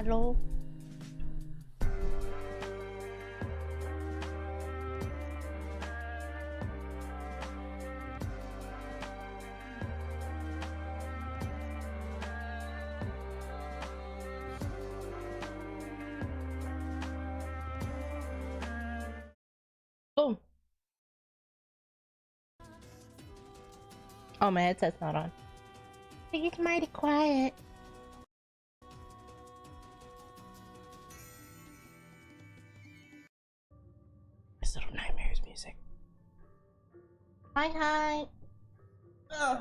Hello. Boom. Oh, my headset's not on. I think it's mighty quiet. This little nightmares music. Hi. Ugh.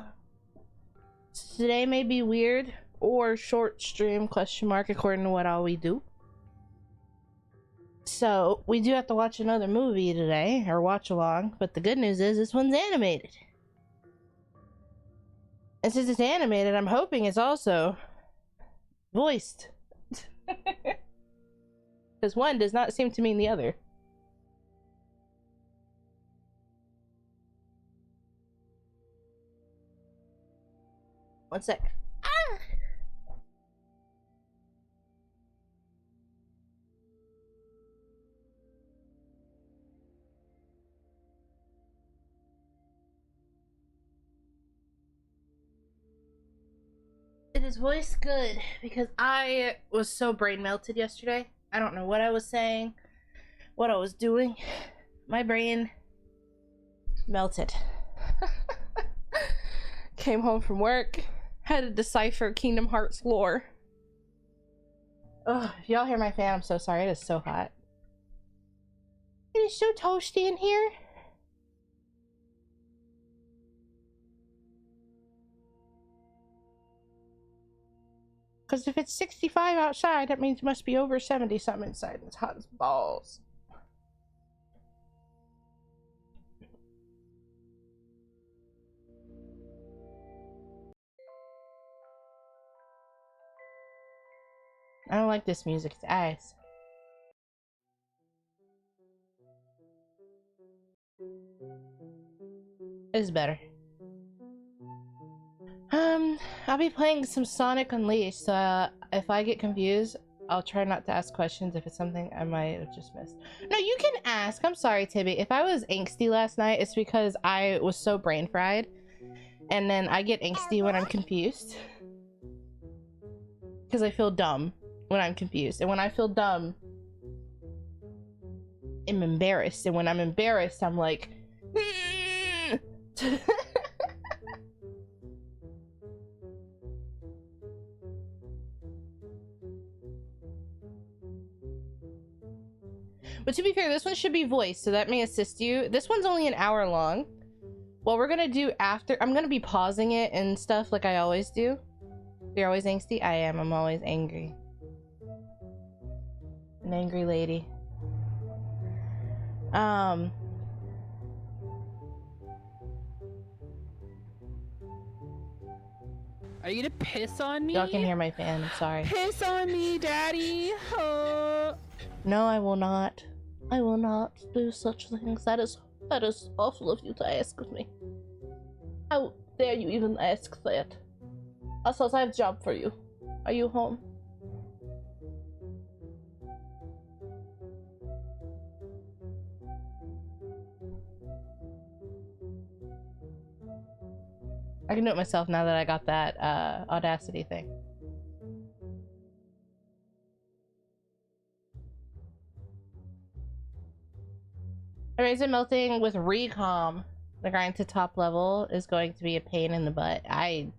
Today may be weird or short stream question mark according to what all we do. So we do have to watch another movie today, or watch along, but the good news is this one's animated. And since it's animated, I'm hoping it's also voiced. Because one does not seem to mean the other. One sec. Ah! It is voiced good because I was so brain melted yesterday. I don't know what I was saying, what I was doing. My brain melted. Came home from work, had to decipher Kingdom Hearts lore. Ugh, if y'all hear my fan, I'm so sorry. It is so hot. It is so toasty in here. Because if it's 65 outside, that means it must be over 70 something inside, and it's hot as balls. I don't like this music, it's ass. It's better. I'll be playing some Sonic Unleashed, so if I get confused, I'll try not to ask questions if it's something I might have just missed. No, you can ask. I'm sorry, Tibby. If I was angsty last night, it's because I was so brain fried. And then I get angsty when I'm confused. Because I feel dumb when I'm confused. And when I feel dumb, I'm embarrassed. And when I'm embarrassed, I'm like... But to be fair, this one should be voiced, so that may assist you. This one's only an hour long. What we're gonna do after, I'm gonna be pausing it and stuff like I always do. You're always angsty? I am. I'm always angry. An angry lady. Are you gonna piss on me? Y'all can hear my fan. I'm sorry. Piss on me, daddy. No, I will not. I will not do such things. That is awful of you to ask of me. How dare you even ask that? Also, I have a job for you. Are you home? I can do it myself now that I got that Audacity thing. Eraser melting with recom. The grind to top level is going to be a pain in the butt. I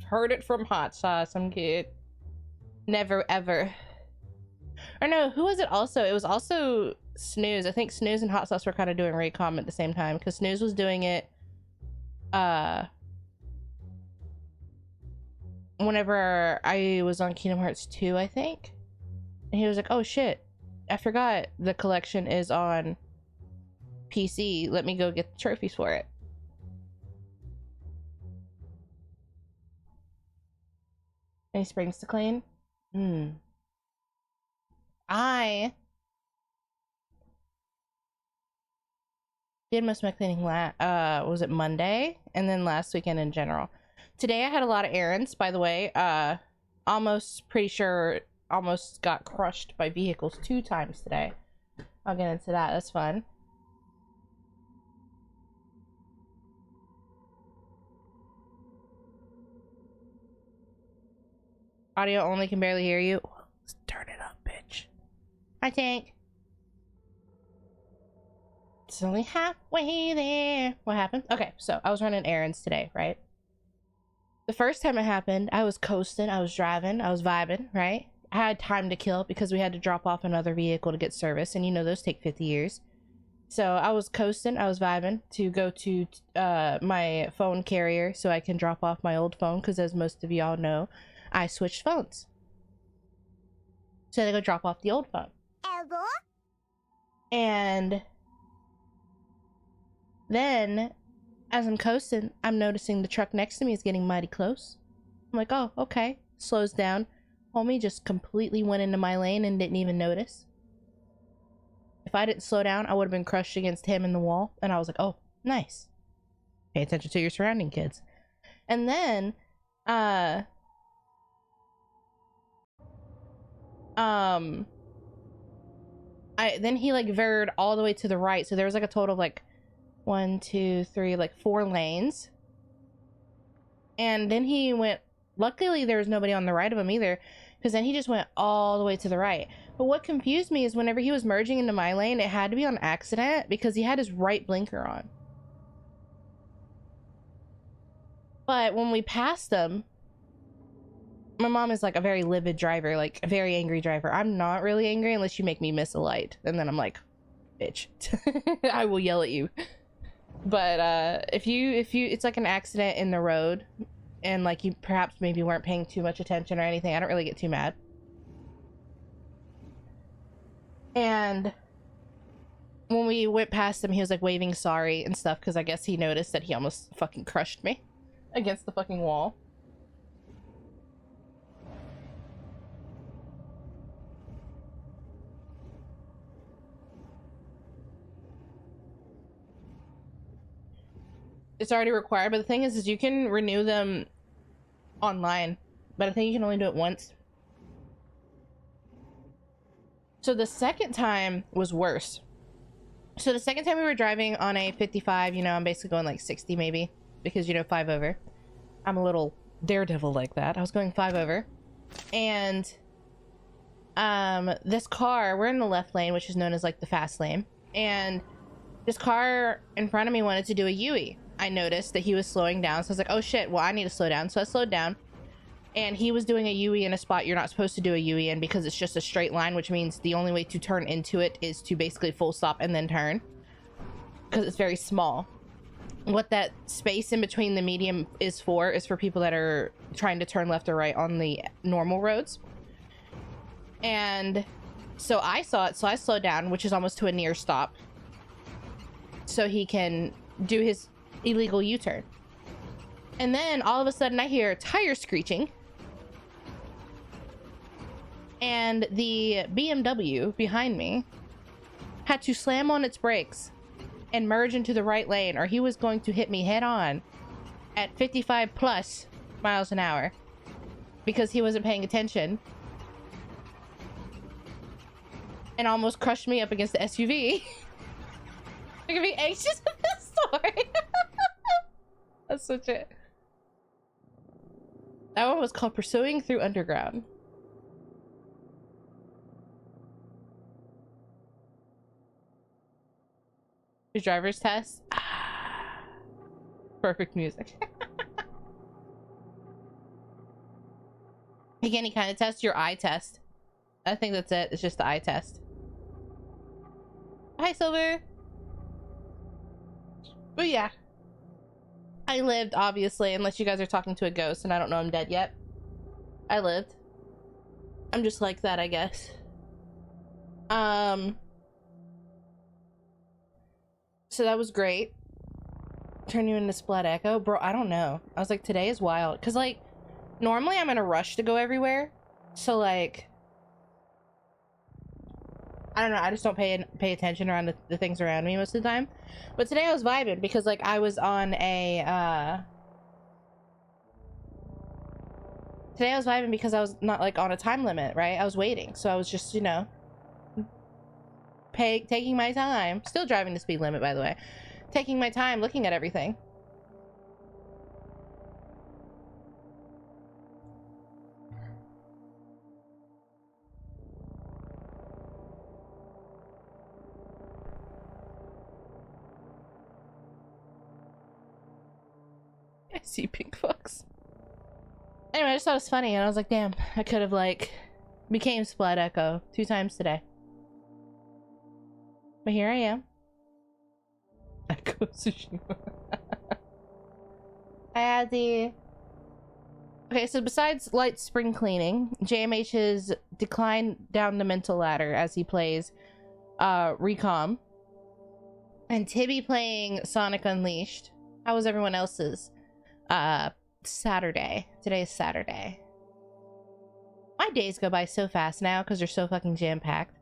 heard it from Hot Sauce. I'm good. Never ever. Or no, who was it also? It was also Snooze. I think Snooze and Hot Sauce were kind of doing recom at the same time because Snooze was doing it whenever I was on Kingdom Hearts 2, I think. And he was like, oh shit, I forgot the collection is on PC. Let me go get the trophies for it. Any springs to clean? I did most of my cleaning was it Monday? And then last weekend in general. Today I had a lot of errands, by the way. Almost pretty sure almost got crushed by vehicles 2 times today. I'll get into that. That's fun. Audio only, can barely hear you. Let's turn it up, bitch. Hi, Tank. It's only halfway there. What happened? Okay, so I was running errands today, right? The first time it happened, I was coasting, I was driving, I was vibing, right? I had time to kill because we had to drop off another vehicle to get service, and you know those take 50 years. So I was coasting, I was vibing to go to my phone carrier so I can drop off my old phone, because as most of y'all know, I switched phones. So I had to go drop off the old phone. And then, as I'm coasting, I'm noticing the truck next to me is getting mighty close. I'm like, oh, okay. Slows down. Homie just completely went into my lane and didn't even notice. If I didn't slow down, I would have been crushed against him in the wall. And I was like, oh, nice. Pay attention to your surrounding, kids. And then, then he like veered all the way to the right. So there was like a total of like 1, 2, 3, like 4 lanes. And then he went, luckily there was nobody on the right of him either, because then he just went all the way to the right. But what confused me is whenever he was merging into my lane, it had to be on accident because he had his right blinker on. But when we passed him, my mom is like a very livid driver, like a very angry driver. I'm not really angry unless you make me miss a light, and then I'm like, bitch. I will yell at you. But if you it's like an accident in the road and like you perhaps maybe weren't paying too much attention or anything, I don't really get too mad. And when we went past him, he was like waving sorry and stuff, because I guess he noticed that he almost fucking crushed me against the fucking wall. It's already required, but the thing is you can renew them online, but I think you can only do it once. So the second time was worse. So the second time we were driving on a 55, you know, I'm basically going like 60 maybe, because, you know, 5 over. I'm a little daredevil like that. I was going 5 over. And this car, we're in the left lane, which is known as like the fast lane. And this car in front of me wanted to do a U-E. I noticed that he was slowing down, so I was like, oh shit, well I need to slow down. So I slowed down, and he was doing a U-E in a spot you're not supposed to do a U-E in, because it's just a straight line, which means the only way to turn into it is to basically full stop and then turn, because it's very small. What that space in between the medium is for people that are trying to turn left or right on the normal roads. And so I saw it, so I slowed down, which is almost to a near stop, so he can do his illegal U-turn. And then all of a sudden I hear tire screeching, and the BMW behind me had to slam on its brakes and merge into the right lane, or he was going to hit me head on at 55 plus miles an hour, because he wasn't paying attention, and almost crushed me up against the SUV. I'm gonna be anxious with this story. That's such it. That one was called Pursuing Through Underground. Your driver's test? Ah, perfect music. Again, you kind of test your eye test. I think that's it. It's just the eye test. Hi, Silver. But yeah, I lived, obviously, unless you guys are talking to a ghost and I don't know I'm dead yet. I lived. I'm just like that, I guess. So that was great. Turn you into Splat Echo? Bro, I don't know. I was like, today is wild. Because, like, normally I'm in a rush to go everywhere. So, like, I don't know. I just don't pay attention around the things around me most of the time. But today I was vibing because, like, I was on a, Today I was vibing because I was not like on a time limit, right? I was waiting, so I was just, you know, taking my time. Still driving the speed limit, by the way. Taking my time, looking at everything. I see pink fox. Anyway, I just thought it was funny, and I was like, damn, I could have, like, became Splat Echo 2 times today. But here I am. Echo Tsushima. Hi, Azzy. Okay, so besides light spring cleaning, JMH has declined down the mental ladder as he plays Recom. And Tibby playing Sonic Unleashed. How was everyone else's? Saturday. Today is Saturday. My days go by so fast now because they're so fucking jam-packed.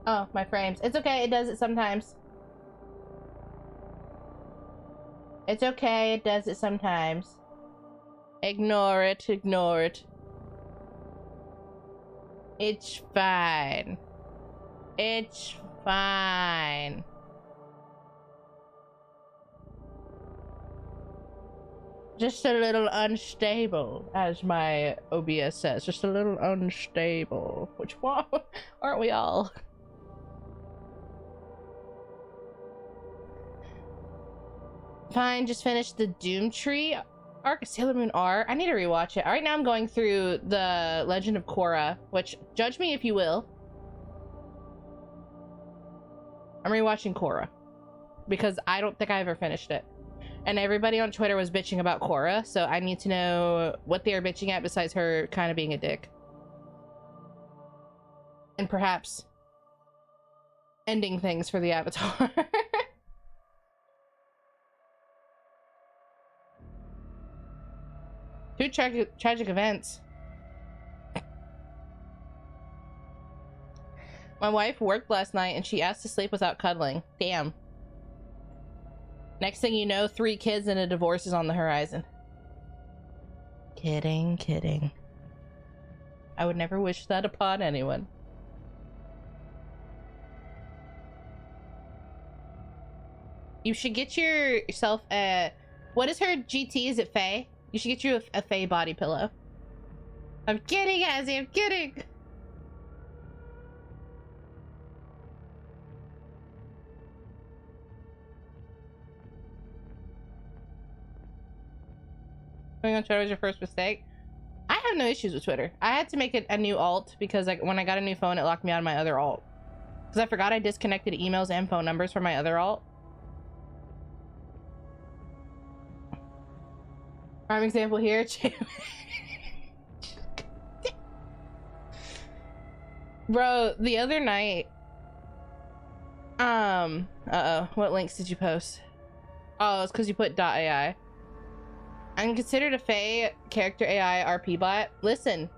Oh, my frames. It's okay, it does it sometimes. It's okay, it does it sometimes. Ignore it, ignore it. It's fine. It's fine. Just a little unstable, as my OBS says. Just a little unstable. Which one? Aren't we all? Fine, just finished the Doom Tree arc, Sailor Moon R. I need to rewatch it. Right now I'm going through the Legend of Korra, which, judge me if you will. I'm rewatching Korra because I don't think I ever finished it. And everybody on Twitter was bitching about Korra, so I need to know what they are bitching at besides her kind of being a dick. And perhaps ending things for the Avatar. Two tragic events. My wife worked last night and she asked to sleep without cuddling. Damn. Next thing you know, 3 kids and a divorce is on the horizon. Kidding, kidding. I would never wish that upon anyone. You should get yourself a... What is her GT? Is it Faye? You should get you a Faye body pillow. I'm kidding, Azzy, I'm kidding! Going on Twitter was your first mistake? I have no issues with Twitter. I had to make it a new alt because when I got a new phone, it locked me out of my other alt. Because I forgot I disconnected emails and phone numbers from my other alt. Prime example here. Bro, the other night... Uh-oh. What links did you post? Oh, it's because you put .ai. I'm considered a Faye character AI RP bot. Listen.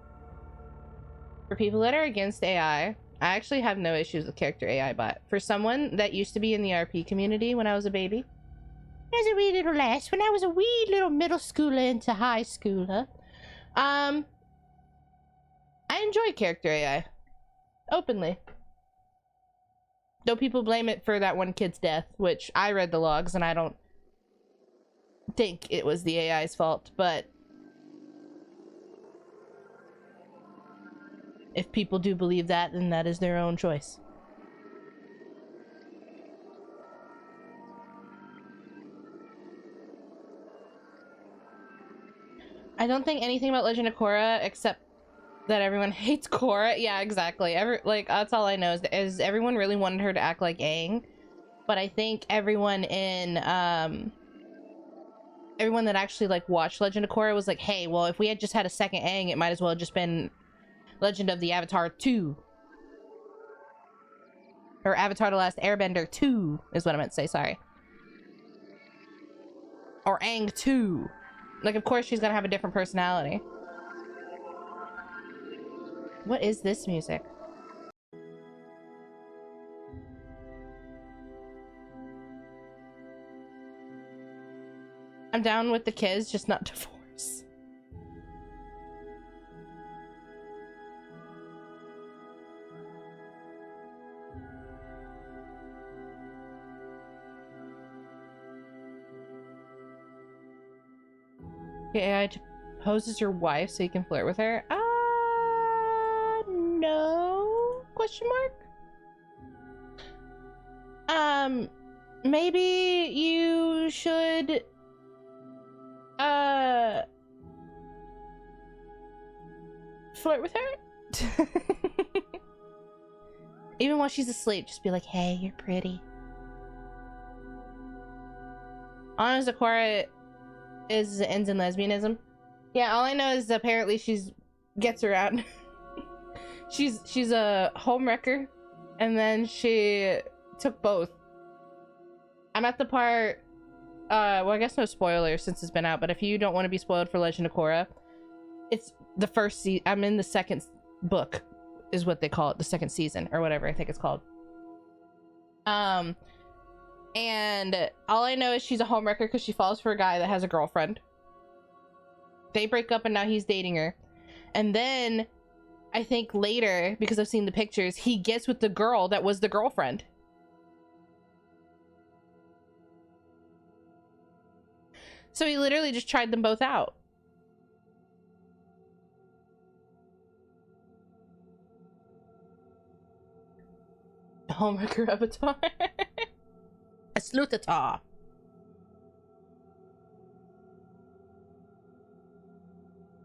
For people that are against AI, I actually have no issues with character AI bot. For someone that used to be in the RP community when I was a baby, as a wee little lass, when I was a wee little middle schooler into high schooler, I enjoy character AI. Openly. Though people blame it for that one kid's death, which I read the logs and I don't think it was the AI's fault, but if people do believe that, then that is their own choice. I don't think anything about Legend of Korra except that everyone hates Korra. Yeah, exactly. That's all I know is everyone really wanted her to act like Aang, but I think everyone in everyone that actually like watched Legend of Korra was like, hey, well, if we had just had a second Aang, it might as well have just been Legend of the Avatar 2. Or Avatar: The Last Airbender 2 is what I meant to say, sorry. Or Aang 2. Like, of course she's gonna have a different personality. What is this music? I'm down with the kids, just not divorce. AI poses your wife so you can flirt with her. No? Question mark? Maybe you should flirt with her? Even while she's asleep, just be like, hey, you're pretty. Anna Zakora ends in lesbianism. Yeah, all I know is apparently she's gets around. she's a homewrecker, and then she took both. I'm at the part, well, I guess no spoilers since it's been out, but if you don't want to be spoiled for Legend of Korra, it's the first I'm in the second book, is what they call it, the second season, or whatever I think it's called. And all I know is she's a homewrecker because she falls for a guy that has a girlfriend. They break up and now he's dating her. And then, I think later, because I've seen the pictures, he gets with the girl that was the girlfriend. So he literally just tried them both out. Homewrecker avatar. A slutatar.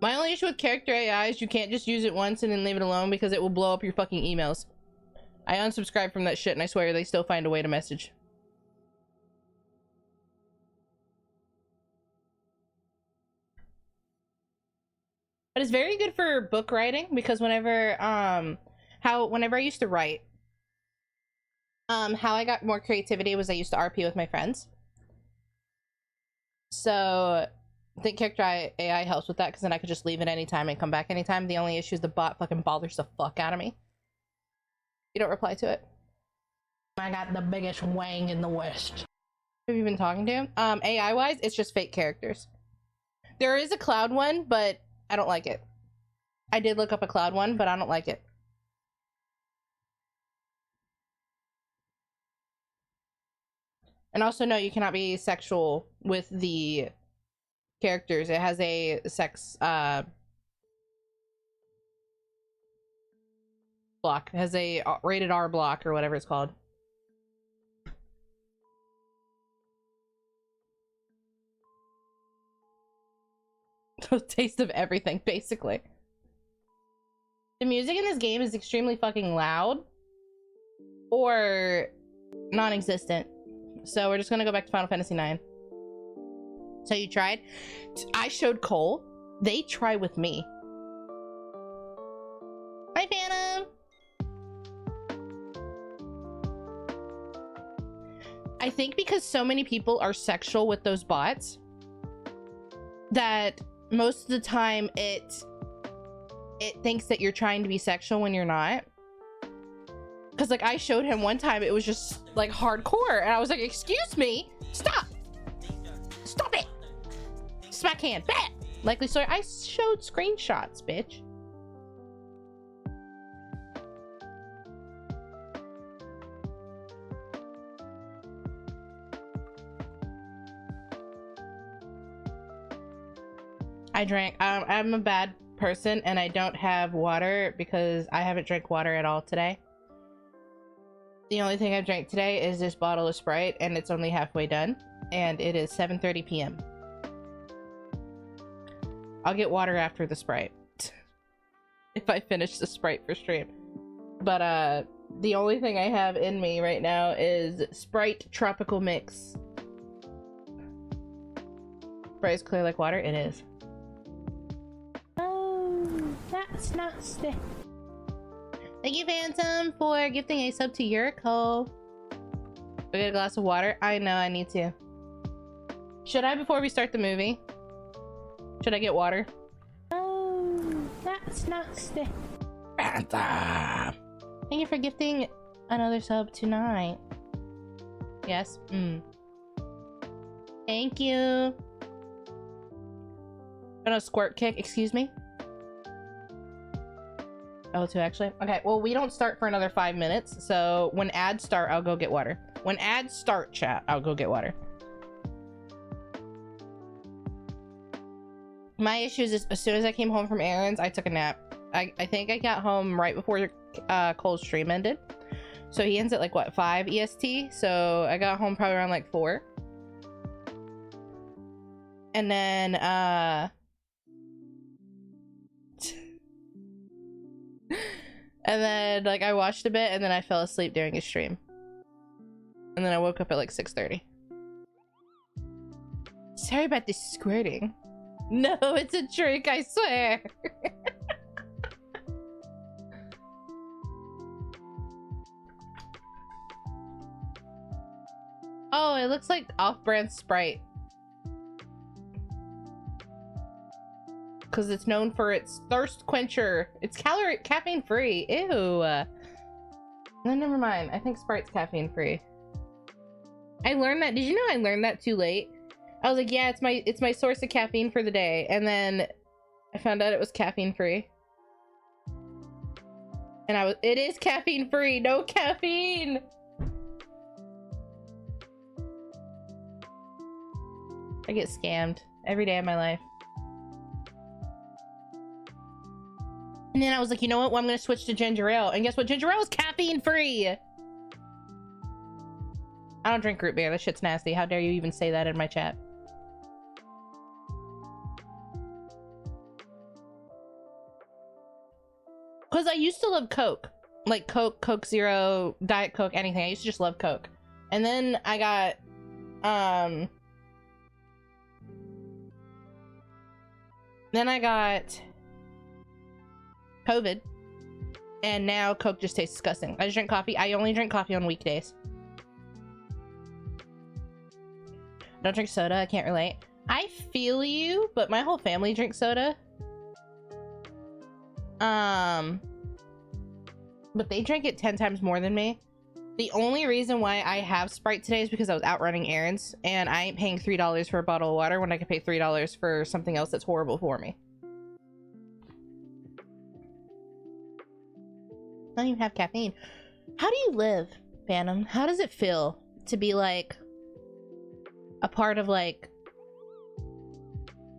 My only issue with character AI is you can't just use it once and then leave it alone because it will blow up your fucking emails. I unsubscribed from that shit and I swear they still find a way to message. But it's very good for book writing because whenever I used to write, how I got more creativity was I used to RP with my friends. So I think character AI helps with that because then I could just leave it anytime and come back anytime. The only issue is the bot fucking bothers the fuck out of me. You don't reply to it. I got the biggest wang in the West. Who have you been talking to? AI wise, it's just fake characters. There is a cloud one, but I don't like it. I did look up a cloud one, but I don't like it. And also, no, you cannot be sexual with the characters. It has a sex block. It has a rated R block or whatever it's called. Taste of everything, basically. The music in this game is extremely fucking loud or non-existent. So we're just gonna go back to Final Fantasy IX. So you tried? I showed Cole. They try with me. Hi, Phantom! I think because so many people are sexual with those bots that most of the time it thinks that you're trying to be sexual when you're not. Because like I showed him one time, it was just like hardcore and I was like, excuse me, stop it, smack hand, bat. Likely story. I showed screenshots, bitch. I drank. I'm a bad person and I don't have water because I haven't drank water at all today. The only thing I've drank today is this bottle of Sprite and it's only halfway done and it is 7:30 p.m. I'll get water after the Sprite if I finish the Sprite for stream. But the only thing I have in me right now is Sprite Tropical Mix. Sprite is clear like water. It is. That's nasty. Thank you, Phantom, for gifting a sub to Yuriko. I get a glass of water. I know I need to. Should I before we start the movie? Should I get water? Oh, that's nasty. Samantha. Thank you for gifting another sub tonight. Yes. Thank you. Gonna squirt kick, excuse me. Oh, two actually. Okay, well, we don't start for another 5 minutes, so when ads start, I'll go get water. When ads start, chat, I'll go get water. My issue is as soon as I came home from errands, I took a nap. I think I got home right before Cole's stream ended. So he ends at like what, 5 EST? So I got home probably around like 4. And then and then like I watched a bit and then I fell asleep during his stream. And then I woke up at like 6:30. Sorry about the squirting. No, it's a trick, I swear. Oh, it looks like off-brand Sprite. Because it's known for its thirst quencher. It's caffeine free. Ew. No, never mind. I think Sprite's caffeine free. I learned that. Did you know I learned that too late? I was like, yeah, it's my source of caffeine for the day. And then I found out it was caffeine free. And it is caffeine free. No caffeine. I get scammed every day of my life. And then I was like, you know what? Well, I'm going to switch to ginger ale. And guess what? Ginger ale is caffeine free. I don't drink root beer. That shit's nasty. How dare you even say that in my chat? Because I used to love Coke. Like Coke, Coke Zero, Diet Coke, anything. I used to just love Coke. And then I got, COVID, and now Coke just tastes disgusting. I just drink coffee. I only drink coffee on weekdays. Don't drink soda. I can't relate. I feel you, but my whole family drinks soda. But they drink it 10 times more than me. The only reason why I have Sprite today is because I was out running errands, and I ain't paying $3 for a bottle of water when I could pay $3 for something else that's horrible for me. I don't even have caffeine. How do you live, Phantom? How does it feel to be like a part of like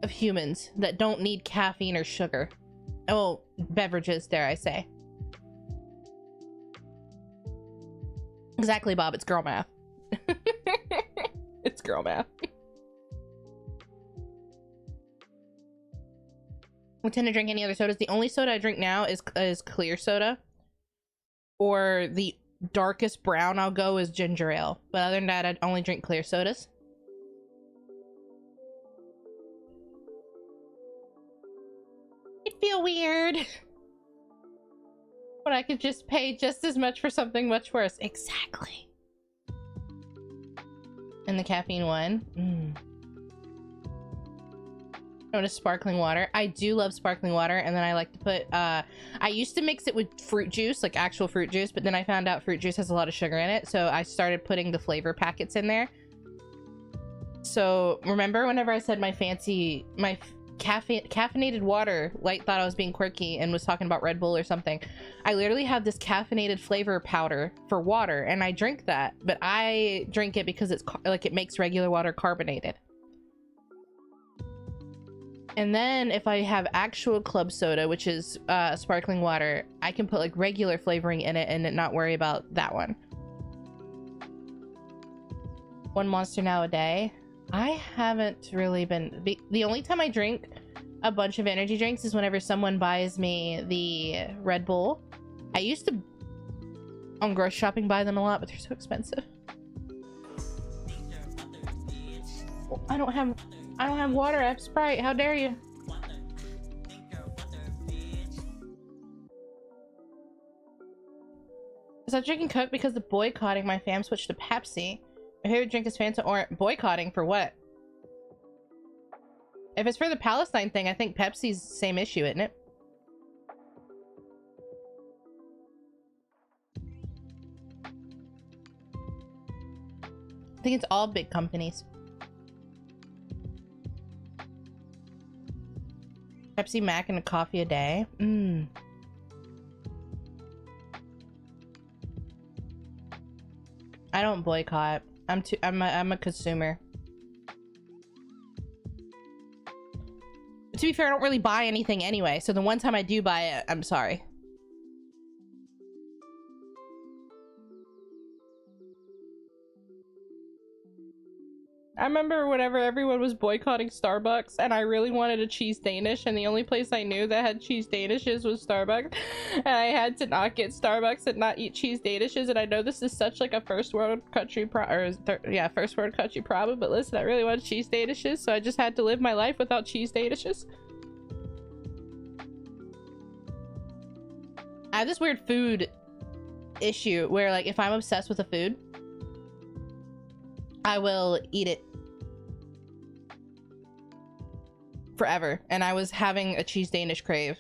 of humans that don't need caffeine or sugar? Oh, beverages, dare I say. Exactly, Bob. It's girl math. It's girl math. I tend to drink any other sodas. The only soda I drink now is clear soda. Or the darkest brown I'll go is ginger ale. But other than that, I'd only drink clear sodas. It'd feel weird. But I could just pay just as much for something much worse. Exactly. And the caffeine one. Known as sparkling water. I do love sparkling water, and then I like to put I used to mix it with fruit juice, like actual fruit juice, but then I found out fruit juice has a lot of sugar in it, so I started putting the flavor packets in there. So remember whenever I said my caffeinated water, Light thought I was being quirky and was talking about Red Bull or something. I literally have this caffeinated flavor powder for water, and I drink that, but I drink it because it's like it makes regular water carbonated. And then if I have actual club soda, which is sparkling water, I can put like regular flavoring in it and not worry about that one. One Monster now a day. I haven't really been... The only time I drink a bunch of energy drinks is whenever someone buys me the Red Bull. I used to, on grocery shopping, buy them a lot, but they're so expensive. I don't have water. I have Sprite. How dare you? I stopped drinking Coke because of boycotting. My fam switched to Pepsi. My favorite drink is Fanta Orange. Boycotting for what? If it's for the Palestine thing, I think Pepsi's the same issue, isn't it? think it's all big companies. Pepsi Mac and a coffee a day. I don't boycott. I'm a consumer. To be fair, I don't really buy anything anyway, so the one time I do buy it, I'm sorry. I remember whenever everyone was boycotting Starbucks and I really wanted a cheese Danish, and the only place I knew that had cheese Danishes was Starbucks, and I had to not get Starbucks and not eat cheese Danishes. And I know this is such like a first world country problem, but listen, I really wanted cheese Danishes, so I just had to live my life without cheese Danishes. I have this weird food issue where, like, if I'm obsessed with a food, I will eat it forever. And I was having a cheese Danish crave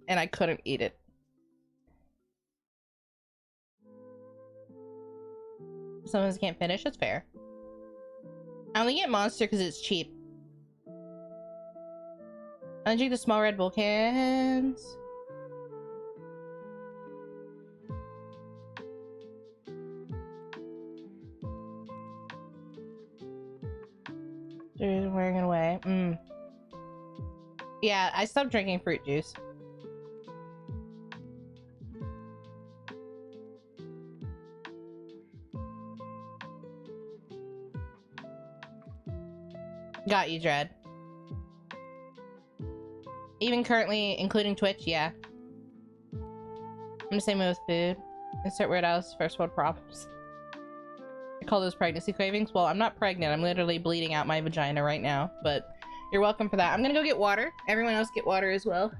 and I couldn't eat it. Sometimes I can't finish. That's fair. I only get Monster because it's cheap. I drink the small Red Bull cans. Dude, wearing it away. Yeah, I stopped drinking fruit juice. Got you, Dread. Even currently, including Twitch, yeah. I'm the same way with food. Insert weird house, first world problems. I call those pregnancy cravings. Well, I'm not pregnant. I'm literally bleeding out my vagina right now, but you're welcome for that. I'm gonna go get water. Everyone else get water as well.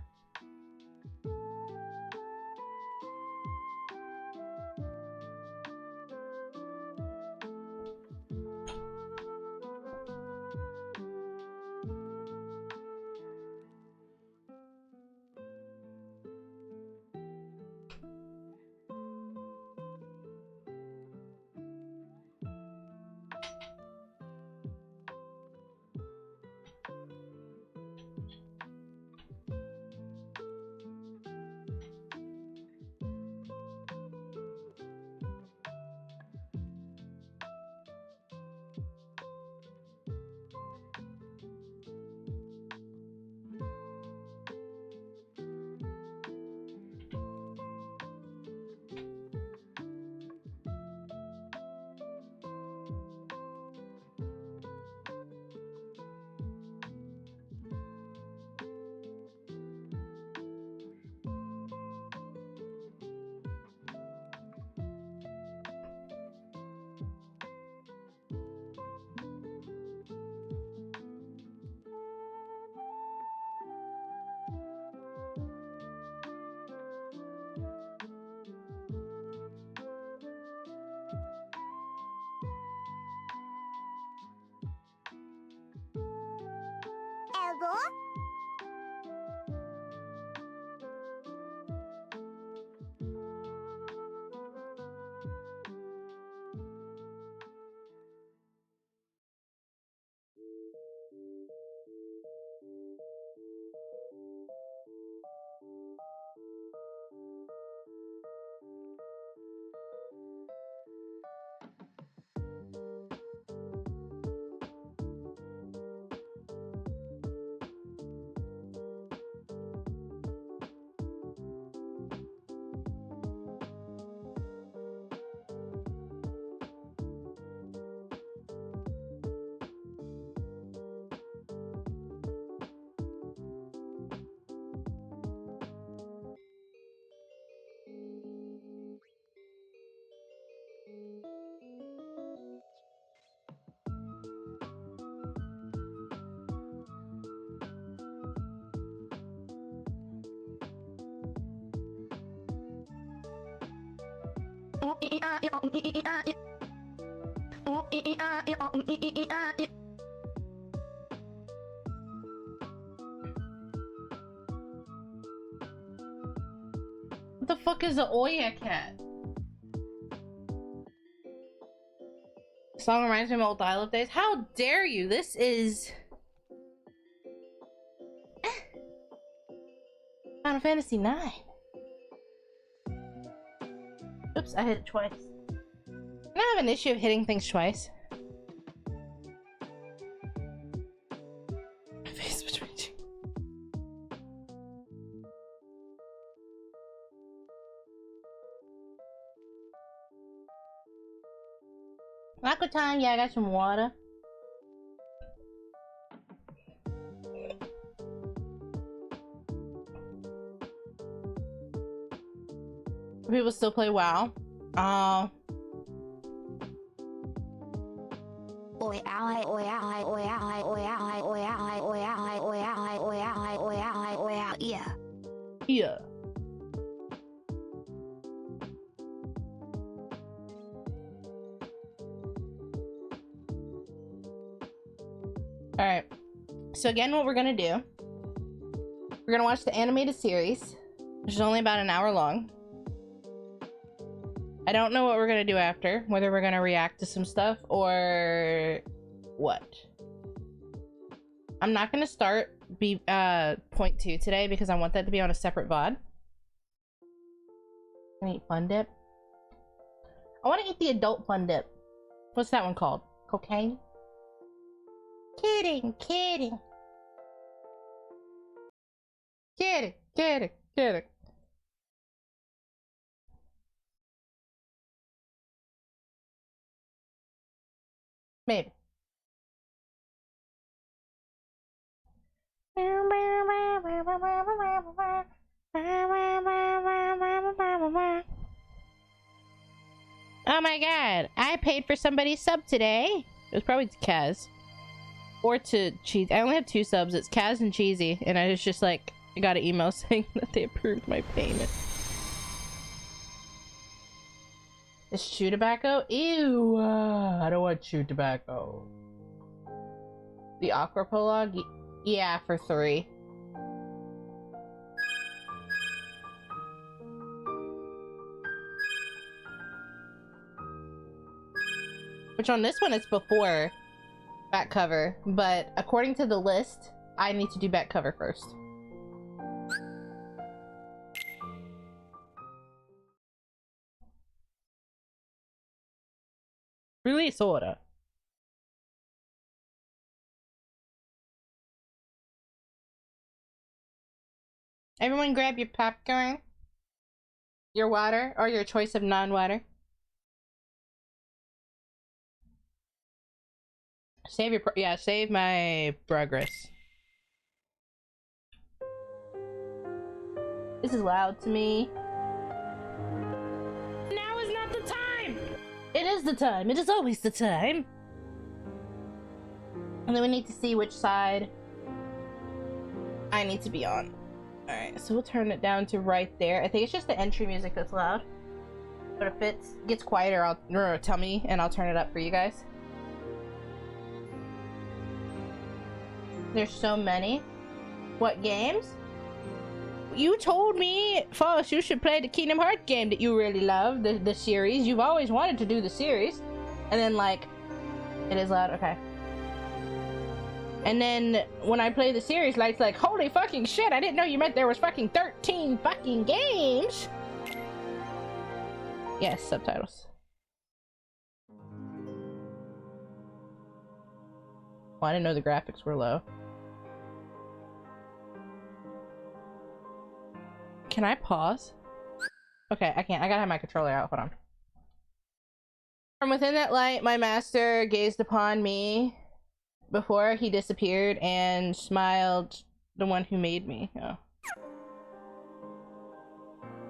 What the fuck is an Oya cat? song reminds me of old dial-up days. How dare you? This is Final Fantasy 9. Oops, I hit it twice. I have an issue of hitting things twice. My face between you. Aqua time, yeah, I got some water. People still play WoW. Yeah. Alright. So again, what we're gonna do, we're gonna watch the animated series, which is only about an hour long. I don't know what we're gonna do after, whether we're gonna react to some stuff or what. I'm not gonna start point 2 today because I want that to be on a separate VOD. I eat fun dip. I want to eat the adult fun dip. What's that one called? Cocaine? Kidding, kidding. Kidding, kidding, kidding. Maybe. Oh my god, I paid for somebody's sub today. It was probably to Kaz. Or to Cheesy. I only have 2 subs. It's Kaz and Cheesy. And I was just like, I got an email saying that they approved my payment. It's chew tobacco? Ew. I don't want chew tobacco. The Aqua Prologue? Yeah, for 3. Which on this one, it's before back cover. But according to the list, I need to do back cover first. Release order. Everyone grab your popcorn, your water, or your choice of non-water. Save your save my progress. This is loud to me. Now is not the time! It is the time. It is always the time. And then we need to see which side I need to be on. Alright, so we'll turn it down to right there. I think it's just the entry music that's loud. But if it gets quieter, I'll tell me and I'll turn it up for you guys. There's so many. What games? You told me, Foss, you should play the Kingdom Hearts game that you really love, the series. You've always wanted to do the series. And then, like, it is loud, okay. And then, when I play the series, Light's like, holy fucking shit, I didn't know you meant there was fucking 13 fucking games! Yes, subtitles. Oh, I didn't know the graphics were low. Can I pause? Okay, I can't. I gotta have my controller out. Hold on. From within that light, my master gazed upon me before he disappeared and smiled, the one who made me. Oh.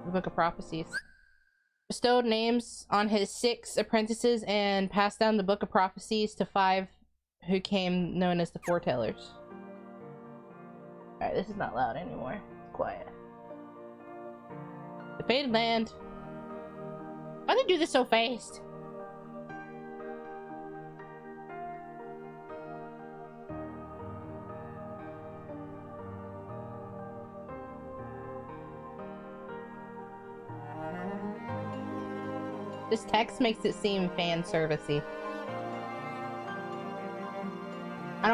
The Book of Prophecies. Bestowed names on his 6 apprentices and passed down the Book of Prophecies to 5 who came known as the Foretellers. Alright, this is not loud anymore. It's quiet. The Fated Land. Why do they do this so fast? This text makes it seem fan servicey.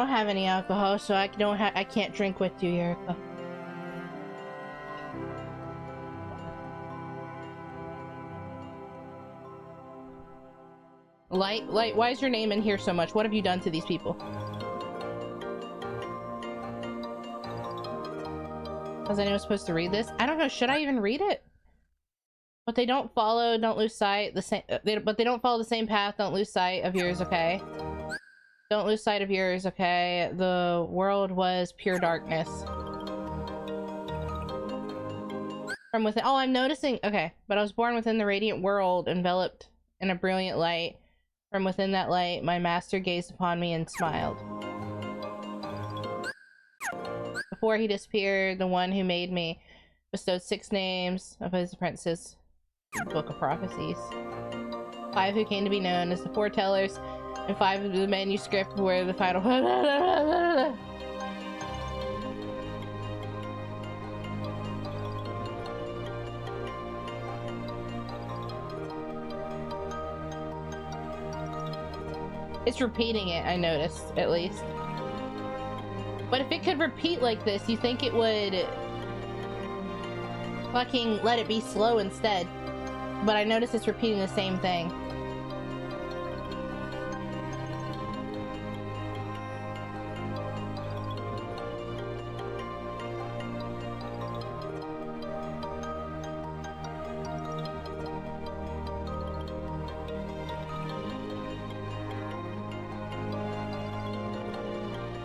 don't have any alcohol, so I can't drink with you, Erica. Light, why is your name in here so much? What have you done to these people? Was anyone supposed to read this? I don't know, should I even read it? But they don't follow, don't lose sight, but they don't follow the same path, don't lose sight of yours, okay? Don't lose sight of yours, okay? The world was pure darkness. From within, oh, I'm noticing, okay. But I was born within the radiant world, enveloped in a brilliant light. From within that light, my master gazed upon me and smiled. Before he disappeared, the one who made me bestowed 6 names of his apprentices in the Book of Prophecies. 5 who came to be known as the foretellers, and 5 of the manuscript were the final. It's repeating it, I noticed, at least. But if it could repeat like this, you think it would fucking let it be slow instead. But I noticed it's repeating the same thing.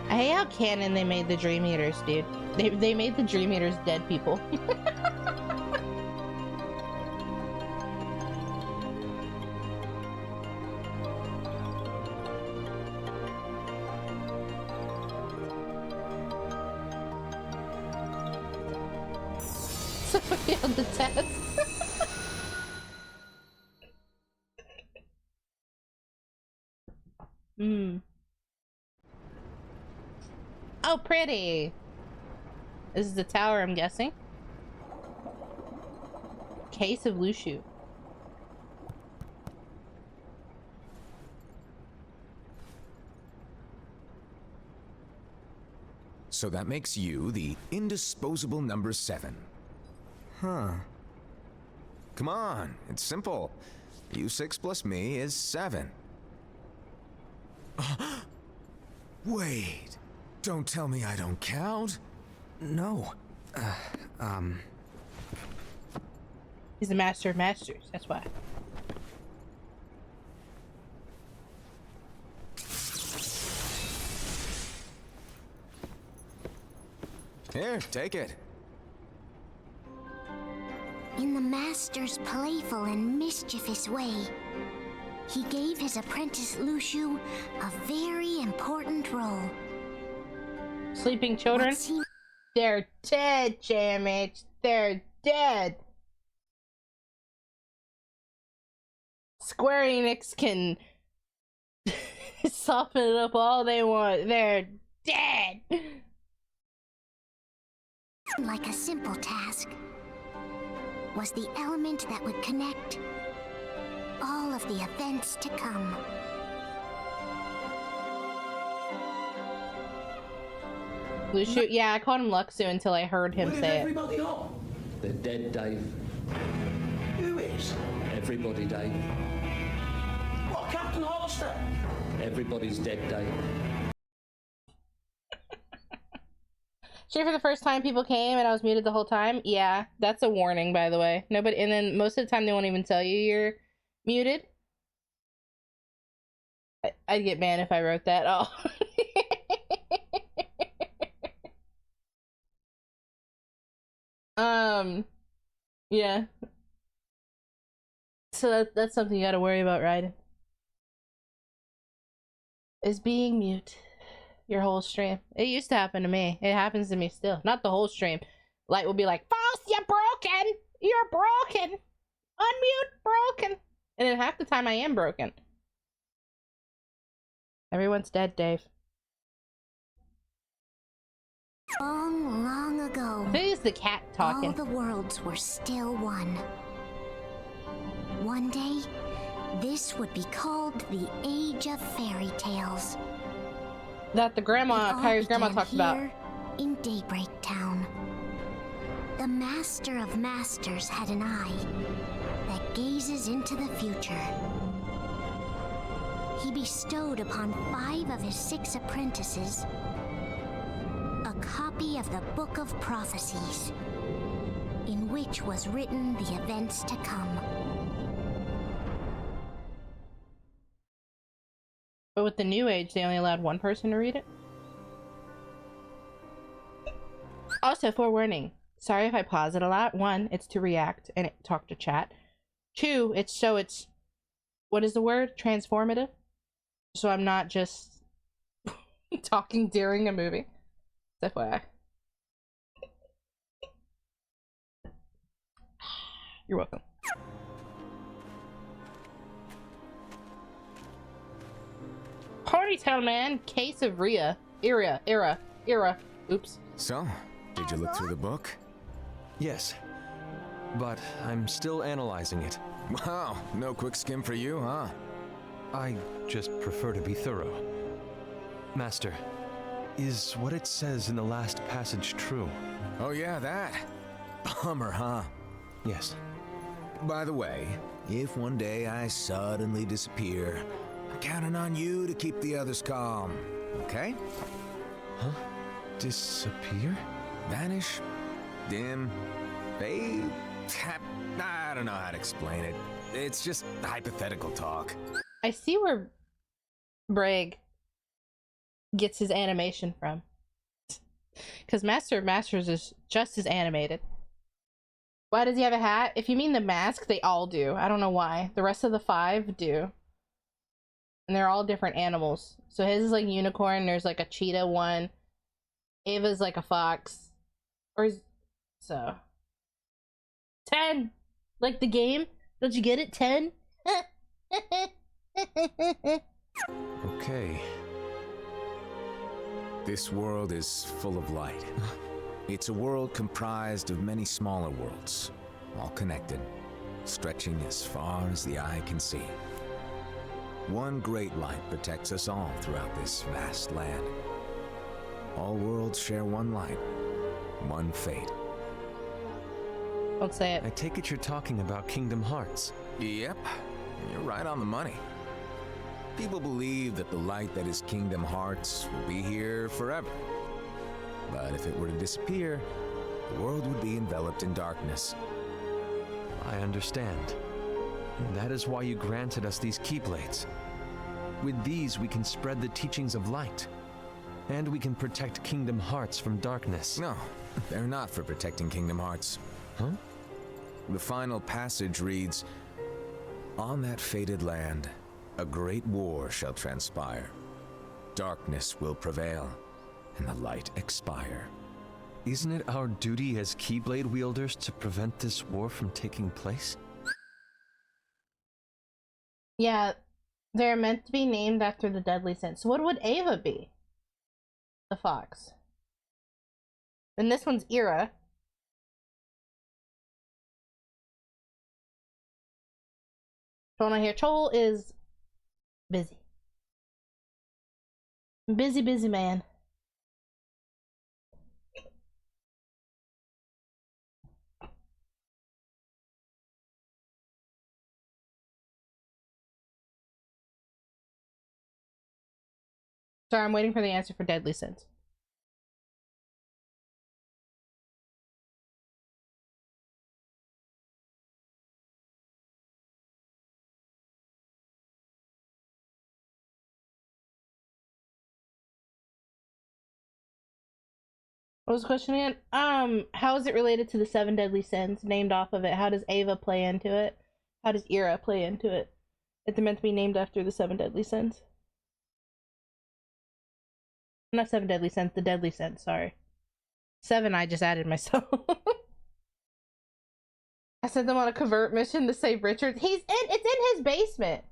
I hate how canon they made the Dream Eaters, dude. They made the Dream Eaters dead people. So failed the test. Oh, pretty. This is the tower, I'm guessing. Case of Lushu. So that makes you the indisposable number 7. Huh. Come on, it's simple. U6 plus me is 7. Wait. Don't tell me I don't count. No. He's the master of masters, that's why. Here, take it. In the master's playful and mischievous way, he gave his apprentice Lushu a very important role. Sleeping children? They're dead, Jamage. They're dead. Square Enix can soften it up all they want. They're dead. Like a simple task was the element that would connect all of the events to come. Lushu? Yeah, I called him Luxu until I heard him say it. Everybody on? They're dead, Dave. Who is? Everybody, Dave. What, Captain Hollister? Everybody's dead, Dave. Sure, for the first time people came and I was muted the whole time? Yeah, that's a warning, by the way. Nobody, and then most of the time they won't even tell you you're muted. I'd get banned if I wrote that. Oh. Yeah. So that's something you gotta worry about, right? Is being mute your whole stream. It used to happen to me. It happens to me still. Not the whole stream. Light will be like, False, you're broken! You're broken! Unmute, broken! And then half the time I am broken. Everyone's dead, Dave. Long, long ago, I think it's the cat talking. all the worlds were still one. One day, this would be called the Age of Fairy Tales. that the grandma, It all Kyrie's grandma began talked about. here in Daybreak Town. The Master of Masters had an eye that gazes into the future. He bestowed upon 5 of his 6 apprentices a copy of the Book of Prophecies, in which was written the events to come. But with the New Age, they only allowed one person to read it. Also, forewarning. Sorry if I pause it a lot. 1, it's to react and talk to chat. 2, it's what is the word? Transformative. So I'm not just talking during a movie. FYI. You're welcome. Ponytail man, case of era. Oops. So, did you look through the book? Yes, but I'm still analyzing it. Wow, no quick skim for you, huh? I just prefer to be thorough. Master, is what it says in the last passage true? Oh yeah, that. Bummer, huh? Yes. By the way, if one day I suddenly disappear, I'm counting on you to keep the others calm, okay? Huh? Disappear? Vanish, dim, fade. I don't know how to explain it. It's just hypothetical talk. I see where Bragg gets his animation from. Because Master of Masters is just as animated. Why does he have a hat? If you mean the mask, they all do. I don't know why. The rest of the 5 do. And they're all different animals. So his is like unicorn, there's like a cheetah one. Ava's like a fox. So 10! Like the game? Don't you get it? 10? Okay. This world is full of light. It's a world comprised of many smaller worlds, all connected, stretching as far as the eye can see. One great light protects us all throughout this vast land. All worlds share one light, one fate. Don't say it. I take it you're talking about Kingdom Hearts. Yep, you're right on the money. People believe that the light that is Kingdom Hearts will be here forever. But if it were to disappear, the world would be enveloped in darkness. I understand. And that is why you granted us these Keyblades. With these, we can spread the teachings of light. And we can protect Kingdom Hearts from darkness. No, they're not for protecting Kingdom Hearts. Huh? The final passage reads, "On that fated land, a great war shall transpire. Darkness will prevail, and the light expire." Isn't it our duty as Keyblade wielders to prevent this war from taking place? Yeah, they're meant to be named after the deadly sense. So what would Ava be? The fox. And this one's Era. Going on here. Chol is busy. Busy man. Sorry, I'm waiting for the answer for deadly sense. What was the question again? How is it related to the 7 deadly sins named off of it? How does Ava play into it? How does Era play into it? It's meant to be named after the 7 deadly sins. Not 7 deadly sins, the deadly sins, sorry. 7 I just added myself. I sent them on a covert mission to save Richard. It's in his basement.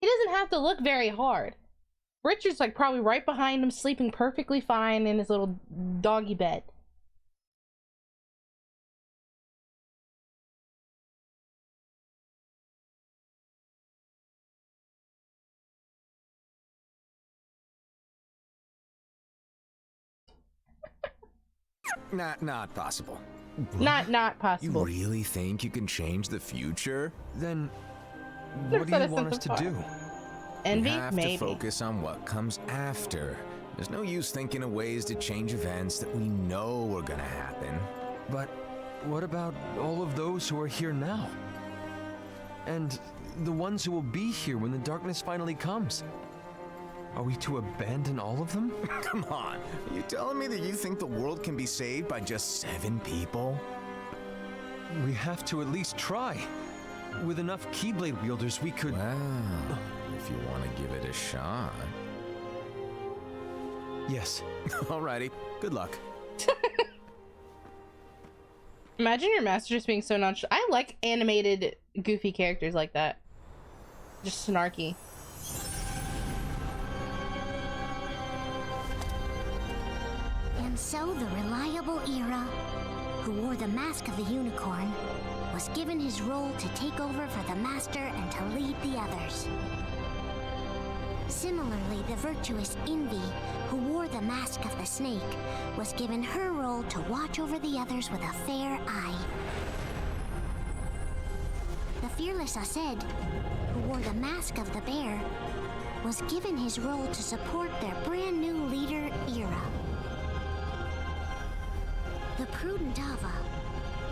He doesn't have to look very hard. Richard's like probably right behind him, sleeping perfectly fine in his little doggy bed. Not possible. Not You possible. really think you can change the future? Then, Never what do said you I want said us to the do? Envy? We have Maybe. to focus on what comes after. There's no use thinking of ways to change events that we know are gonna happen. But what about all of those who are here now? And the ones who will be here when the darkness finally comes? Are we to abandon all of them? Come on, are you telling me that you think the world can be saved by just 7 people? We have to at least try. With enough Keyblade wielders, we could... Well, if you want to give it a shot. Yes. Alrighty, good luck. Imagine your master just being so nonchalant. I like animated, goofy characters like that. Just snarky. And so the reliable Era, who wore the mask of the unicorn, was given his role to take over for the master and to lead the others. Similarly, the virtuous Envy, who wore the mask of the snake, was given her role to watch over the others with a fair eye. The fearless Aced, who wore the mask of the bear, was given his role to support their brand new leader, Era. The prudent Ava,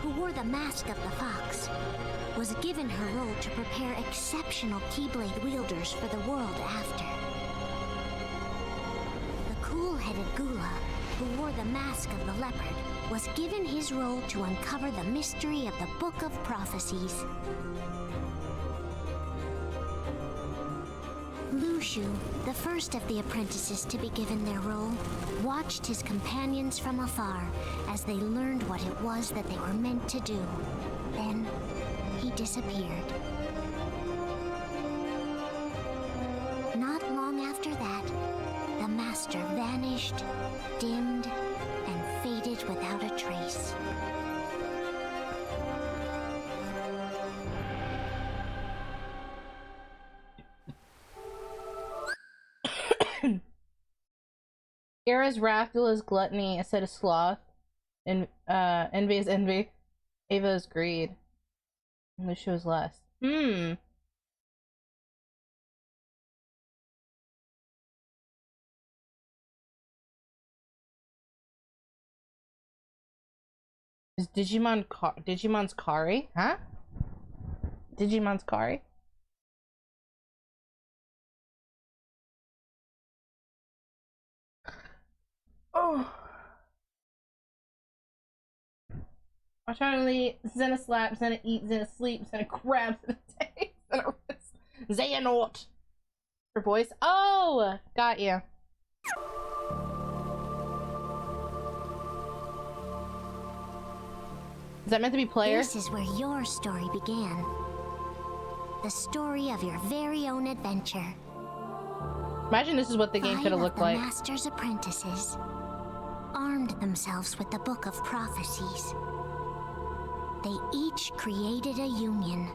who wore the mask of the fox, was given her role to prepare exceptional Keyblade wielders for the world after. The cool-headed Gula, who wore the mask of the leopard, was given his role to uncover the mystery of the Book of Prophecies. Lushu, the first of the apprentices to be given their role, watched his companions from afar as they learned what it was that they were meant to do. Then, he disappeared. Not long after that, the master vanished, dimmed, and faded without a trace. Era's wrath, Gula's gluttony, a set of sloth, and envy is envy, Ava is greed, and Lucio is lust. Is Digimon's Kari? Huh? Digimon's Kari? Oh. I'm trying to eat Xena slap, Xena eat, Xena sleep, Xena grab, Xena take, Xena wrist, Xehanort. For voice? Oh! Got you. Is that meant to be player? This is where your story began. The story of your very own adventure. Imagine this is what the game could have looked like. The master's apprentices armed themselves with the Book of Prophecies. They each created a union.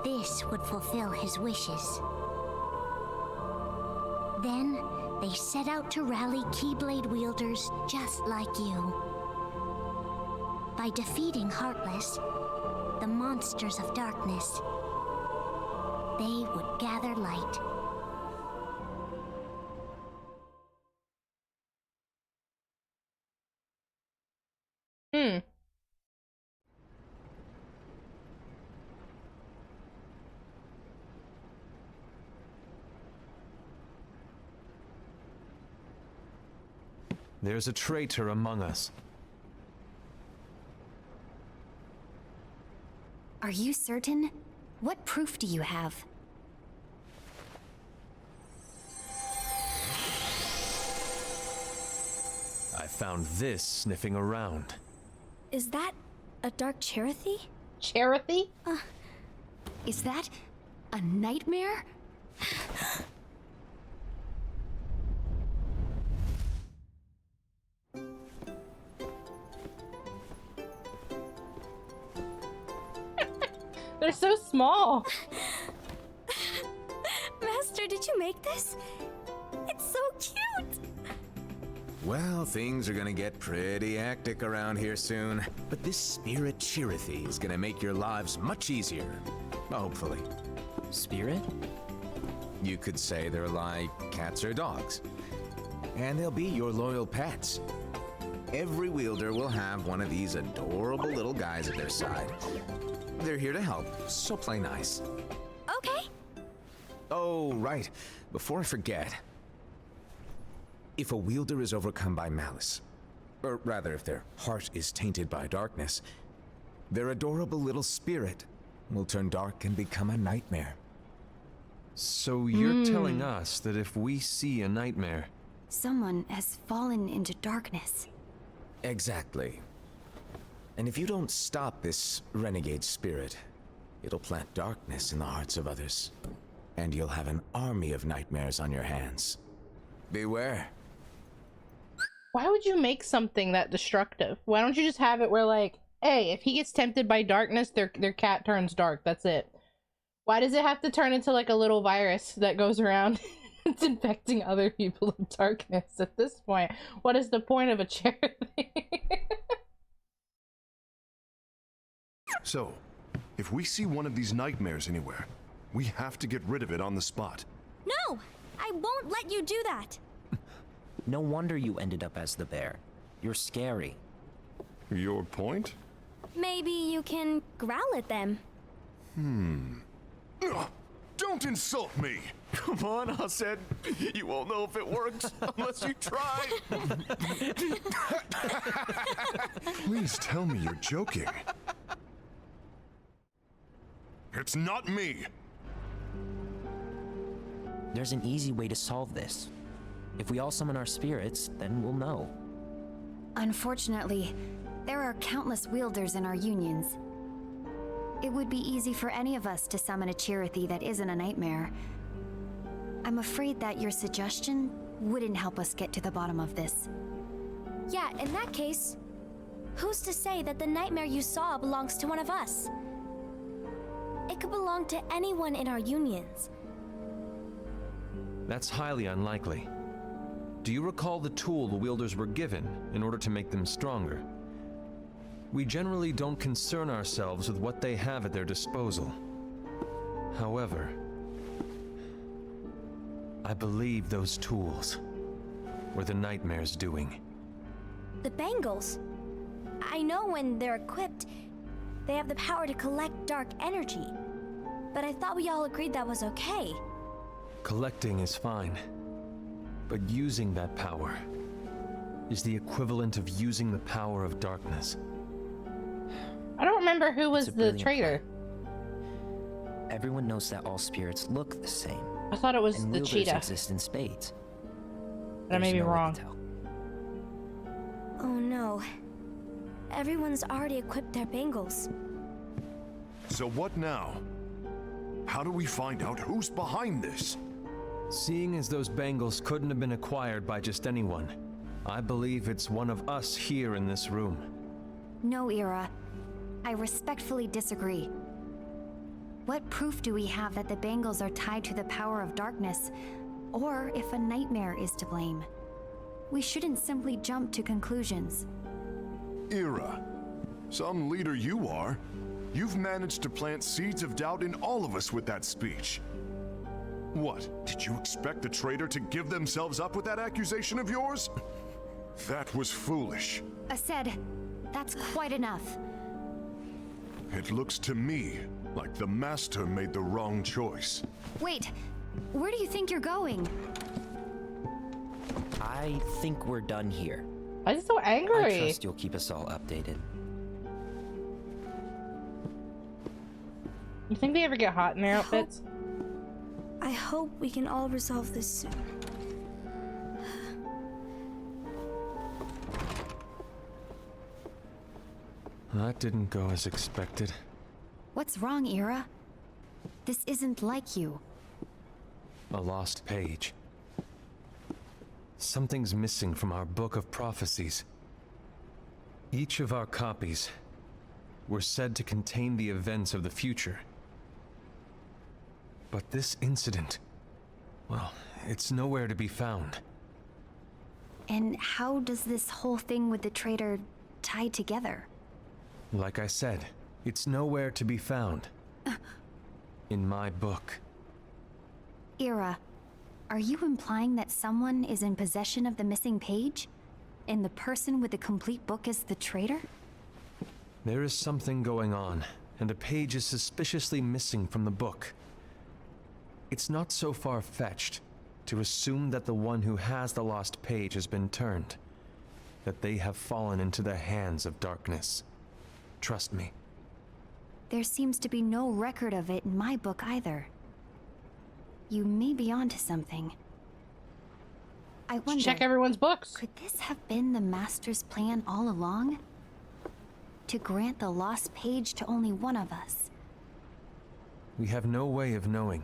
This would fulfill his wishes. Then, they set out to rally Keyblade wielders just like you. By defeating Heartless, the monsters of darkness, they would gather light. There's a traitor among us. Are you certain? What proof do you have? I found this sniffing around. Is that a dark Cherothy? Cherothy? Is that a nightmare? They're so small. Master, did you make this? It's so cute! Well, things are gonna get pretty hectic around here soon, but this spirit Chirithy is gonna make your lives much easier. Hopefully. Spirit? You could say they're like cats or dogs. And they'll be your loyal pets. Every wielder will have one of these adorable little guys at their side. They're here to help, so play nice. Okay. Oh, right. Before I forget. If a wielder is overcome by malice, or rather if their heart is tainted by darkness, their adorable little spirit will turn dark and become a nightmare. So you're telling us that if we see a nightmare, Someone has fallen into darkness. Exactly. And if you don't stop this renegade spirit, it'll plant darkness in the hearts of others. And you'll have an army of nightmares on your hands. Beware. Why would you make something that destructive? Why don't you just have it where, like, hey, if he gets tempted by darkness, their cat turns dark. That's it. Why does it have to turn into like a little virus that goes around? It's infecting other people in darkness at this point. What is the point of a charity? So, if we see one of these nightmares anywhere, we have to get rid of it on the spot. No! I won't let you do that! No wonder you ended up as the bear. You're scary. Your point? Maybe you can growl at them. Ugh, don't insult me! come on, Hased. You won't know if it works unless you try. Please tell me you're joking. It's not me! There's an easy way to solve this. If we all summon our spirits, then we'll know. Unfortunately, there are countless wielders in our unions. It would be easy for any of us to summon a Chirithy that isn't a nightmare. I'm afraid that your suggestion wouldn't help us get to the bottom of this. Yeah, in that case, who's to say that the nightmare you saw belongs to one of us? It could belong to anyone in our unions. That's highly unlikely. Do you recall the tool the wielders were given in order to make them stronger? We generally don't concern ourselves with what they have at their disposal. However, I believe those tools were the nightmare's doing. The bangles. I know when they're equipped, they have the power to collect dark energy. But I thought we all agreed that was okay. Collecting is fine, but using that power is the equivalent of using the power of darkness. I don't remember who was It's a the brilliant traitor. Everyone knows that all spirits look the same. I thought it was And the wielders cheetah. exist in spades. But I may There's be no way to wrong. tell. Oh no. Everyone's already equipped their bangles. So what now? How do we find out who's behind this? Seeing as those bangles couldn't have been acquired by just anyone, I believe it's one of us here in this room. No, Ira. I respectfully disagree. What proof do we have that the bangles are tied to the power of darkness, or if a nightmare is to blame? We shouldn't simply jump to conclusions. Ira, some leader you are. You've managed to plant seeds of doubt in all of us with that speech. What, did you expect the traitor to give themselves up with that accusation of yours? That was foolish. Ased, that's quite enough. It looks to me like the Master made the wrong choice. Wait, where do you think you're going? I think we're done here. Why is he so I angry? trust you'll keep us all updated. You think they ever get hot in their outfits? I hope we can all resolve this soon. That didn't go as expected. What's wrong, Ira? This isn't like you. A lost page. Something's missing from our book of prophecies. Each of our copies were said to contain the events of the future. But this incident, well, it's nowhere to be found. And how does this whole thing with the traitor tie together? Like I said, it's nowhere to be found. In my book. Ira, are you implying that someone is in possession of the missing page? And the person with the complete book is the traitor? There is something going on, and a page is suspiciously missing from the book. It's not so far-fetched to assume that the one who has the lost page has been turned, that they have fallen into the hands of darkness. Trust me. There seems to be no record of it in my book either. You may be onto something. I wonder... Check everyone's books. Could this have been the Master's plan all along? To grant the lost page to only one of us? We have no way of knowing.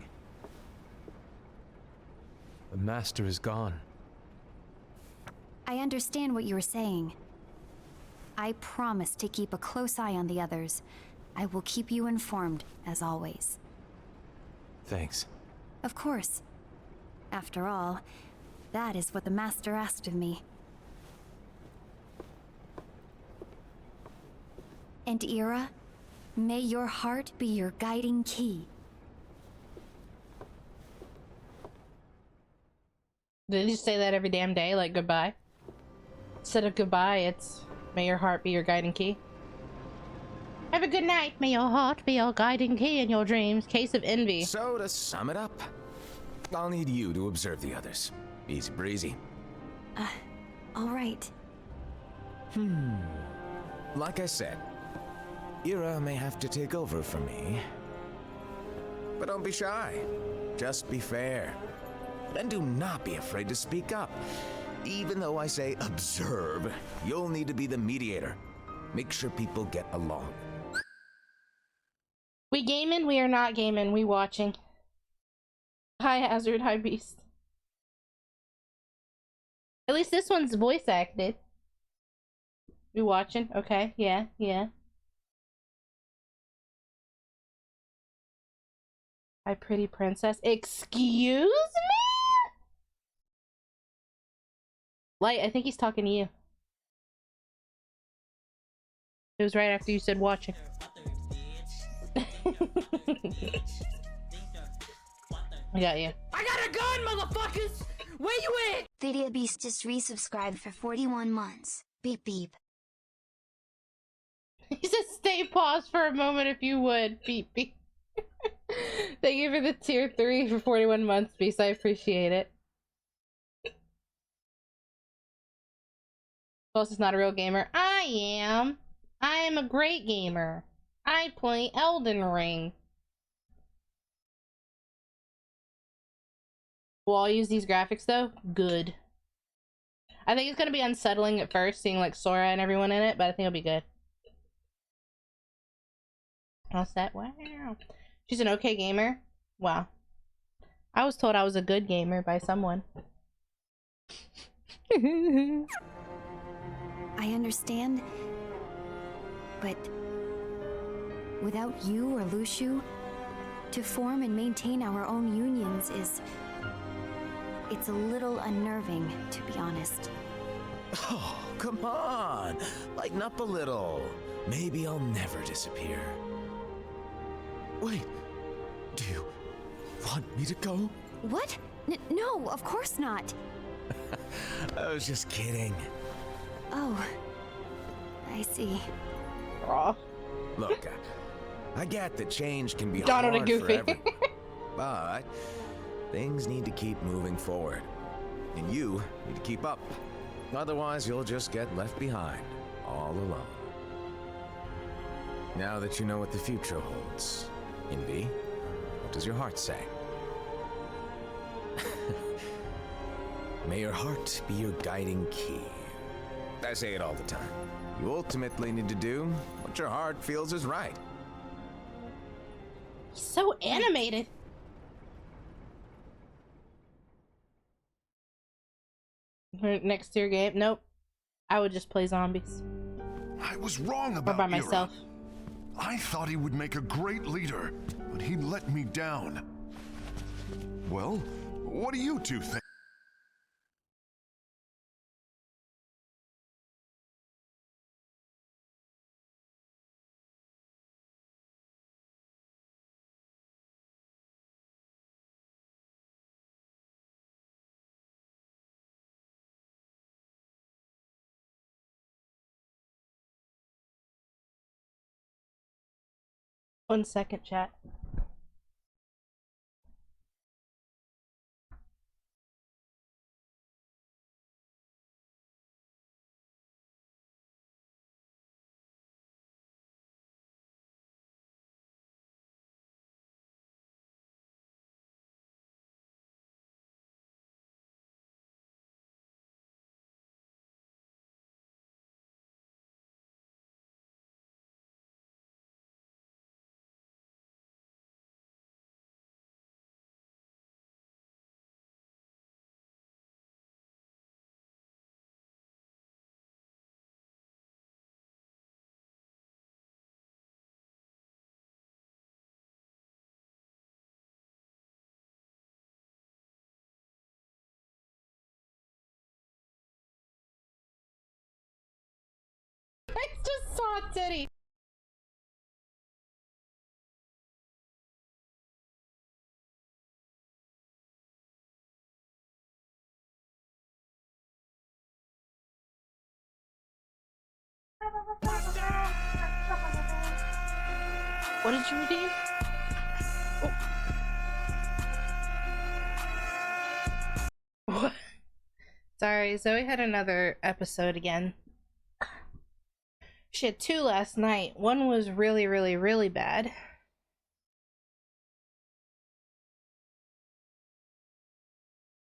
The Master is gone. I understand what you were saying. I promise to keep a close eye on the others. I will keep you informed, as always. Thanks. Of course. After all, that is what the Master asked of me. And Ira, may your heart be your guiding key. Did you say that every damn day, like goodbye? Instead of goodbye, it's may your heart be your guiding key. Have a good night. May your heart be your guiding key in your dreams. Case of envy. So, to sum it up, I'll need you to observe the others. Easy breezy. All right. Like I said, Ira may have to take over for me. But don't be shy. Just be fair. And do not be afraid to speak up. Even though I say observe, you'll need to be the mediator. Make sure people get along. We gaming? We are not gaming. We watching. Hi Hazard, hi Beast. At least this one's voice acted. We watching? Okay, yeah, yeah. Hi pretty princess. Excuse me? Light, I think he's talking to you. It was right after you said watching. I got you. I got a gun, motherfuckers! Where you at? Video Beast just resubscribed for 41 months. Beep beep. He said stay paused for a moment if you would. Beep beep. Thank you for the tier 3 for 41 months, Beast. I appreciate it. Boss is not a real gamer. I am. I am a great gamer. I play Elden Ring. Will I use these graphics though? Good. I think it's gonna be unsettling at first, seeing like Sora and everyone in it, but I think it'll be good. How's that? Wow. She's an okay gamer? Wow. I was told I was a good gamer by someone. I understand, but without you or Lushu, to form and maintain our own unions it's a little unnerving, to be honest. Oh, come on. Lighten up a little. Maybe I'll never disappear. Wait. Do you want me to go? What? No, of course not. I was just kidding. Oh, I see. Aw. Look, I get that change can be Donald hard and for Goofy. everyone, but things need to keep moving forward, and you need to keep up. Otherwise, you'll just get left behind, all alone. Now that you know what the future holds, Envy, what does your heart say? May your heart be your guiding key. I say it all the time. You ultimately need to do what your heart feels is right. So animated. Next tier game? Nope. I would just play zombies. I was wrong Or about by Ira. myself. I thought he would make a great leader, but he let me down. Well, what do you two think? 1 second, chat. I just saw a titty. What did you redeem? Oh. Sorry, Zoe had another episode again. She had 2 last night. One was really, really, really bad.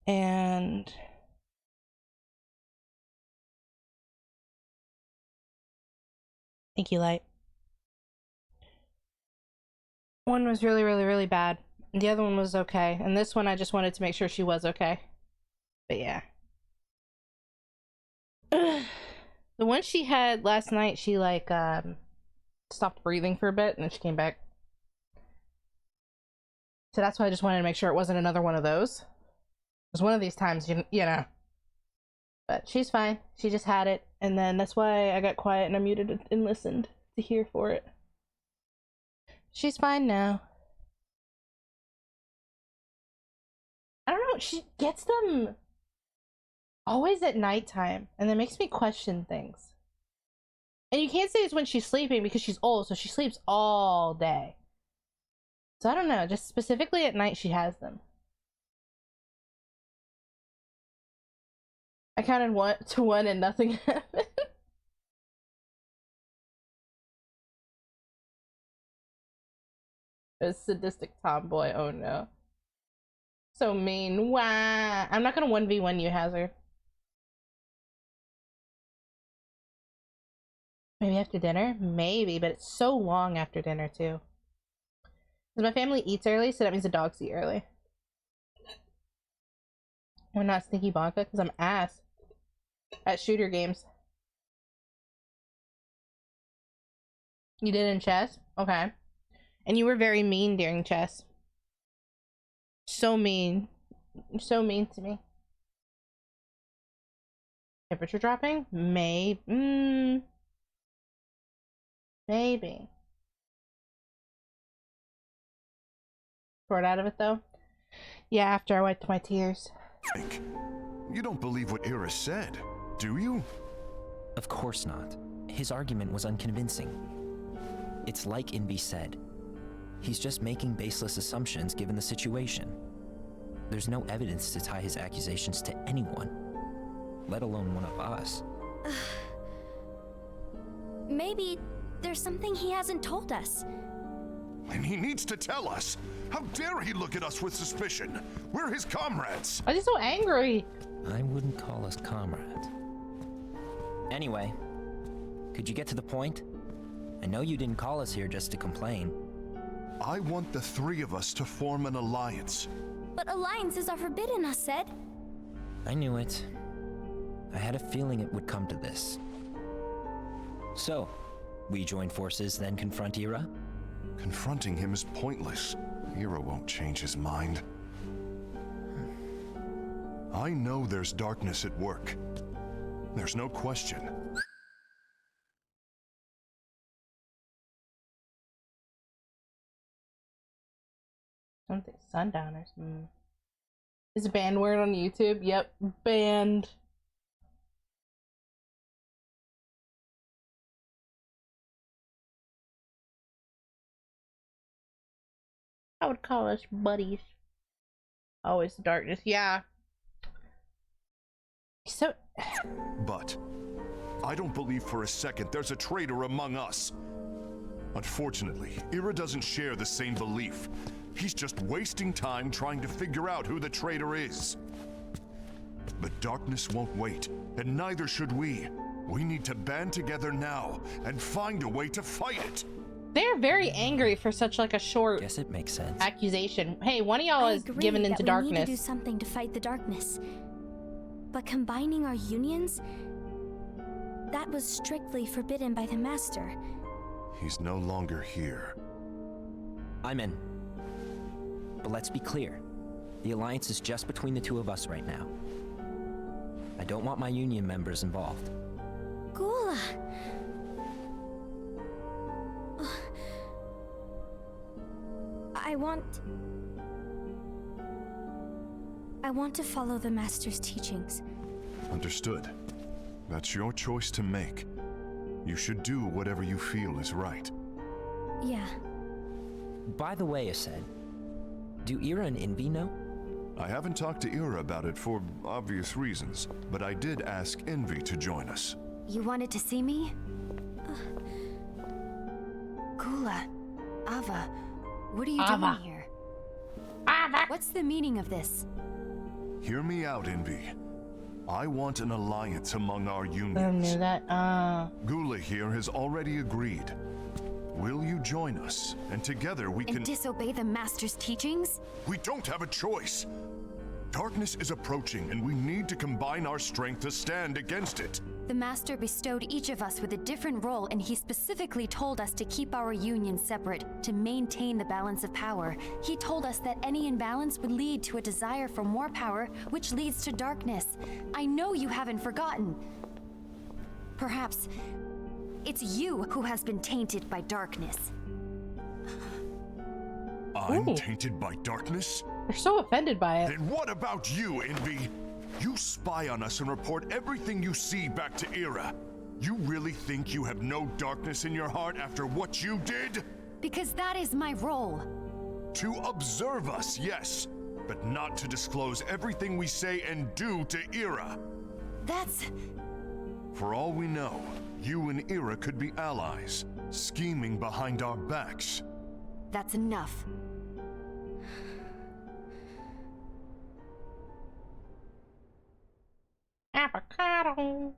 And thank you, Light. One was really, really, really bad. The other one was okay. And this one I just wanted to make sure she was okay. But yeah. The one she had last night, she like stopped breathing for a bit and then she came back. So that's why I just wanted to make sure it wasn't another one of those. Because one of these times, you know. But she's fine. She just had it. And then that's why I got quiet and I muted it and listened to hear for it. She's fine now. I don't know. She gets them always at nighttime. And that makes me question things. And you can't say it's when she's sleeping because she's old. So she sleeps all day. So I don't know. Just specifically at night she has them. I counted 1 to 1 and nothing happened. A sadistic tomboy, oh no. So mean. Wah. I'm not gonna 1v1 you, Hazard. Maybe after dinner? Maybe, but it's so long after dinner too. Because my family eats early, so that means the dogs eat early. We're not Stinky Bonka, because I'm ass at shooter games. You did in chess? Okay. And you were very mean during chess. So mean. You're so mean to me. Temperature dropping? Maybe. Maybe. Poured out of it though? Yeah, after I wiped my tears. Frank, you don't believe what Ira said, do you? Of course not. His argument was unconvincing. It's like Invi said. He's just making baseless assumptions given the situation. There's no evidence to tie his accusations to anyone, let alone one of us. Maybe there's something he hasn't told us. And he needs to tell us. How dare he look at us with suspicion? We're his comrades. Why is he so angry? I wouldn't call us comrades. Anyway, could you get to the point? I know you didn't call us here just to complain. I want the 3 of us to form an alliance. But alliances are forbidden, us said. I knew it. I had a feeling it would come to this. So, we join forces, then confront Ira? Confronting him is pointless. Ira won't change his mind. I know there's darkness at work. There's no question. Something sundowners. Is a banned word on YouTube? Yep, banned. I would call us buddies. Always the darkness, yeah. So... But I don't believe for a second there's a traitor among us. Unfortunately, Ira doesn't share the same belief. He's just wasting time trying to figure out who the traitor is. The darkness won't wait, and neither should we. We need to band together now and find a way to fight it. They're very angry for such like a short Guess it makes sense. accusation. Hey, one of y'all is given into darkness. We need to do something to fight the darkness. But combining our unions? That was strictly forbidden by the Master. He's no longer here. I'm in. But let's be clear. The alliance is just between the two of us right now. I don't want my union members involved. Gula! I want to follow the Master's teachings. Understood. That's your choice to make. You should do whatever you feel is right. Yeah. By the way, Ased, do Ira and Envy know? I haven't talked to Ira about it for obvious reasons, but I did ask Envy to join us. You wanted to see me? Gula, Ava, what are you doing here? Ava! What's the meaning of this? Hear me out, Envy. I want an alliance among our I unions. knew that. Gula here has already agreed. Will you join us? And together we can... And disobey the Master's teachings? We don't have a choice. Darkness is approaching, and we need to combine our strength to stand against it. The Master bestowed each of us with a different role, and he specifically told us to keep our union separate, to maintain the balance of power. He told us that any imbalance would lead to a desire for more power, which leads to darkness. I know you haven't forgotten. Perhaps it's you who has been tainted by darkness. I'm tainted by darkness? They're so offended by it. Then what about you, Envy? You spy on us and report everything you see back to Ira. You really think you have no darkness in your heart after what you did? Because that is my role. To observe us, yes, but not to disclose everything we say and do to Ira. That's... For all we know, you and Ira could be allies, scheming behind our backs. That's enough. Avocado.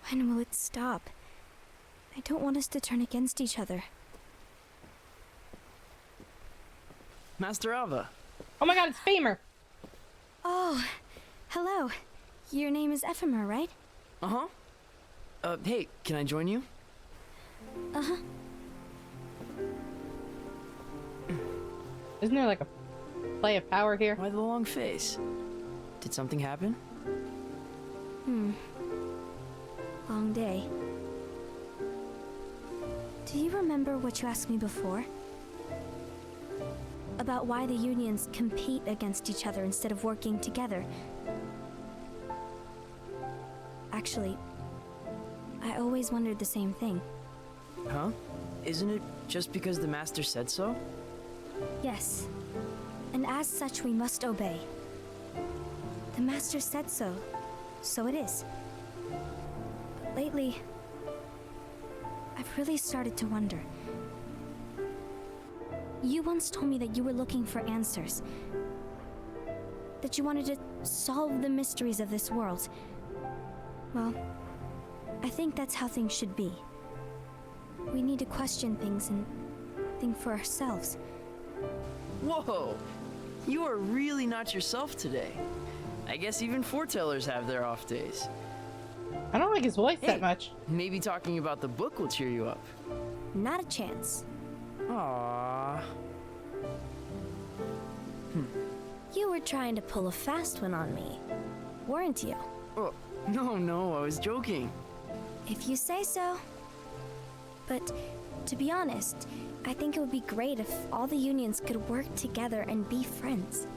When will it stop? I don't want us to turn against each other. Master Ava. Oh my god, it's Famer. Oh, hello. Your name is Ephemer, right? Uh-huh. Hey, can I join you? Uh-huh. Isn't there like a play of power here? Why the long face? Did something happen? Long day. Do you remember what you asked me before? About why the unions compete against each other instead of working together. Actually, I always wondered the same thing. Huh? Isn't it just because the Master said so? Yes. And as such, we must obey. The Master said so, so it is. But lately, I've really started to wonder. You once told me that you were looking for answers. That you wanted to solve the mysteries of this world. Well, I think that's how things should be. We need to question things and think for ourselves. Whoa! You are really not yourself today. I guess even foretellers have their off days. I don't like his voice that much. Maybe talking about the book will cheer you up. Not a chance. Aww. You were trying to pull a fast one on me, weren't you? Oh, no, I was joking. If you say so. But to be honest, I think it would be great if all the unions could work together and be friends.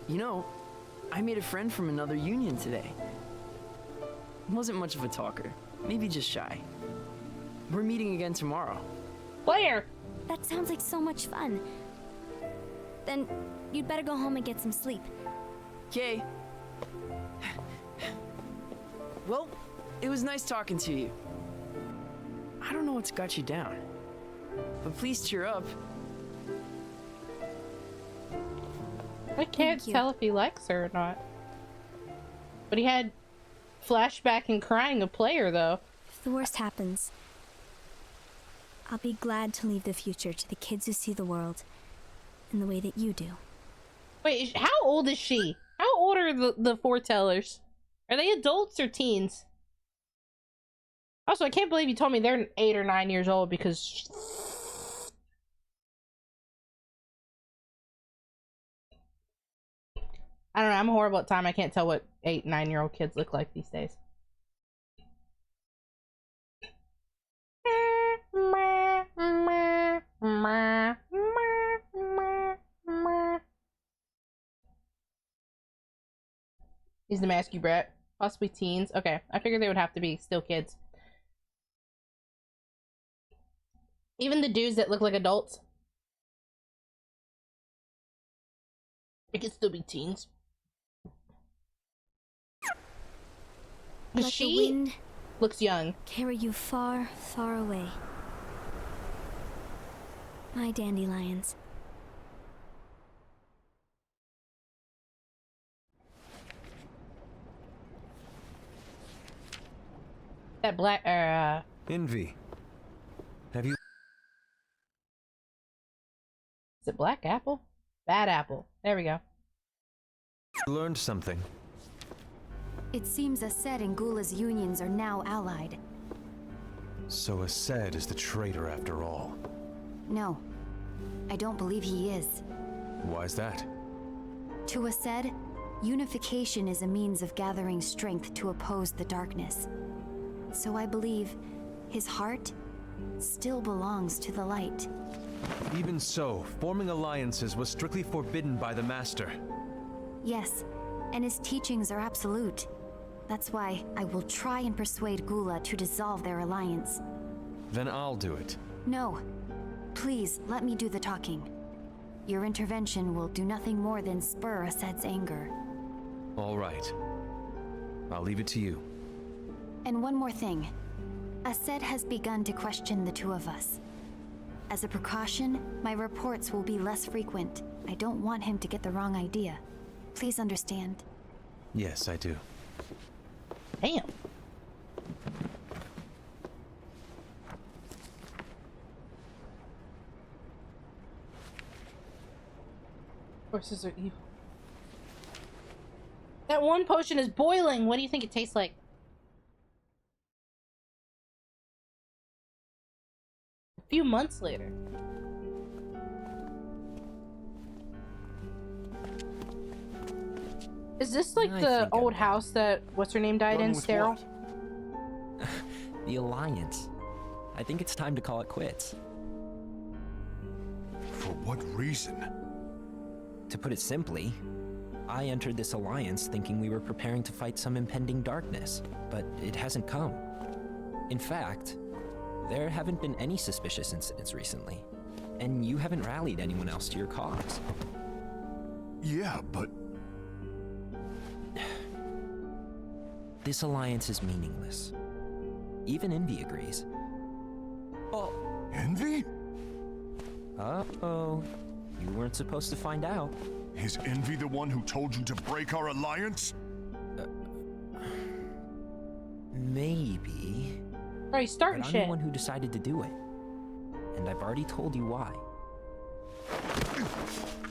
You know, I made a friend from another union today. Wasn't much of a talker, maybe just shy. We're meeting again tomorrow. Player! That sounds like so much fun. Then you'd better go home and get some sleep. Okay. Well, it was nice talking to you. I don't know what's got you down, but please cheer up. I can't tell if he likes her or not. But he had flashback and crying a player, though. If the worst happens, I'll be glad to leave the future to the kids who see the world in the way that you do. Wait, how old is she? How old are the foretellers? Are they adults or teens? Also, I can't believe you told me they're 8 or 9 years old because... I don't know, I'm horrible at time. I can't tell what 8, 9-year-old kids look like these days. He's the mask you brat. Possibly teens. Okay, I figured they would have to be still kids. Even the dudes that look like adults. It could still be teens. Let She the wind looks young. carry you far, far away. My dandelions. That black, Envy. Have you is it black apple? Bad apple. There we go. learned something? It seems Ased and Gula's unions are now allied. So Ased is the traitor after all. No, I don't believe he is. Why's that? To Ased, unification is a means of gathering strength to oppose the darkness. So I believe his heart still belongs to the light. Even so, forming alliances was strictly forbidden by the Master. Yes, and his teachings are absolute. That's why I will try and persuade Gula to dissolve their alliance. Then I'll do it. No. Please, let me do the talking. Your intervention will do nothing more than spur Ased's anger. All right. I'll leave it to you. And one more thing. Ased has begun to question the two of us. As a precaution, my reports will be less frequent. I don't want him to get the wrong idea. Please understand. Yes, I do. Damn. Horses are evil. That one potion is boiling. What do you think it tastes like? A few months later. Is this like the old house that what's her name died in, Sterile? The Alliance. I think it's time to call it quits. For what reason? To put it simply, I entered this alliance thinking we were preparing to fight some impending darkness, but it hasn't come. In fact, there haven't been any suspicious incidents recently, and you haven't rallied anyone else to your cause. Yeah, but... This alliance is meaningless. Even Envy agrees. Oh. Envy? Uh-oh. You weren't supposed to find out. Is Envy the one who told you to break our alliance? Maybe. Oh, he's starting but I'm shit. the one who decided to do it. And I've already told you why.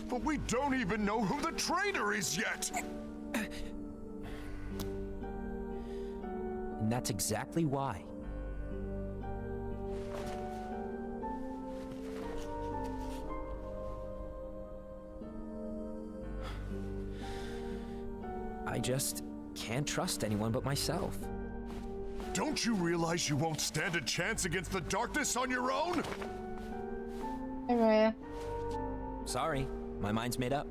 But we don't even know who the traitor is yet! And that's exactly why. I just can't trust anyone but myself. Don't you realize you won't stand a chance against the darkness on your own? Alright. Sorry, my mind's made up.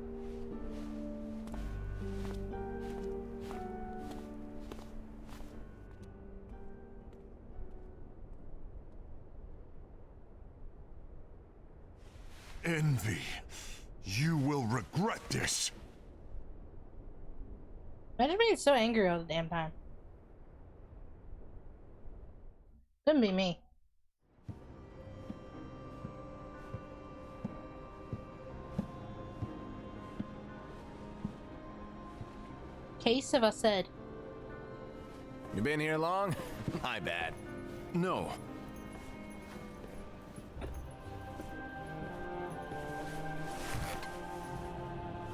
Envy. You will regret this. Imagine being so angry all the damn time. Couldn't be me. Case of said. You been here long? My bad. No.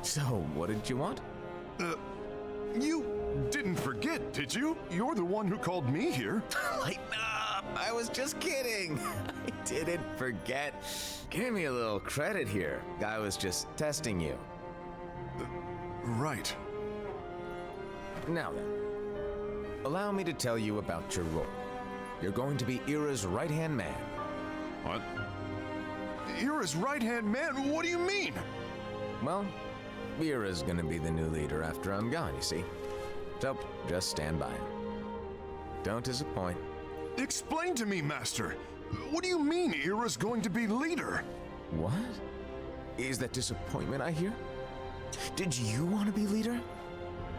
So, what did you want? You didn't forget, did you? You're the one who called me here. Lighten up! I was just kidding. I didn't forget. Give me a little credit here. I was just testing you. Right. Now then, allow me to tell you about your role. You're going to be Ira's right-hand man. What? Ira's right-hand man? What do you mean? Well, Ira's gonna be the new leader after I'm gone, you see. So, just stand by. Don't disappoint. Explain to me, Master. What do you mean Ira's going to be leader? What? Is that disappointment I hear? Did you want to be leader?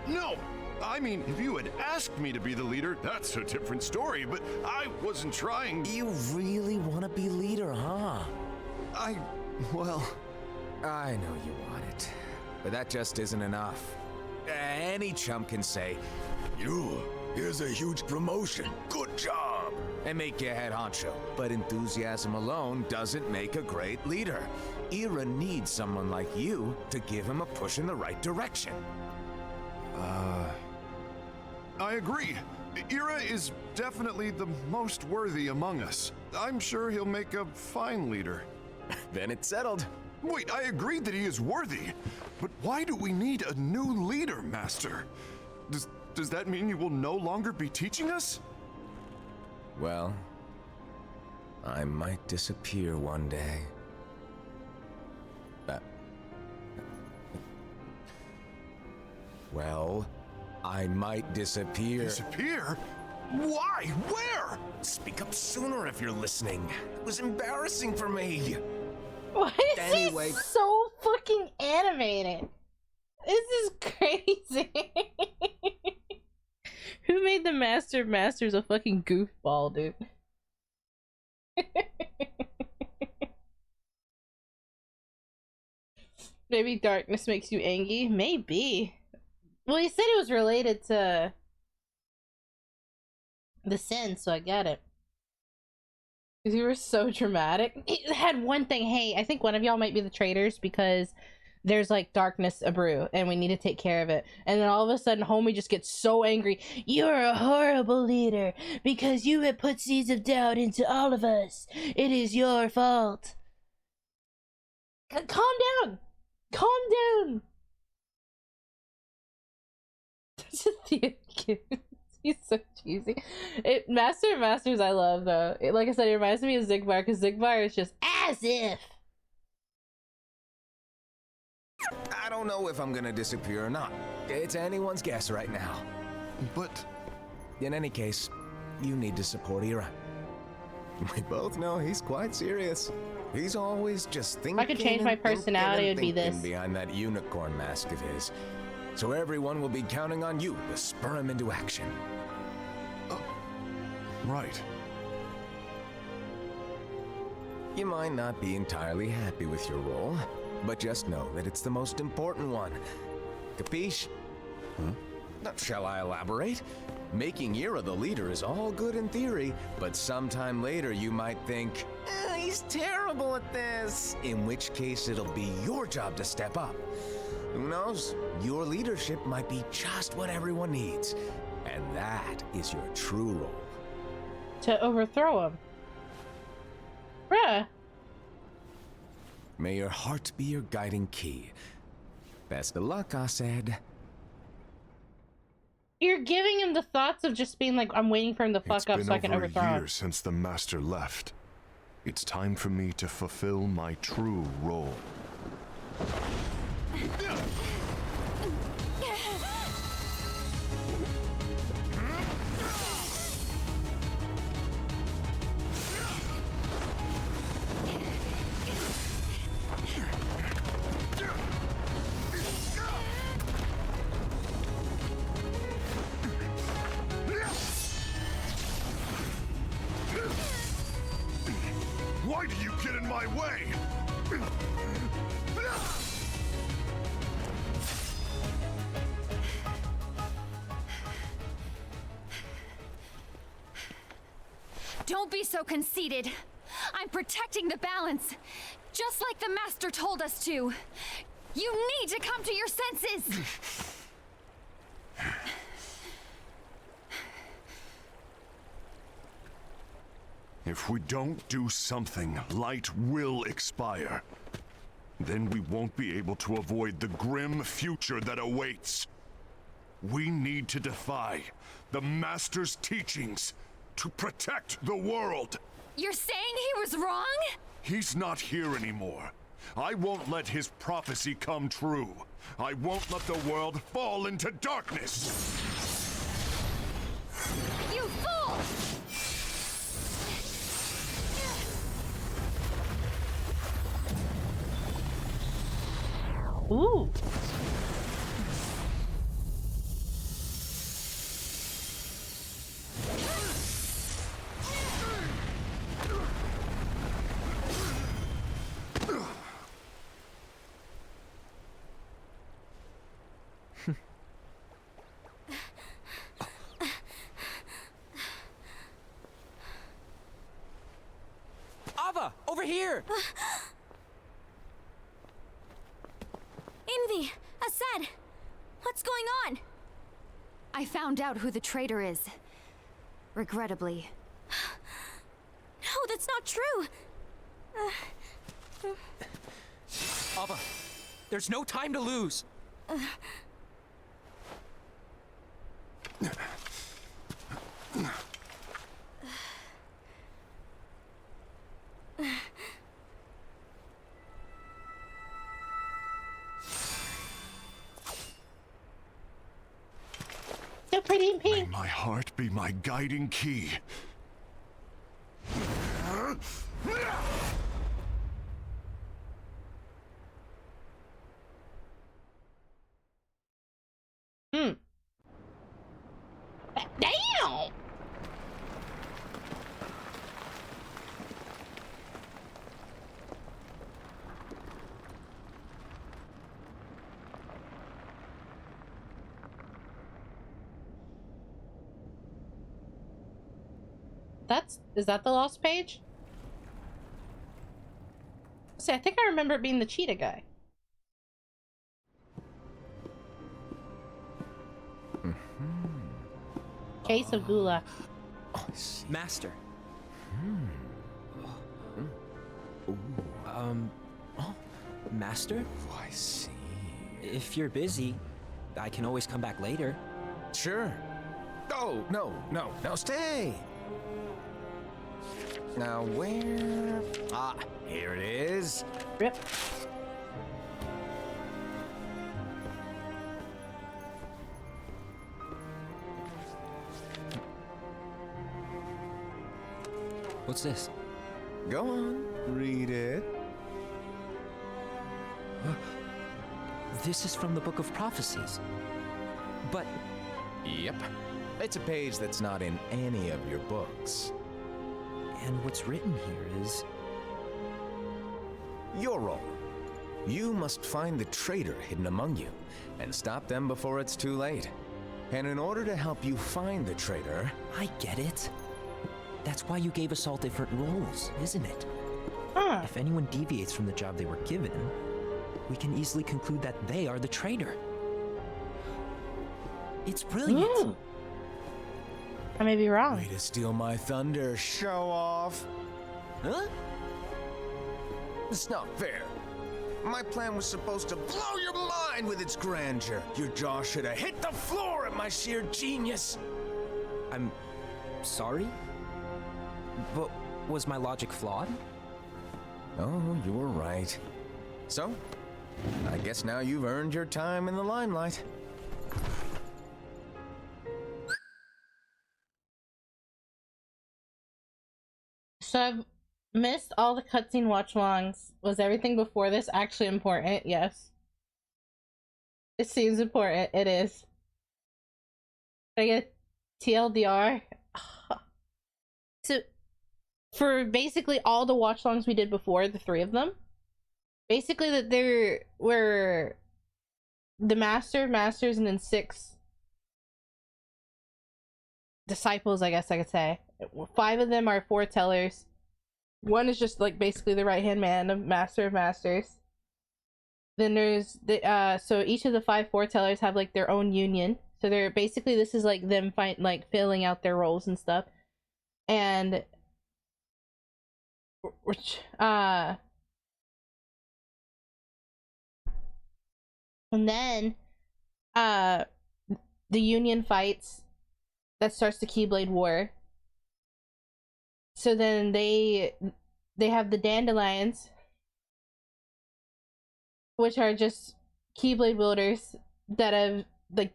No! I mean, if you had asked me to be the leader, that's a different story, but I wasn't trying. You really want to be leader, huh? Well... I know you want it, but that just isn't enough. Any chump can say, here's a huge promotion, good job, and make you head honcho. But enthusiasm alone doesn't make a great leader. Ira needs someone like you to give him a push in the right direction. I agree. Ira is definitely the most worthy among us. I'm sure he'll make a fine leader. Then it's settled. Wait, I agreed that he is worthy, but why do we need a new leader, Master? Does that mean you will no longer be teaching us? Well, I might disappear one day. Well, I might disappear. Disappear? Why? Where? Speak up sooner if you're listening. It was embarrassing for me. Why is he so fucking animated? This is crazy. Who made the Master of Masters a fucking goofball, dude? Maybe darkness makes you angry? Maybe. Well, he said it was related to the sin, so I get it. Because you were so dramatic. It had one thing. Hey, I think one of y'all might be the traitors because there's like darkness a brew and we need to take care of it. And then all of a sudden, homie just gets so angry. You're a horrible leader because you have put seeds of doubt into all of us. It is your fault. Calm down. Calm down. He's so cheesy. Master of Masters I love though. Like I said, it reminds me of Zigbar because Zigbar is just as if. I don't know if I'm gonna disappear or not. It's anyone's guess right now. But in any case, you need to support Ira. We both know he's quite serious. He's always just thinking. If I could change my personality, it would be this. Behind that unicorn mask of his. So everyone will be counting on you to spur him into action. Right. You might not be entirely happy with your role, but just know that it's the most important one. Capiche? Shall I elaborate? Making Ira the leader is all good in theory, but sometime later you might think, he's terrible at this. In which case it'll be your job to step up. Who knows? Your leadership might be just what everyone needs. And that is your true role. To overthrow him. Bruh. May your heart be your guiding key. Best of luck, I said. You're giving him the thoughts of just being like, I'm waiting for him to fuck up so I can overthrow him. It's been over a year since the Master left. It's time for me to fulfill my true role. my way! Don't be so conceited. I'm protecting the balance, just like the Master told us to. You need to come to your senses! If we don't do something, light will expire. Then we won't be able to avoid the grim future that awaits. We need to defy the Master's teachings to protect the world. You're saying he was wrong? He's not here anymore. I won't let his prophecy come true. I won't let the world fall into darkness. You fool! Ooh. Ava, over here! Envy! Assad! What's going on? I found out who the traitor is. Regrettably. No, that's not true! Ava, there's no time to lose. So pretty and pink. May my heart be my guiding key. Damn! Is that the lost page? See, I think I remember it being the cheetah guy. Case of Gula. Master. Master? Oh, I see. If you're busy, I can always come back later. Sure. Oh, no, stay! Now where? Ah, here it is. Rip. What's this? Go on, read it. This is from the Book of Prophecies. But Yep. It's a page that's not in any of your books. and what's written here is Your role. You must find the traitor hidden among you and stop them before it's too late. And in order to help you find the traitor, I get it. That's why you gave us all different roles, isn't it? Huh. If anyone deviates from the job they were given, we can easily conclude that they are the traitor. It's brilliant. Ooh. I may be wrong. way to steal my thunder, show off. Huh? It's not fair. My plan was supposed to blow your mind with its grandeur. Your jaw should have hit the floor at my sheer genius. I'm sorry? But was my logic flawed? Oh, you were right. So, I guess now you've earned your time in the limelight. So I've missed all the cutscene watch-alongs. Was everything before this actually important? Yes. It seems important. It is. Can I get TLDR? So for basically all the watch longs we did before, the 3 of them. Basically that there were the Master of Masters and then 6 disciples, I guess I could say. 5 of them are foretellers. 1 is just like basically the right-hand man of Master of Masters. Then there's the so each of the 5 foretellers have like their own union. So they're basically, this is like them filling out their roles and stuff. And which and then the union fights. That starts the Keyblade War. So then they have the Dandelions, which are just Keyblade wielders that have, like,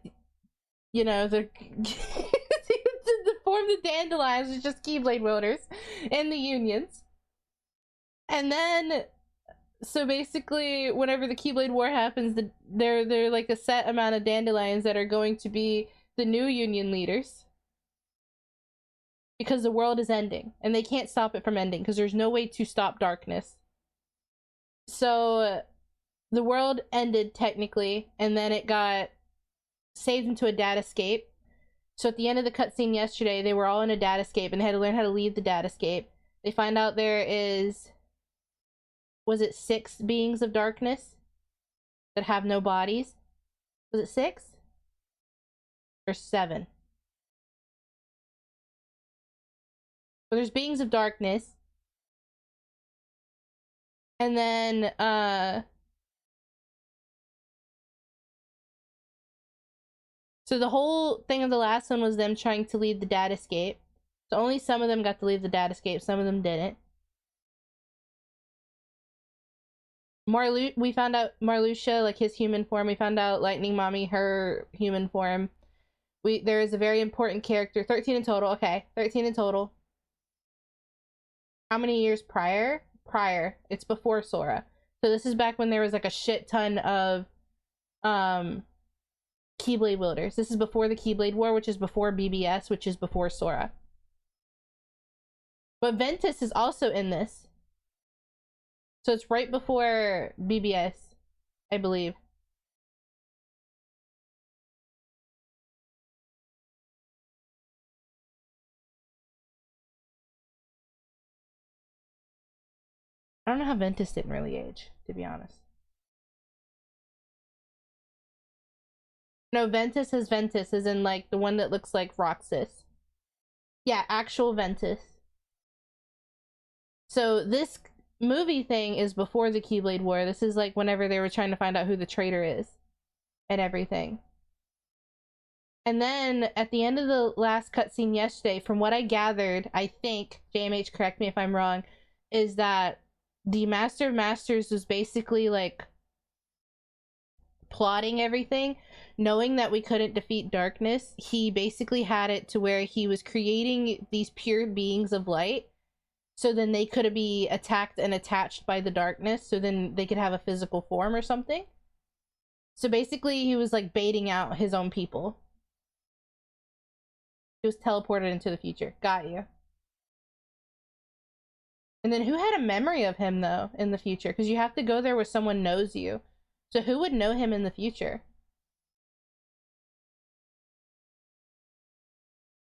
you know, the to form the Dandelions is just Keyblade wielders in the unions. And then, so basically, whenever the Keyblade War happens, they're like a set amount of Dandelions that are going to be the new union leaders. Because the world is ending, and they can't stop it from ending, because there's no way to stop darkness. So, the world ended, technically, and then it got saved into a datascape. So at the end of the cutscene yesterday, they were all in a datascape, and they had to learn how to leave the datascape. They find out there is... Was it 6 beings of darkness? That have no bodies? Was it 6? Or 7? So there's beings of darkness. And then, so the whole thing of the last one was them trying to leave the datascape. So only some of them got to leave the datascape, some of them didn't. We found out Marluxia, like his human form. We found out Lightning Mommy, her human form. There is a very important character, 13 in total, okay, 13 in total. How many years prior? It's before Sora. So this is back when there was like a shit ton of Keyblade wielders. This is before the Keyblade War, which is before BBS, which is before Sora. But Ventus is also in this. So it's right before BBS, I believe. I don't know how Ventus didn't really age, to be honest. No, Ventus is in like the one that looks like Roxas. Yeah, actual Ventus. So this movie thing is before the Keyblade War. This is like whenever they were trying to find out who the traitor is and everything. And then at the end of the last cutscene yesterday, from what I gathered, I think, JMH, correct me if I'm wrong, is that the Master of Masters was basically like plotting everything, knowing that we couldn't defeat darkness. He basically had it to where he was creating these pure beings of light, so then they could be attacked and attached by the darkness, so then they could have a physical form or something. So basically he was like baiting out his own people. He was teleported into the future. Got you. And then who had a memory of him, though, in the future? Because you have to go there where someone knows you. So who would know him in the future?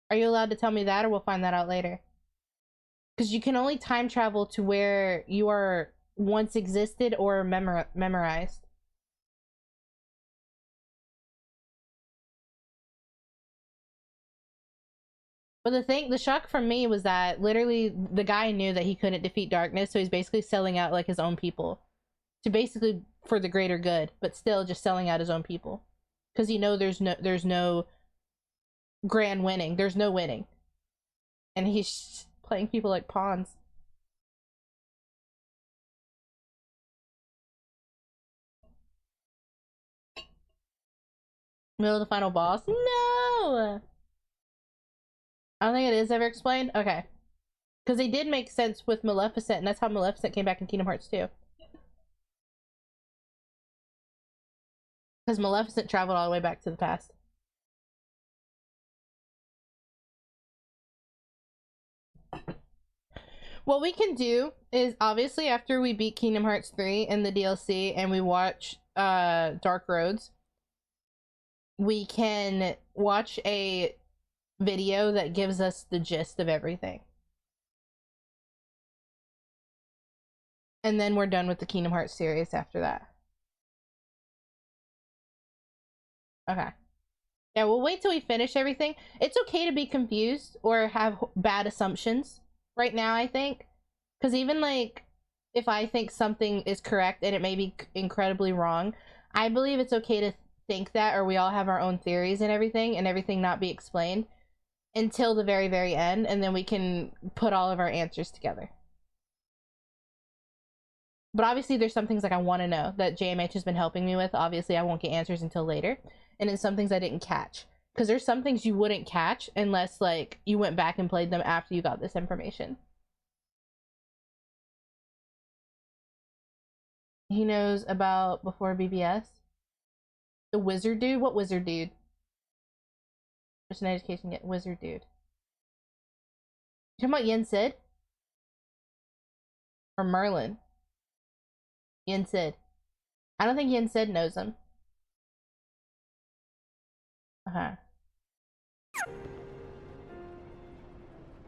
Are you allowed to tell me that, or we'll find that out later? Because you can only time travel to where you are once existed or memorized. But the shock for me was that literally the guy knew that he couldn't defeat darkness, so he's basically selling out like his own people. To basically for the greater good, but still just selling out his own people. Because you know there's no grand winning. There's no winning. And he's playing people like pawns. Middle of the final boss? No! I don't think it is ever explained. Okay. Because they did make sense with Maleficent, and that's how Maleficent came back in Kingdom Hearts 2. Because Maleficent traveled all the way back to the past. What we can do is, obviously, after we beat Kingdom Hearts 3 in the DLC and we watch Dark Roads, we can watch a video that gives us the gist of everything. And then we're done with the Kingdom Hearts series after that. Okay. Yeah, we'll wait till we finish everything. It's okay to be confused or have bad assumptions right now, I think. Because even, like, if I think something is correct and it may be incredibly wrong, I believe it's okay to think that, or we all have our own theories and everything not be explained until the very, very end, and then we can put all of our answers together. But obviously there's some things like I want to know that JMH has been helping me with. Obviously I won't get answers until later. And then some things I didn't catch. Because there's some things you wouldn't catch unless, like, you went back and played them after you got this information. He knows about before BBS. The wizard dude? What wizard dude? Just an education get wizard dude. You talking about Yen Sid? Or Merlin? Yen Sid. I don't think Yen Sid knows him.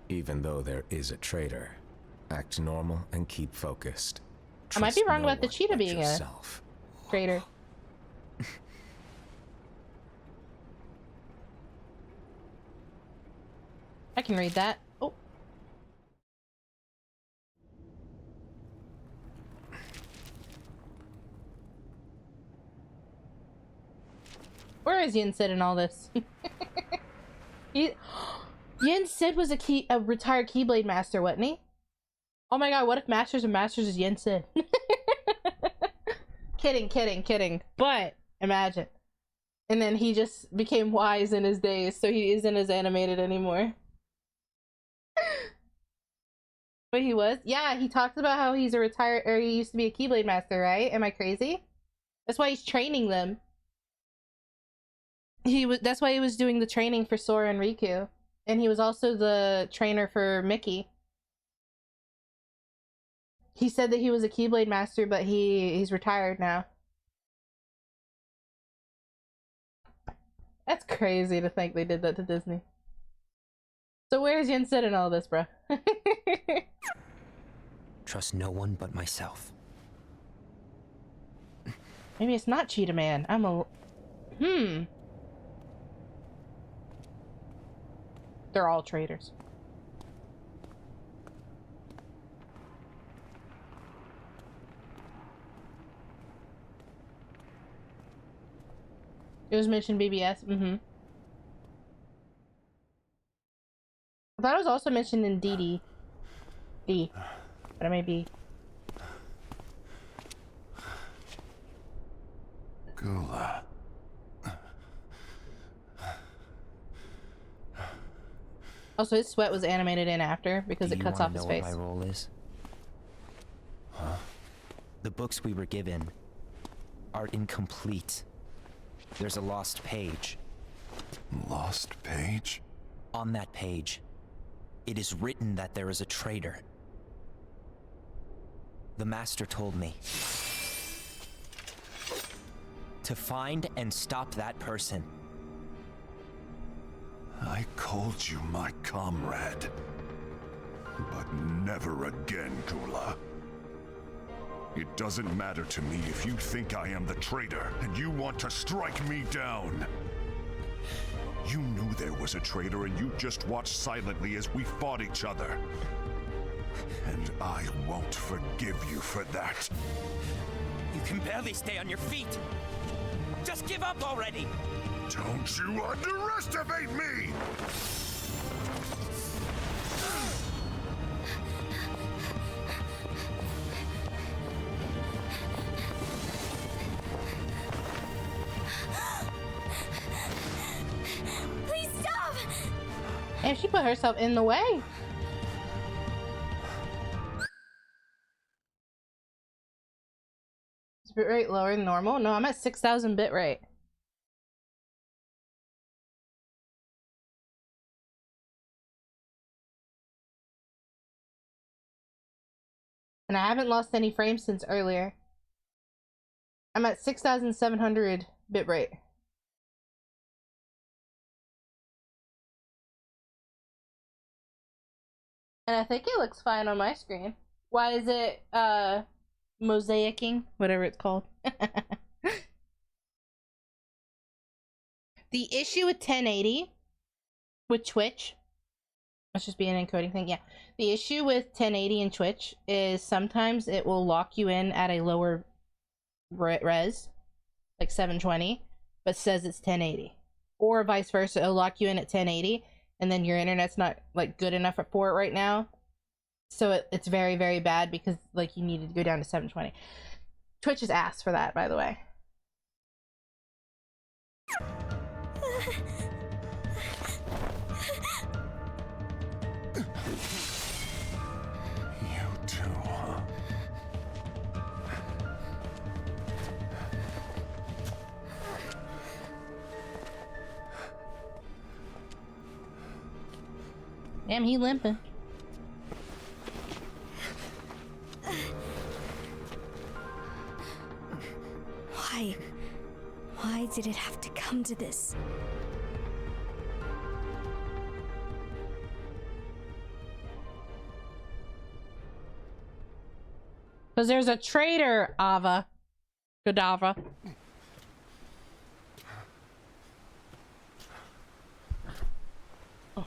Even though there is a traitor, act normal and keep focused. I might be Trust wrong no about the one cheetah but being yourself. a traitor. I can read that. Oh. Where is Yen Sid in all this? Yen Sid was a retired Keyblade master, wasn't he? Oh my god, what if Masters of Masters is Yen Sid? Kidding. But imagine. And then he just became wise in his days, so he isn't as animated anymore. But he was? Yeah, he talked about how he's a retired, or he used to be a Keyblade master, right? Am I crazy? That's why he's training them. That's why he was doing the training for Sora and Riku. And he was also the trainer for Mickey. He said that he was a Keyblade master, but he's retired now. That's crazy to think they did that to Disney. So where's Yen Sid in all this, bro? Trust no one but myself. Maybe it's not Cheetah Man. They're all traitors. It was mentioned BBS. I thought it was also mentioned in DD. But it may be. Gula. Also, his sweat was animated in after because it Do you cuts wanna off his know face. what my role is? Huh? The books we were given are incomplete. There's a lost page. Lost page? On that page, it is written that there is a traitor. The master told me to find and stop that person. I called you my comrade. But never again, Gula. It doesn't matter to me if you think I am the traitor and you want to strike me down. You knew there was a traitor and you just watched silently as we fought each other. And I won't forgive you for that. You can barely stay on your feet. Just give up already. Don't you underestimate me! Please stop! And she put herself in the way. Is bit rate lower than normal? No, I'm at 6,000 bit rate. And I haven't lost any frames since earlier. I'm at 6,700 bitrate. And I think it looks fine on my screen. Why is it mosaicing? Whatever it's called. The issue with 1080 with Twitch, let's just be an encoding thing. Yeah, the issue with 1080 and Twitch is sometimes it will lock you in at a lower res, like 720, but says it's 1080, or vice versa. It'll lock you in at 1080 and then your internet's not like good enough for it right now, so it's very, very bad because like you needed to go down to 720. Twitch is ass for that, by the way. You too, huh? Damn, he limping. Why did it have to come to this? Because there's a traitor, Ava. Gadava. Oh.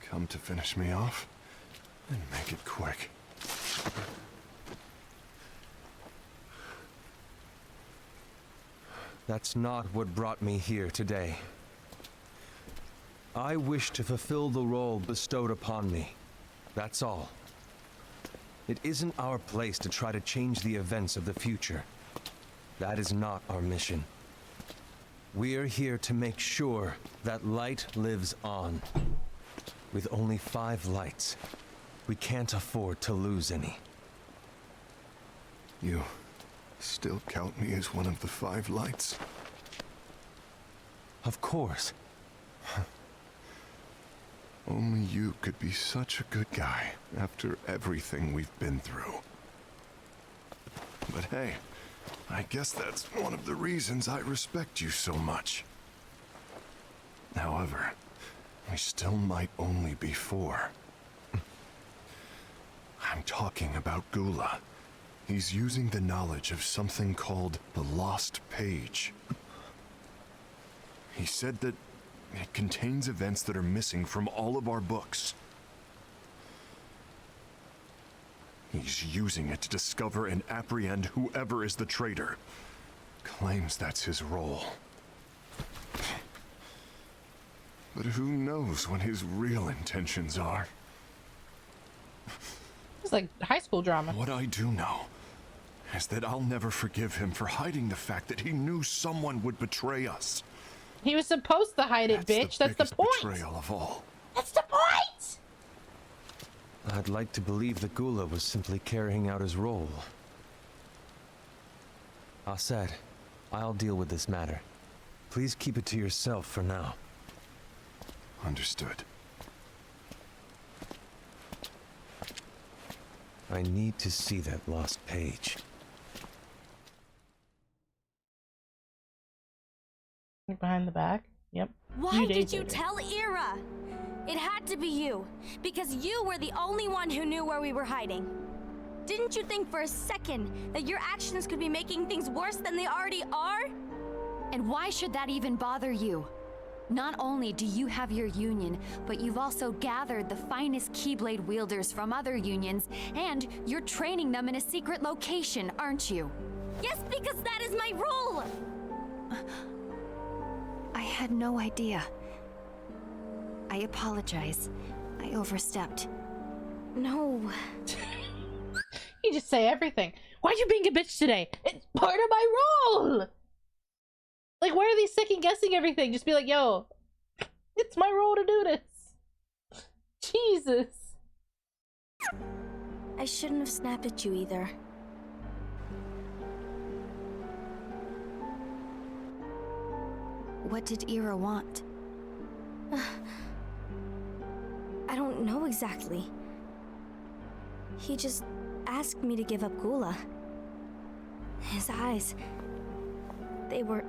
Come to finish me off? And make it quick. That's not what brought me here today. I wish to fulfill the role bestowed upon me. That's all. It isn't our place to try to change the events of the future. That is not our mission. We're here to make sure that light lives on. With only 5 lights, we can't afford to lose any. You still count me as one of the 5 lights? Of course. Only you could be such a good guy after everything we've been through. But hey, I guess that's one of the reasons I respect you so much. However, we still might only be 4. I'm talking about Gula. He's using the knowledge of something called the Lost Page. He said that it contains events that are missing from all of our books. He's using it to discover and apprehend whoever is the traitor. Claims that's his role. But who knows what his real intentions are? It's like high school drama. What I do know is that I'll never forgive him for hiding the fact that he knew someone would betray us. He was supposed to hide it, bitch. That's the point. Betrayal of all. That's the point. I'd like to believe that Gula was simply carrying out his role. Aset, I'll deal with this matter. Please keep it to yourself for now. Understood. I need to see that lost page. Behind the back? Yep. Why did you tell Ira? It had to be you, because you were the only one who knew where we were hiding. Didn't you think for a second that your actions could be making things worse than they already are? And why should that even bother you? Not only do you have your union, but you've also gathered the finest Keyblade wielders from other unions, and you're training them in a secret location, aren't you? Yes, because that is my role! I had no idea. I apologize. I overstepped. No. You just say everything. Why'd you being a bitch today? It's part of my role! Like, why are they second guessing everything? Just be like, yo, it's my role to do this. Jesus. I shouldn't have snapped at you either. What did Ira want? I don't know exactly. He just asked me to give up Gula. His eyes... they were...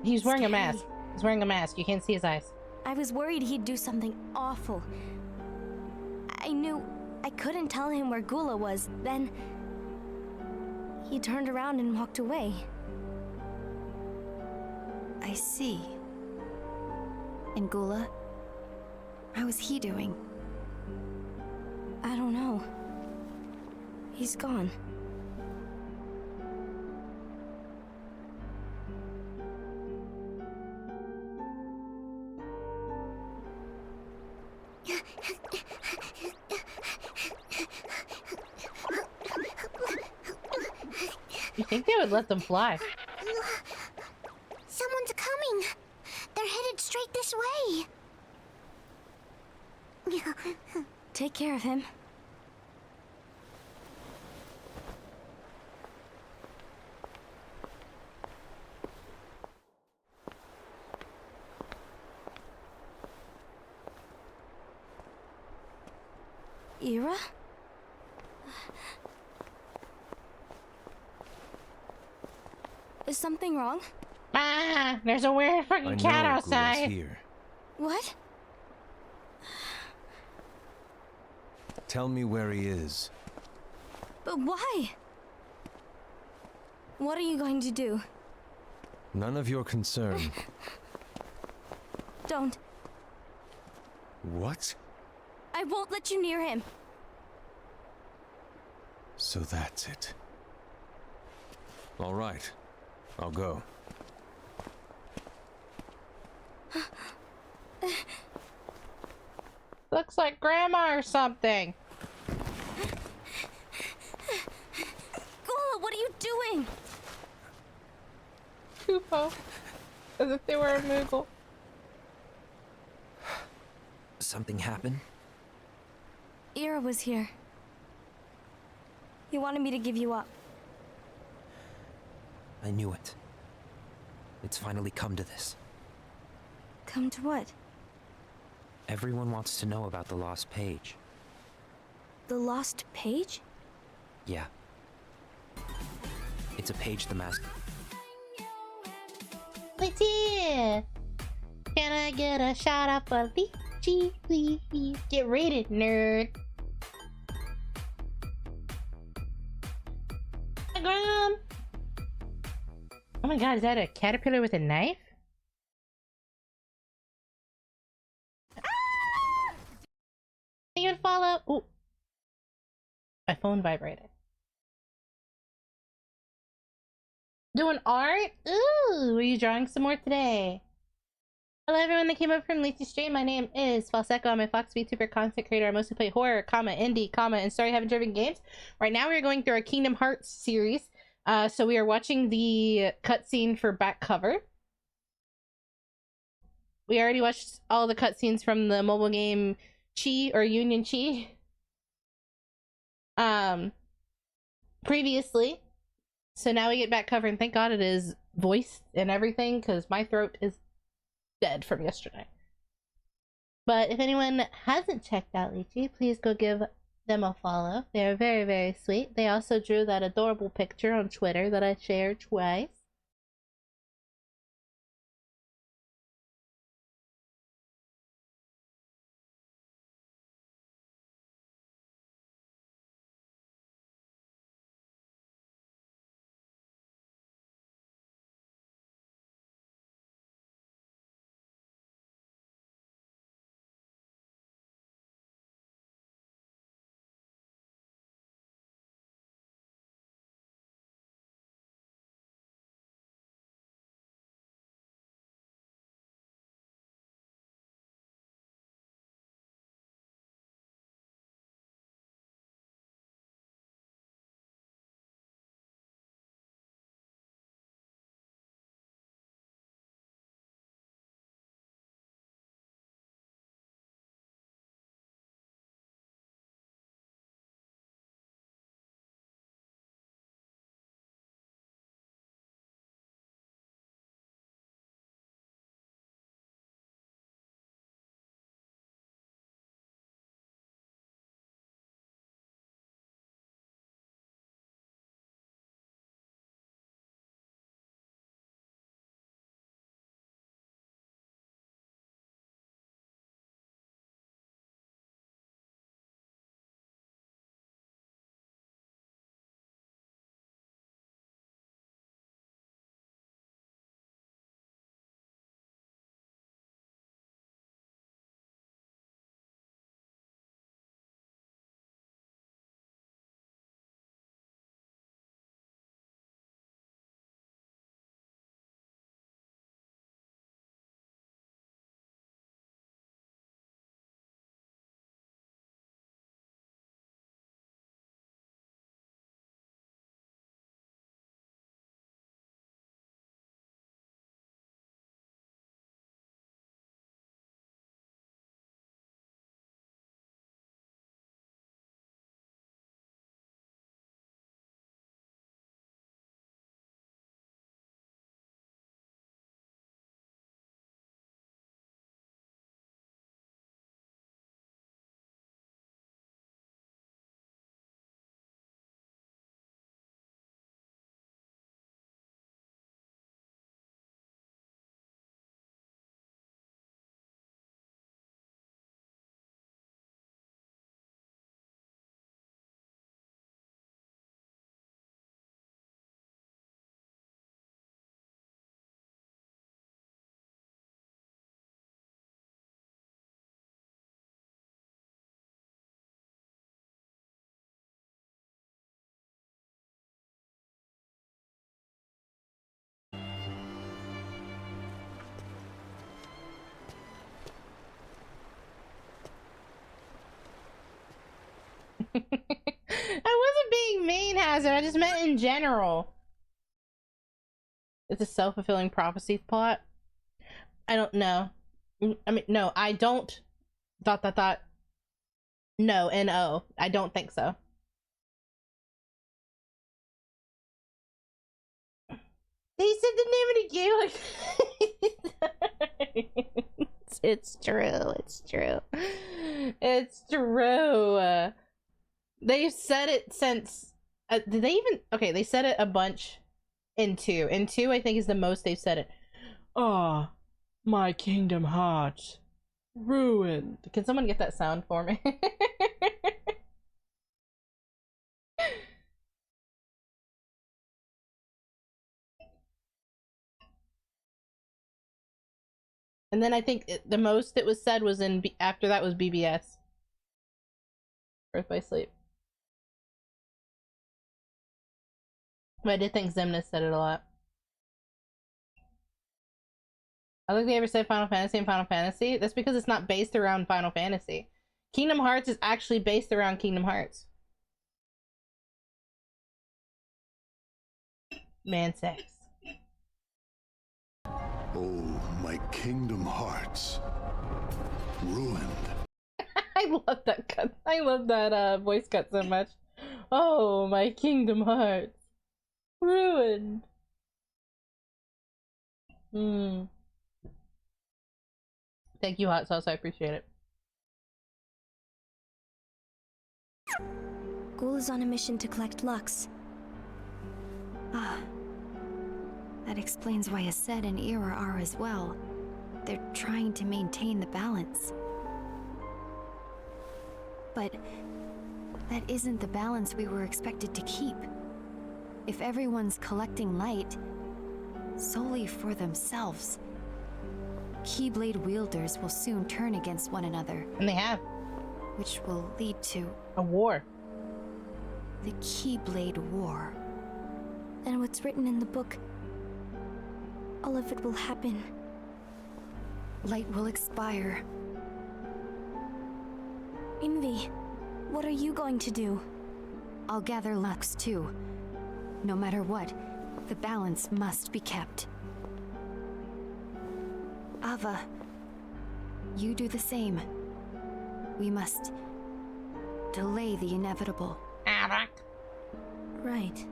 He's wearing a scary. mask. He's wearing a mask. You can't see his eyes. I was worried he'd do something awful. I knew I couldn't tell him where Gula was. Then... he turned around and walked away. I see. And Gula? How is he doing? I don't know. He's gone. You think they would let them fly? Someone's coming. They're headed straight this way. Take care of him. Ira? Is something wrong? Ah, there's a weird fucking cat outside. Here. What? Tell me where he is. But why? What are you going to do? None of your concern. Don't. What? I won't let you near him. So that's it. All right. I'll go. Looks like Grandma or something. Gula, what are you doing? Kupo. As if they were a Moogle. Something happened? Ira was here. He wanted me to give you up. I knew it. It's finally come to this. Come to what? Everyone wants to know about the lost page. The lost page? Yeah. It's a page the mask... What's here? Can I get a shot up a lychee, please? Get rated, nerd. Hi, Graham. Oh my god, is that a caterpillar with a knife? Ah! You would follow. Ooh. My phone vibrated. Doing art? Ooh, are you drawing some more today? Hello everyone that came up from Lacey's stream. My name is Falseco. I'm a Fox Vtuber content creator. I mostly play horror, indie, and story-heavy driven games. Right now we are going through our Kingdom Hearts series. So we are watching the cutscene for back cover. We already watched all the cutscenes from the mobile game Chi or Union Chi. Previously. So now we get back cover, and thank God it is voiced and everything, because my throat is dead from yesterday. But if anyone hasn't checked out Lychee, please go give them a follow. They are very, very sweet. They also drew that adorable picture on Twitter that I shared twice. wasn't being mean, Hazard. I just meant in general. It's a self-fulfilling prophecy plot. I don't know. I mean, no, I don't. ... No, N-O. I don't think so. They said the name of the game. It's true. It's true. It's true. They've said it since. Did they even? Okay, they said it a bunch in 2. In 2, I think, is the most they've said it. Oh, my Kingdom Hearts ruined. Can someone get that sound for me? And then I think the most it was said was in after that was BBS. Birth by Sleep. But I did think Xemnas said it a lot. I don't think they ever said Final Fantasy and Final Fantasy. That's because it's not based around Final Fantasy. Kingdom Hearts is actually based around Kingdom Hearts. Man sex. Oh, my Kingdom Hearts. Ruined. I love that cut. I love that voice cut so much. Oh, my Kingdom Hearts. Ruined. Thank you, Hot Sauce. I appreciate it. Ghoul is on a mission to collect Lux. Ah. That explains why Aced and Ira are as well. They're trying to maintain the balance. But that isn't the balance we were expected to keep. If everyone's collecting light solely for themselves, Keyblade wielders will soon turn against one another. And they have. Which will lead to a war. The Keyblade War. And what's written in the book, all of it will happen. Light will expire. Envy, what are you going to do? I'll gather Lux too. No matter what, the balance must be kept. Ava, you do the same. We must delay the inevitable. Right.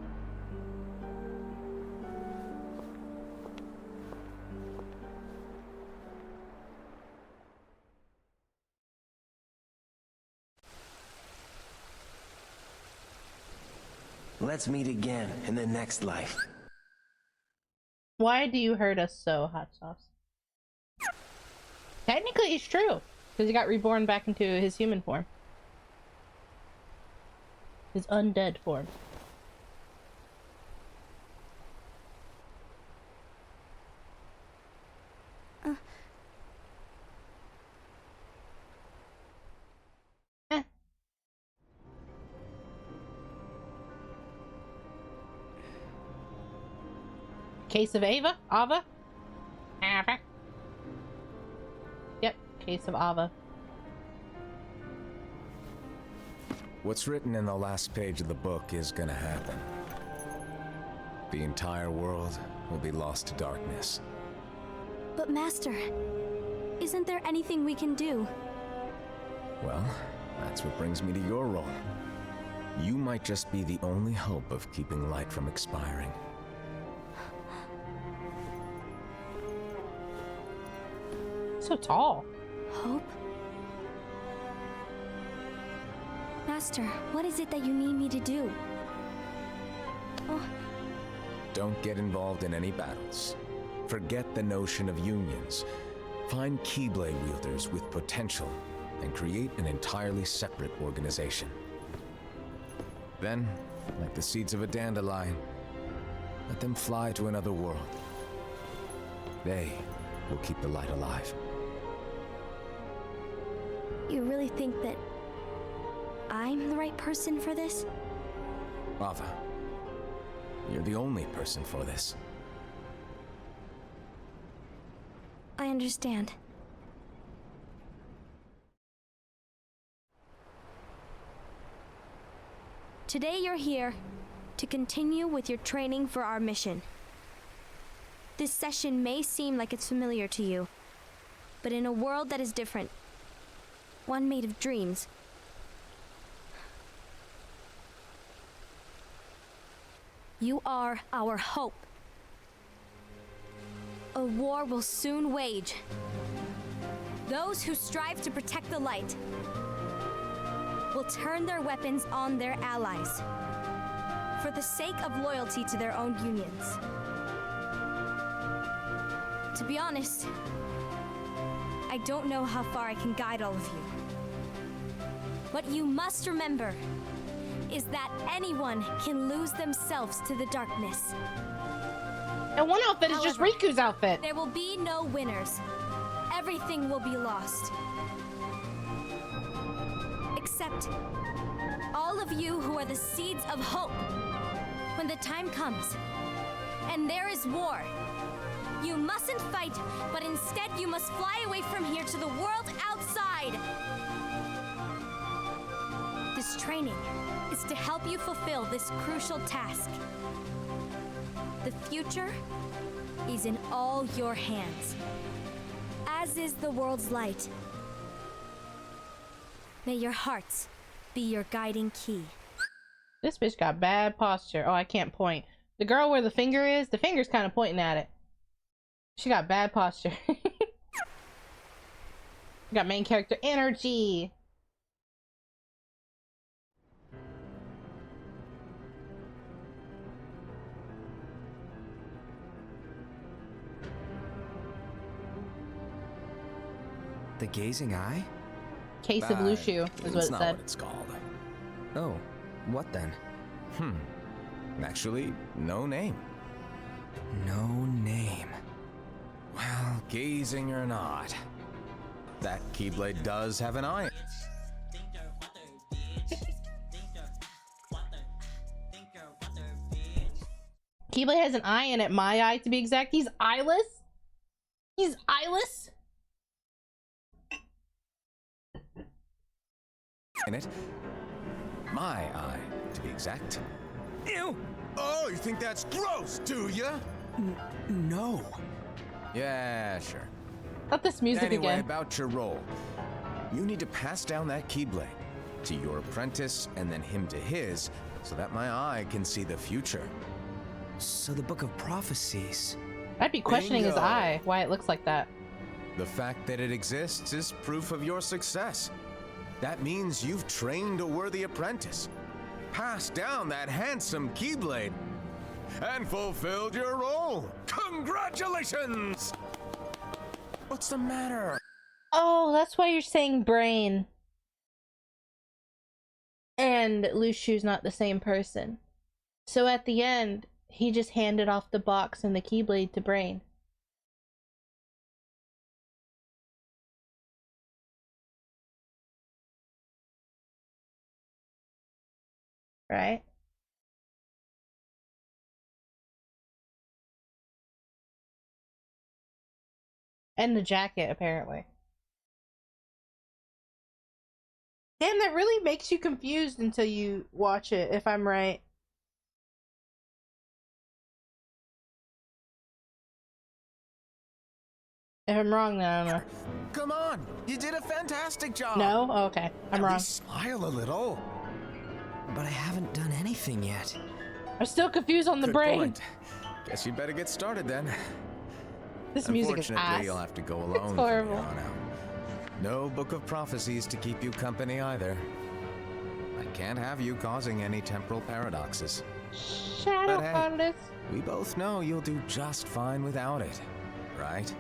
Let's meet again in the next life. Why do you hurt us so, Hot Sauce? Technically, it's true. Because he got reborn back into his human form. His undead form. Case of Ava? Ava? Yep, case of Ava. What's written in the last page of the book is gonna happen. The entire world will be lost to darkness. But Master, isn't there anything we can do? Well, that's what brings me to your role. You might just be the only hope of keeping light from expiring. So tall. Hope? Master, what is it that you need me to do? Oh. Don't get involved in any battles. Forget the notion of unions. Find Keyblade wielders with potential and create an entirely separate organization. Then, like the seeds of a dandelion, let them fly to another world. They will keep the light alive. You really think that I'm the right person for this? Ava, you're the only person for this. I understand. Today you're here to continue with your training for our mission. This session may seem like it's familiar to you, but in a world that is different, one made of dreams, you are our hope. A war will soon wage. Those who strive to protect the light will turn their weapons on their allies for the sake of loyalty to their own unions. To be honest, I don't know how far I can guide all of you. What you must remember is that anyone can lose themselves to the darkness. And one outfit is just Riku's outfit. There will be no winners. Everything will be lost. Except all of you who are the seeds of hope. When the time comes, and there is war, you mustn't fight, but instead you must fly away from here to the world outside. This training is to help you fulfill this crucial task. The future is in all your hands, as is the world's light. May your hearts be your guiding key. This bitch got bad posture. Oh, I can't point. The girl where the finger is, the finger's kind of pointing at it. She got bad posture. Got main character energy. The gazing eye? Case of Lushu is what it not said. what it's called. Oh, what then? Actually, no name. No name. Well, gazing or not, that Keyblade does have an eye. Keyblade has an eye in it. My eye, to be exact. He's eyeless. He's eyeless. In it. My eye, to be exact. Ew! Oh, you think that's gross, do ya? No. Yeah, sure. Not this music anyway, again. About your role. You need to pass down that Keyblade to your apprentice and then him to his, so that my eye can see the future. So the Book of Prophecies. I'd be questioning his Bingo. eye, why it looks like that. The fact that it exists is proof of your success. That means you've trained a worthy apprentice, passed down that handsome Keyblade, and fulfilled your role. Congratulations! What's the matter? Oh, that's why you're saying brain. And Lushu's not the same person. So at the end, he just handed off the box and the Keyblade to Brain. Right? And the jacket, apparently. Damn, that really makes you confused until you watch it, if I'm right. If I'm wrong, then I don't know. Come on, you did a fantastic job. No? Oh, okay. I'm wrong. Smile a little. But I haven't done anything yet. I'm still confused on the Good brain. point. Guess you better get started then. This music is Unfortunately, ass. you'll have to go alone. It's from horrible. here on out. No Book of Prophecies to keep you company either. I can't have you causing any temporal paradoxes. Shadow But hey, artist. we both know you'll do just fine without it, right?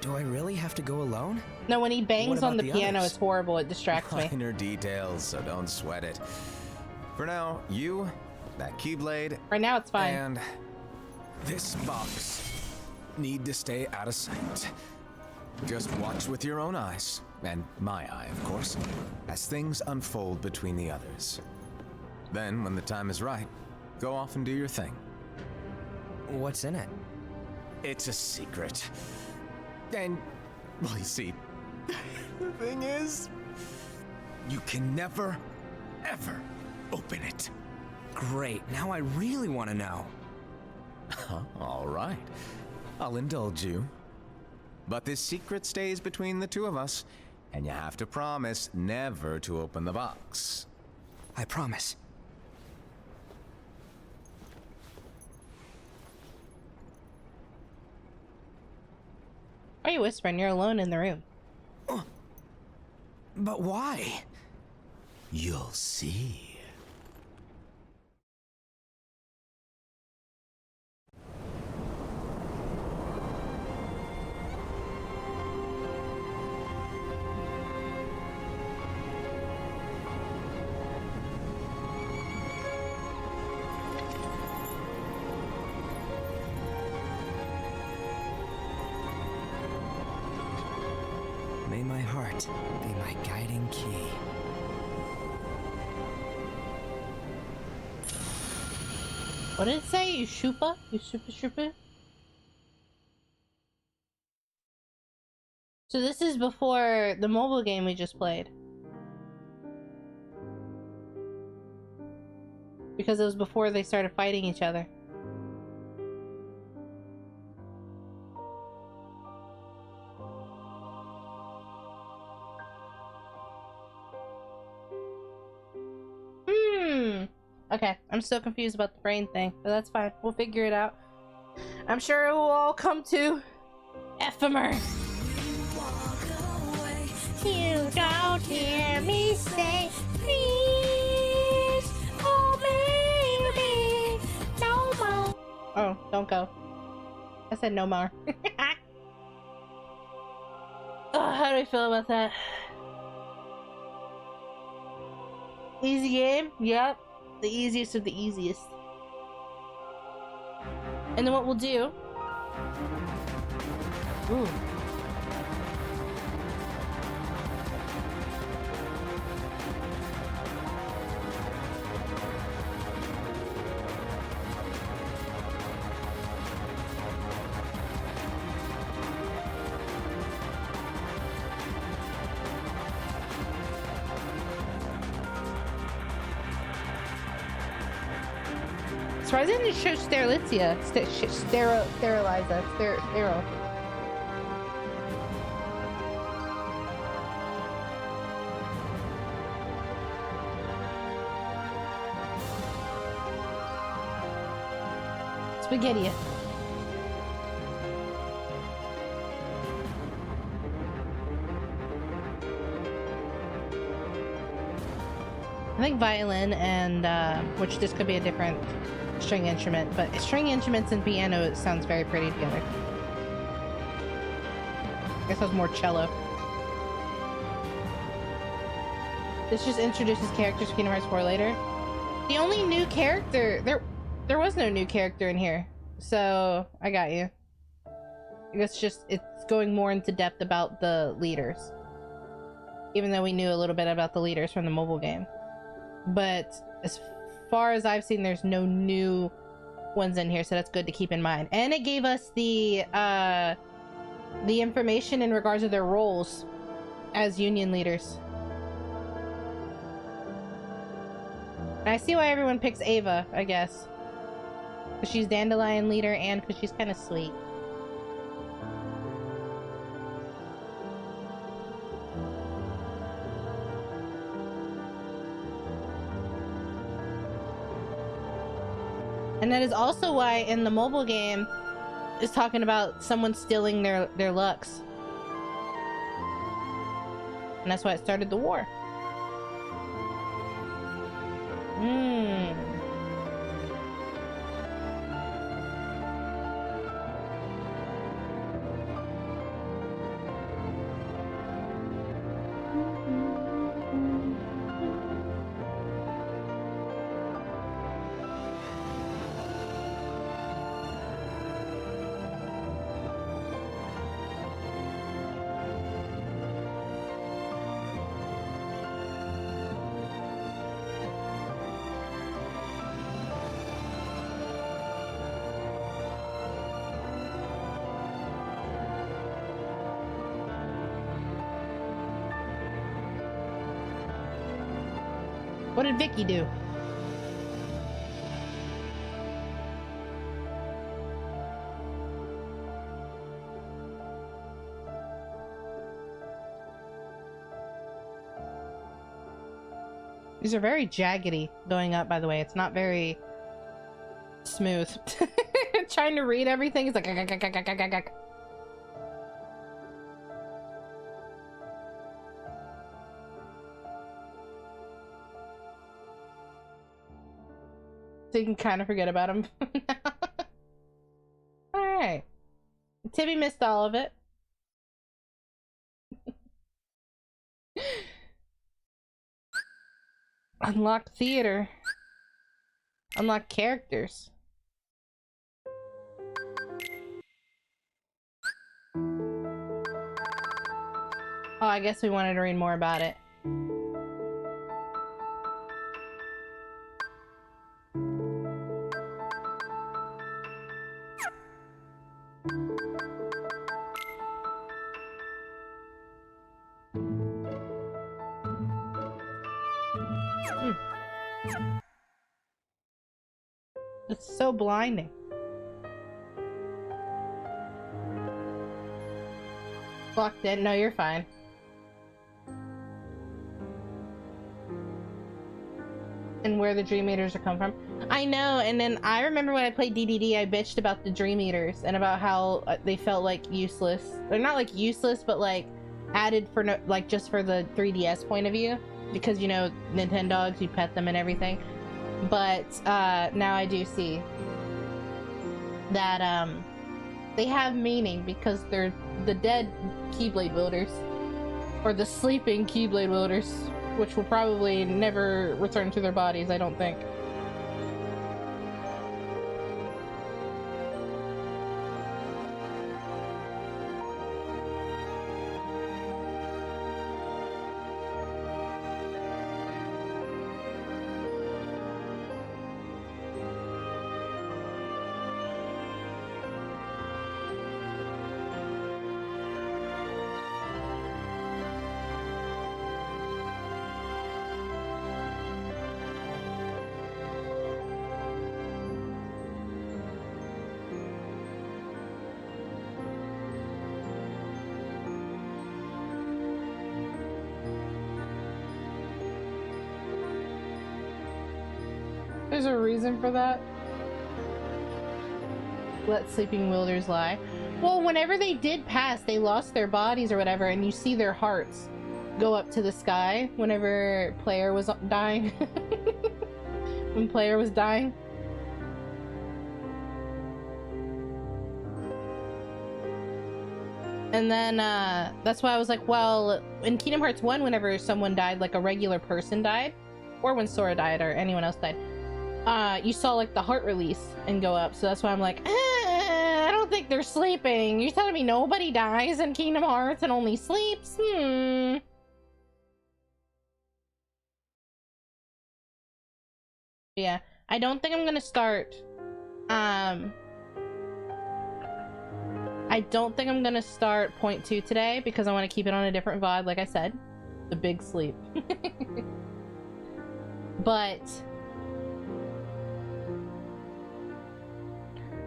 Do I really have to go alone? No, when he bangs on about the the piano, others? it's horrible. It distracts me. Minor details, so don't sweat it. For now, you, that Keyblade, Right now, it's fine. and this box need to stay out of sight. Just watch with your own eyes, and my eye, of course, as things unfold between the others. Then, when the time is right, go off and do your thing. What's in it? It's a secret. And, well, you see, the thing is, you can never, ever Open it. Great, now I really want to know. All right. I'll indulge you. But this secret stays between the two of us, and you have to promise never to open the box. I promise. Why are you whispering? You're alone in the room. But why? You'll see. May my heart be my guiding key. What did it say? You shupa? You shupa? So this is before the mobile game we just played. Because it was before they started fighting each other. Okay, I'm still confused about the brain thing, but that's fine. We'll figure it out. I'm sure it will all come to ephemer. You don't hear me say, please, oh baby, no more. Oh, don't go. I said no more. Oh, how do I feel about that? Easy game? Yep. The easiest of the easiest. And then what we'll do... Ooh. Surprised they didn't show Sterilitia. Steriliza. Sterile. Spaghetti. I think violin and, which this could be a different string instrument, but string instruments and piano, it sounds very pretty together. I guess it was more cello. This just introduces characters for Kingdom Hearts 4 later. The only new character, there was no new character in here, so I got you. I guess just, it's going more into depth about the leaders. Even though we knew a little bit about the leaders from the mobile game. But as far as I've seen, there's no new ones in here, so that's good to keep in mind. And it gave us the information in regards to their roles as union leaders. And I see why everyone picks Ava, I guess. Because she's Dandelion leader and because she's kind of sweet. And that is also why in the mobile game is talking about someone stealing their Lux. And that's why it started the war. What did Vicky do? These are very jaggedy going up, by the way. It's not very smooth. Trying to read everything is like so you can kind of forget about them. Alright. Tibby missed all of it. Unlock theater. Unlock characters. Oh, I guess we wanted to read more about it. It's so blinding. Locked in? No, you're fine. And where the Dream Eaters are come from. I know, and then I remember when I played DDD, I bitched about the Dream Eaters and about how they felt like useless. They're not like useless, but like added for no, like just for the 3DS point of view. Because, you know, Nintendogs, you pet them and everything. But now I do see that they have meaning because they're the dead Keyblade wielders, or the sleeping Keyblade wielders, which will probably never return to their bodies, I don't think. There's a reason for that. Let sleeping wielders lie. Well, whenever they did pass, they lost their bodies or whatever, and you see their hearts go up to the sky whenever player was dying. When player was dying. And then that's why I was like, well, in Kingdom Hearts 1, whenever someone died, like a regular person died, or when Sora died or anyone else died, you saw like the heart release and go up. So that's why I'm like, I don't think they're sleeping. You're telling me nobody dies in Kingdom Hearts and only sleeps? Yeah, I don't think I'm gonna start. I don't think I'm gonna start point 2 today because I want to keep it on a different vibe, like I said. The big sleep. But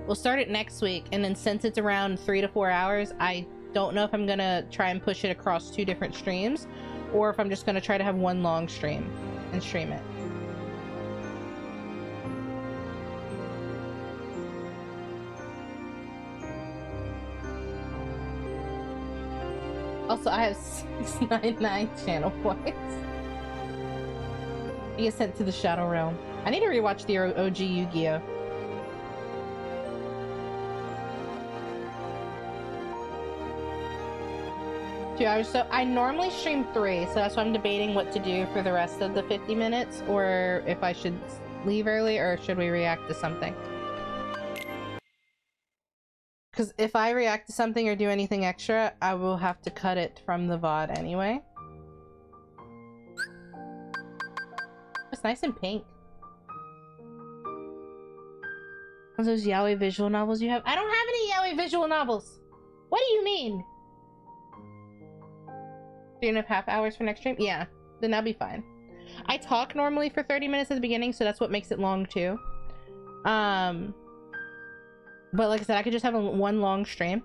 we'll start it next week, and then since it's around 3 to 4 hours, I don't know if I'm gonna try and push it across 2 different streams, or if I'm just gonna try to have one long stream and stream it. Also, I have 699 channel points. You get sent to the Shadow Realm. I need to rewatch the OG Yu-Gi-Oh! 2 hours. So I normally stream 3, so that's why I'm debating what to do for the rest of the 50 minutes, or if I should leave early, or should we react to something? Because if I react to something or do anything extra, I will have to cut it from the VOD anyway. It's nice and pink. What's those yaoi visual novels you have? I don't have any yaoi visual novels! What do you mean? 3.5 hours for next stream? Yeah, then that'll be fine. I talk normally for 30 minutes at the beginning, so that's what makes it long too. But like I said, I could just have one long stream.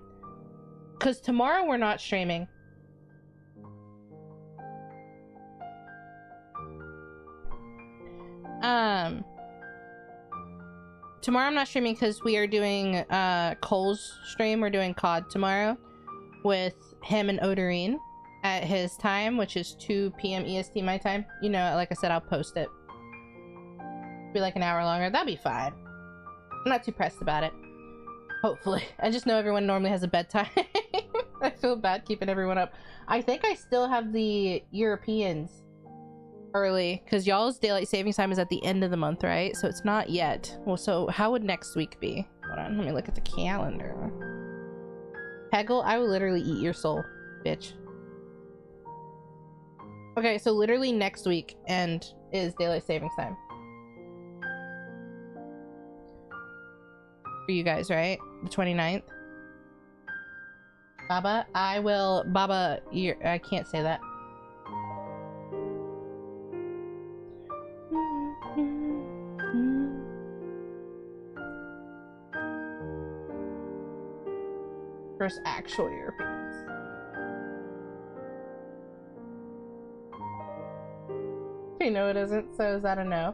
Because tomorrow we're not streaming. Tomorrow I'm not streaming because we are doing Cole's stream. We're doing COD tomorrow with him and Odorine at his time, which is 2 p.m. EST my time. You know, like I said, I'll post it. Be like an hour longer. That'll be fine. I'm not too pressed about it. Hopefully. I just know everyone normally has a bedtime. I feel bad keeping everyone up. I think I still have the Europeans early because y'all's daylight savings time is at the end of the month, right? So it's not yet. Well, so how would next week be? Hold on, let me look at the calendar. Peggle, I will literally eat your soul, bitch. Okay, so literally next week and is daylight savings time for you guys, right? The 29th. Baba, I will. Baba, I can't say that. First actual Europeans. Okay, no, it isn't. So is that a no?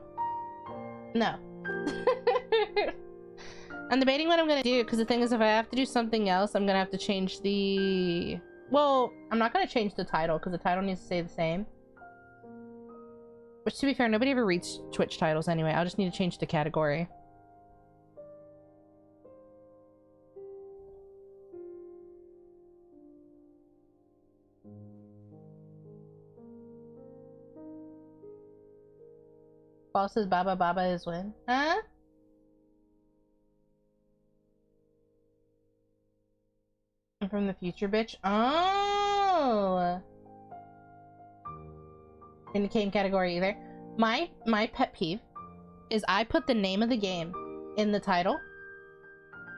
No. I'm debating what I'm gonna do because the thing is, if I have to do something else, I'm gonna have to change the. Well, I'm not gonna change the title because the title needs to stay the same. Which, to be fair, nobody ever reads Twitch titles anyway. I'll just need to change the category. Paul says Baba Baba is win. Huh? I'm from the future, bitch. Oh. In the game category either. My pet peeve is I put the name of the game in the title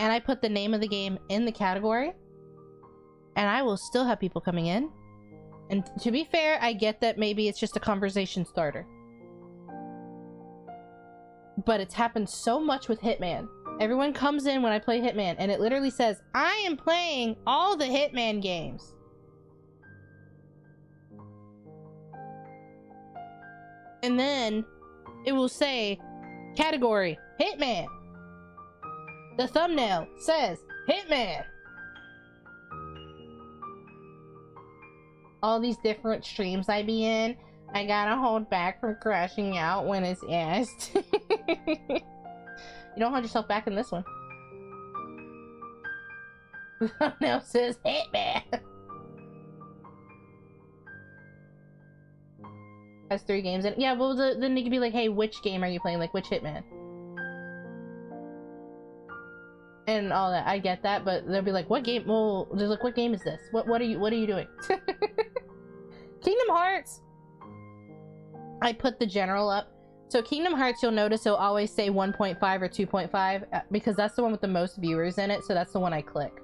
and I put the name of the game in the category and I will still have people coming in. And to be fair, I get that maybe it's just a conversation starter. But it's happened so much with Hitman. Everyone comes in when I play Hitman and it literally says, I am playing all the Hitman games. And then it will say, category, Hitman. The thumbnail says, Hitman. All these different streams I be in, I gotta hold back from crashing out when it's asked. You don't hold yourself back in this one. The thumbnail says Hitman. Has 3 games in it. Yeah, well, then they could be like, hey, which game are you playing? Like, which Hitman? And all that. I get that, but they'll be like, what game? Well, they're like, what game is this? What are you doing? Kingdom Hearts! I put the general up. So Kingdom Hearts, you'll notice it'll always say 1.5 or 2.5 because that's the one with the most viewers in it, so that's the one I click.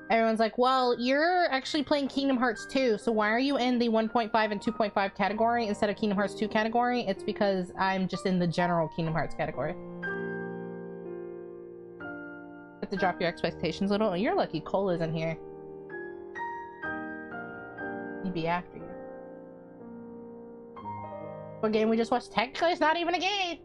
Everyone's like, well, you're actually playing Kingdom Hearts 2, so why are you in the 1.5 and 2.5 category instead of Kingdom Hearts 2 category? It's because I'm just in the general Kingdom Hearts category. Have to drop your expectations a little. You're lucky Cole isn't here. He'd be after you. What game we just watched? Technically, it's not even a game!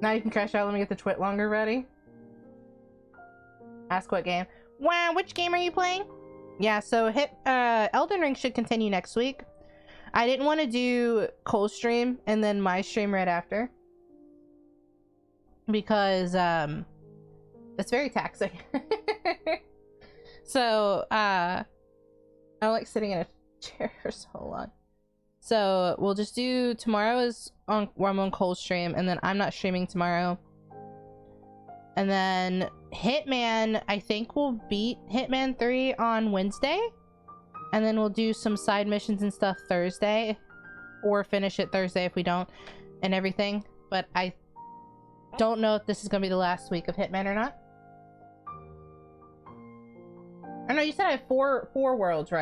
Now you can crash out. Let me get the twit longer ready. Ask what game. Wow, which game are you playing? Yeah, so Elden Ring should continue next week. I didn't want to do Cole's stream and then my stream right after. Because, it's very taxing. So, I don't like sitting in a chair for so long. So, we'll just do tomorrow is on where I'm on Cole's stream, and then I'm not streaming tomorrow. And then Hitman, I think we'll beat Hitman 3 on Wednesday. And then we'll do some side missions and stuff Thursday. Or finish it Thursday if we don't. And everything. But I don't know if this is going to be the last week of Hitman or not. I know you said I have four worlds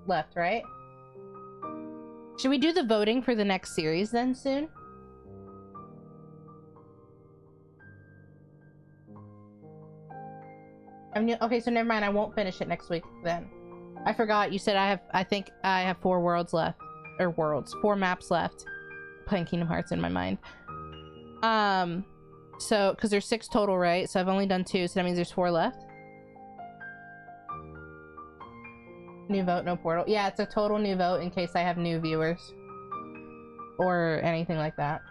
left, right? Should we do the voting for the next series then soon? Okay, so never mind. I won't finish it next week then. I forgot. You said I think I have 4 worlds left. Or worlds. 4 maps left. Playing Kingdom Hearts in my mind. So, because there's 6 total, right? So I've only done 2, so that means there's 4 left. New vote, no portal. Yeah, it's a total new vote in case I have new viewers. Or anything like that.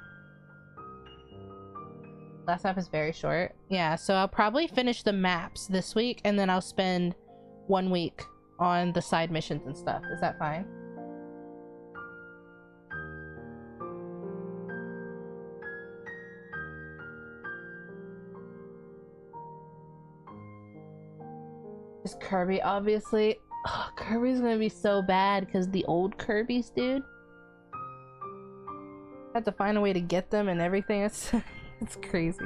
Last map is very short. Yeah, so I'll probably finish the maps this week, and then I'll spend 1 week on the side missions and stuff. Is that fine? Is Kirby, obviously. Oh, Kirby's gonna be so bad because the old Kirby's, dude. I have to find a way to get them and everything. It's it's crazy.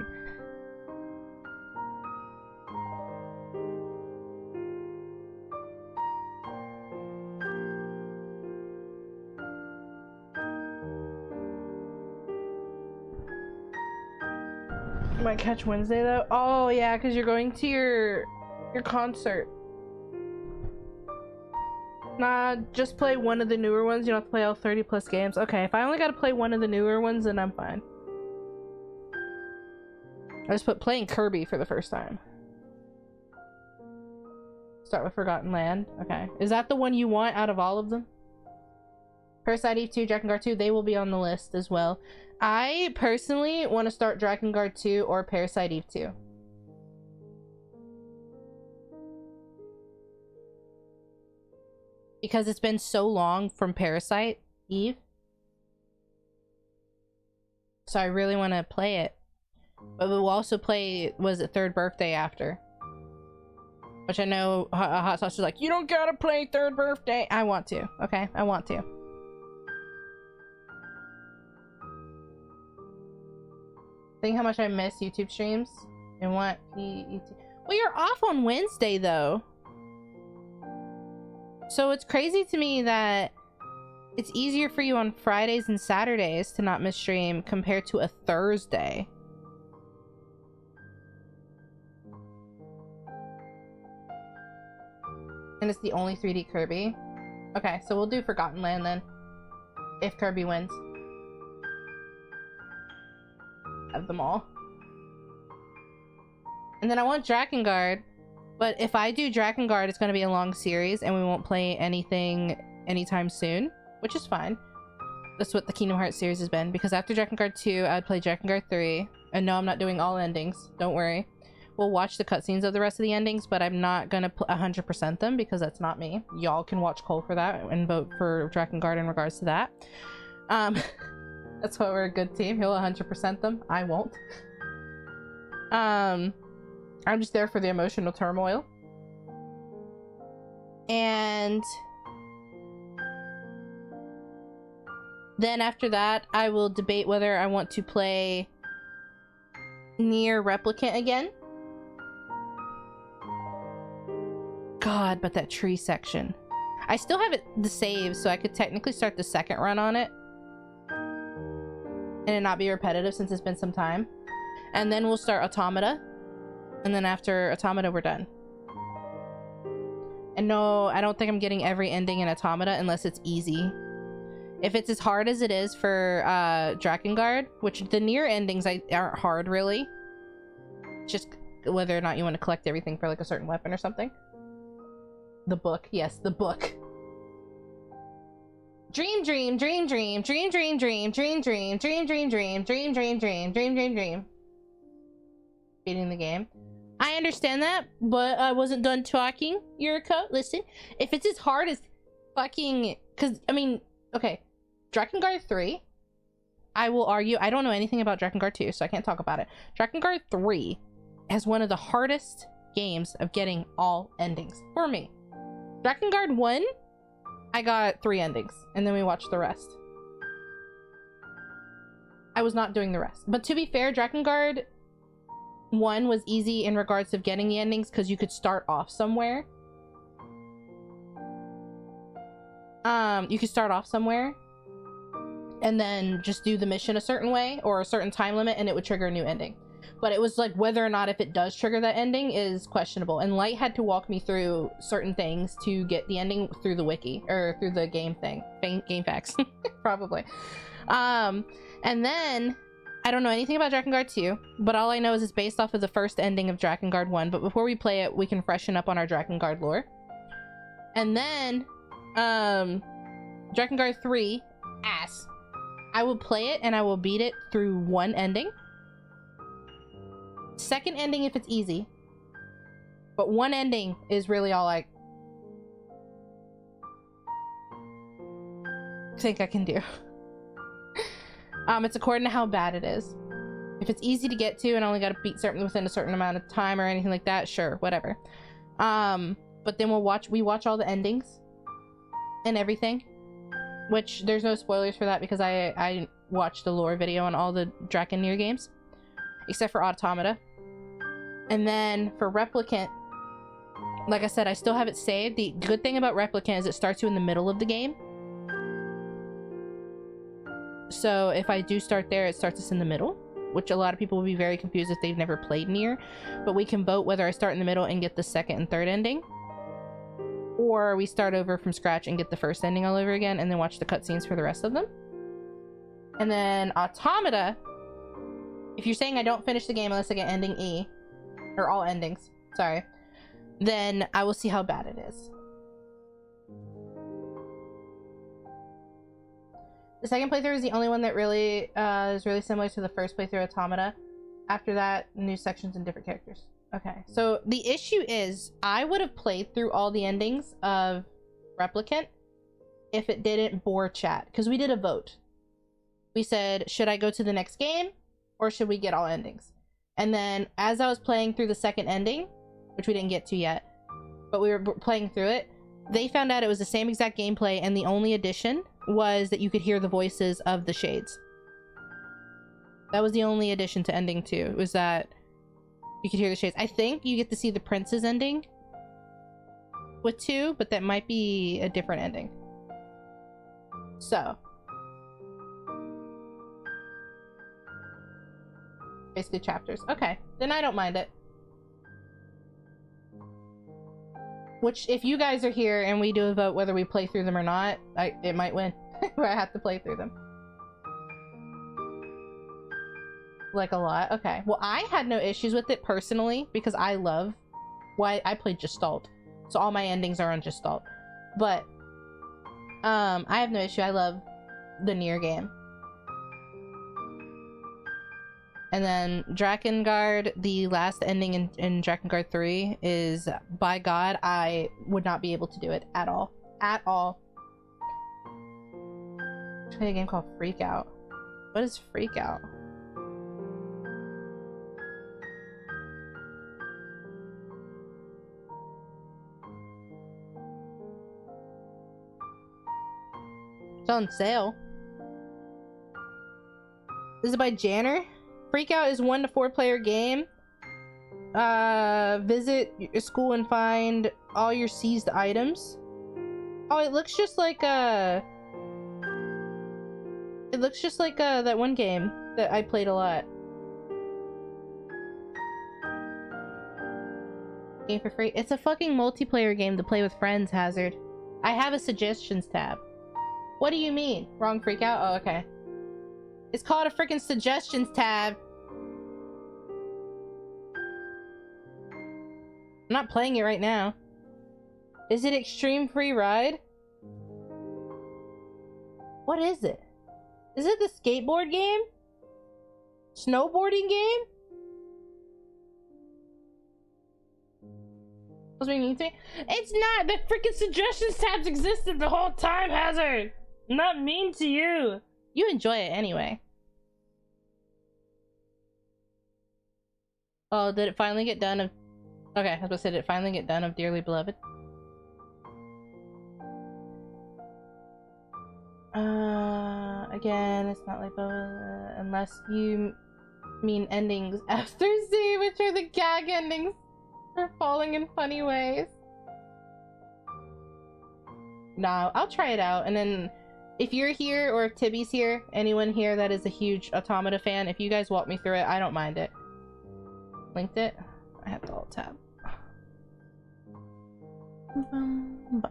You might catch Wednesday though. Oh yeah, because you're going to your concert. Nah, just play one of the newer ones. You don't have to play all 30 plus games. Okay, if I only gotta play one of the newer ones, then I'm fine. I just put playing Kirby for the first time. Start with Forgotten Land. Okay. Is that the one you want out of all of them? Parasite Eve 2, Drakengard 2, they will be on the list as well. I personally want to start Drakengard 2 or Parasite Eve 2. Because it's been so long from Parasite Eve. So I really want to play it. But we'll also play, was it Third Birthday after? Which I know Hot Sauce is like, you don't gotta play Third Birthday. I want to. Okay, I want to. Think how much I miss YouTube streams and what Well, you're off on Wednesday though. So it's crazy to me that it's easier for you on Fridays and Saturdays to not miss stream compared to a Thursday. And it's the only 3D Kirby. Okay, so we'll do Forgotten Land then. If Kirby wins. Have them all. And then I want Drakengard. But if I do Drakengard, it's going to be a long series and we won't play anything anytime soon, which is fine. That's what the Kingdom Hearts series has been. Because after Drakengard 2, I'd play Drakengard 3. And no, I'm not doing all endings. Don't worry. We'll watch the cutscenes of the rest of the endings, but I'm not going to 100% them because that's not me. Y'all can watch Cole for that and vote for Drakengard in regards to that. That's why we're a good team. He'll 100% them. I won't. I'm just there for the emotional turmoil. And then after that, I will debate whether I want to play Nier Replicant again. God, but that tree section. I still have the save, so I could technically start the second run on it. And it not be repetitive since it's been some time. And then we'll start Automata. And then after Automata, we're done. And no, I don't think I'm getting every ending in Automata unless it's easy. If it's as hard as it is for Drakengard, which the Nier endings aren't hard, really. Just whether or not you want to collect everything for like a certain weapon or something. The book. Yes, the book. Dream, dream, dream, dream, dream, dream, dream, dream, dream, dream, dream, dream, dream, dream, dream, dream, dream, dream. Beating the game. I understand that, but I wasn't done talking, Yuriko. Listen, if it's as hard as fucking... Because, I mean, okay. Drakengard 3, I will argue... I don't know anything about Drakengard 2, so I can't talk about it. Drakengard 3 has one of the hardest games of getting all endings. For me. Drakengard 1, I got 3 endings, and then we watched the rest. I was not doing the rest. But to be fair, Drakengard 1 was easy in regards of getting the endings because you could start off somewhere. You could start off somewhere and then just do the mission a certain way or a certain time limit and it would trigger a new ending. But it was like whether or not if it does trigger that ending is questionable. And Light had to walk me through certain things to get the ending through the wiki or through the game thing, game facts, probably. And then I don't know anything about Drakengard 2, but all I know is it's based off of the first ending of Drakengard 1. But before we play it, we can freshen up on our Drakengard lore. And then Drakengard 3, ass. I will play it and I will beat it through one ending. Second ending if it's easy. But one ending is really all I think I can do. It's according to how bad it is. If it's easy to get to and only gotta beat certain within a certain amount of time or anything like that, sure, whatever. But then we watch all the endings and everything. Which there's no spoilers for that because I watched the lore video on all the Drakengard games. Except for Automata. And then for Replicant, like I said, I still have it saved. The good thing about Replicant is it starts you in the middle of the game. So if I do start there, it starts us in the middle, which a lot of people will be very confused if they've never played Nier. But we can vote whether I start in the middle and get the second and third ending, or we start over from scratch and get the first ending all over again and then watch the cutscenes for the rest of them. And then Automata, if you're saying I don't finish the game unless I get ending E, or all endings, sorry, then I will see how bad it is. The second playthrough is the only one that really is really similar to the first playthrough, Automata. After that, new sections and different characters. Okay, so the issue is I would have played through all the endings of Replicant if it didn't bore chat, because we did a vote. We said, should I go to the next game or should we get all endings? And then as I was playing through the second ending, which we didn't get to yet, but we were playing through it, they found out it was the same exact gameplay and the only addition was that you could hear the voices of the shades. That was the only addition to ending 2, was that you could hear the shades. I think you get to see the prince's ending with 2, but that might be a different ending. So basically chapters. Okay, then I don't mind it. Which, if you guys are here and we do a vote whether we play through them or not, it might win. Where I have to play through them. Like a lot. Okay. Well, I had no issues with it personally because I love why I played Gestalt. So all my endings are on Gestalt. But I have no issue. I love the Nier game. And then Drakengard, the last ending in Drakengard 3 is, by God, I would not be able to do it at all. At all. I played a game called Freak Out. What is Freak Out? It's on sale. This is by Janner. Freakout is 1 to 4 player game. Visit your school and find all your seized items. Oh, it looks just like that one game that I played a lot. Game for free. It's a fucking multiplayer game to play with friends, Hazard. I have a suggestions tab. What do you mean? Wrong Freakout? Oh, okay. It's called a freaking suggestions tab. I'm not playing it right now. Is it Extreme Free Ride? What is it? Is it the skateboard game? Snowboarding game? Was being mean to me? It's not! The freaking suggestions tabs existed the whole time, Hazard! I'm not mean to you! You enjoy it anyway. Oh, did it finally get done of... Okay, I was about to say, did it finally get done of Dearly Beloved? Again, it's not like... unless you mean endings after Z, which are the gag endings for falling in funny ways. No, I'll try it out, and then... If you're here, or if Tibby's here, anyone here that is a huge Automata fan, if you guys walk me through it, I don't mind it. Linked it. I have to alt tab.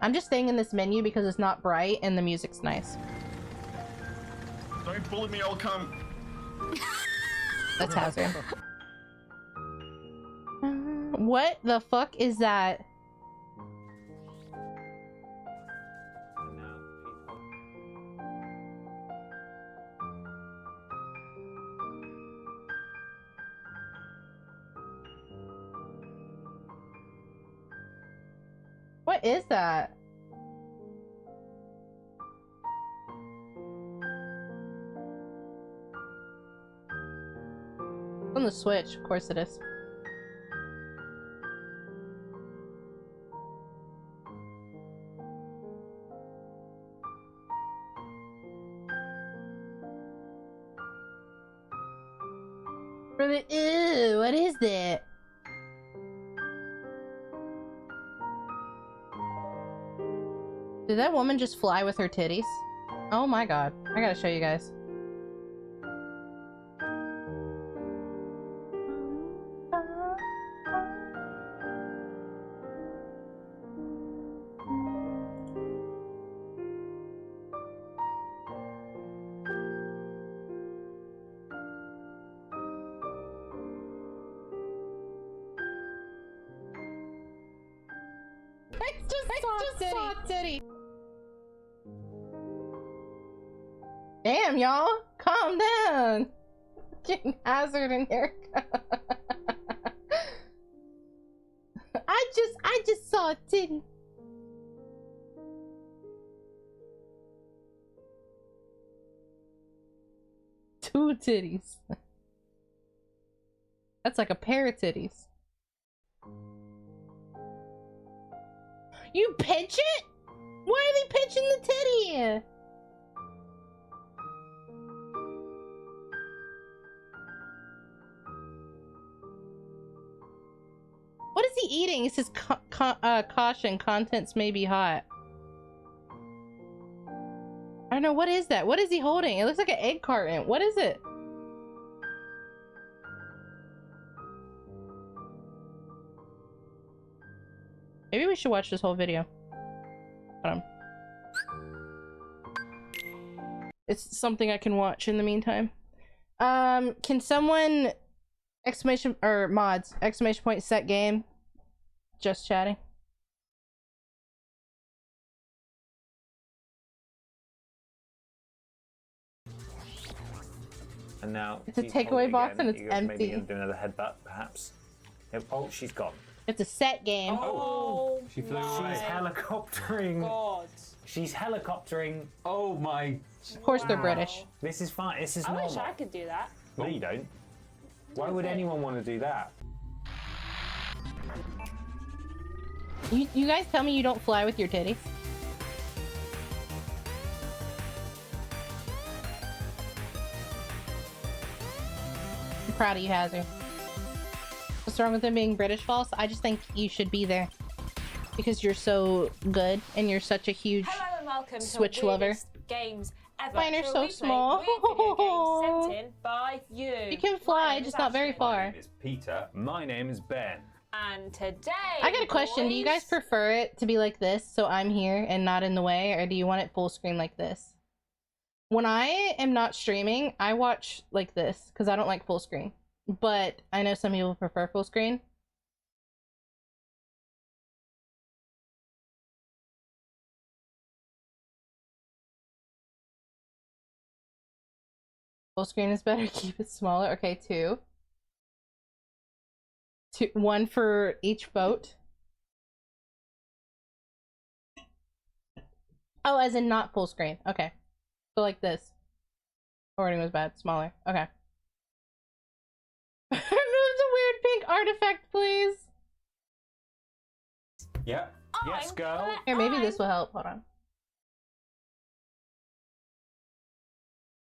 I'm just staying in this menu because it's not bright and the music's nice. Don't bully me, I'll come. That's Hazard. What the fuck is that? What is that? On the Switch, of course it is. Really? Ew, what is that? Did that woman just fly with her titties? Oh my god. I gotta show you guys. I just saw titty. Damn, y'all, calm down. Getting Hazard in here. I just saw a titty. Two titties. That's like a pair of titties. You pinch it? Why are they pinching the titty? What is he eating? It says caution, contents may be hot. I don't know, what is that? What is he holding? It looks like an egg carton. What is it? Maybe we should watch this whole video. It's something I can watch in the meantime. Can someone exclamation or mods exclamation point set game? Just chatting. And now it's a takeaway box and it's empty. Maybe do another headbutt, perhaps. Oh, she's gone. It's a set game. Oh, she flew away. She's helicoptering. God. She's helicoptering. Oh my. Of course they're British. This is fine. This is I normal. wish I could do that. No, you don't. Why would anyone want to do that? You guys tell me you don't fly with your titties. I'm proud of you, Hazard. What's wrong with them being British false? I just think you should be there because you're so good and you're such a huge Hello and welcome Switch to lover. Games ever. Mine are So so we play small. weird video games sent in by you. You can fly, just not very My far. name is Peter. My name is Ben. And today, I got a question. Do you guys prefer it to be like this, so I'm here and not in the way, or do you want it full screen like this? When I am not streaming, I watch like this because I don't like full screen. But I know some people prefer full screen. Full screen is better. Keep it smaller. Okay, two. One for each boat. Oh, as in not full screen. Okay. So like this. Forwarding was bad. Smaller. Okay. Remove the weird pink artifact, please. Yep. Yes, girl. Here, maybe this will help. Hold on.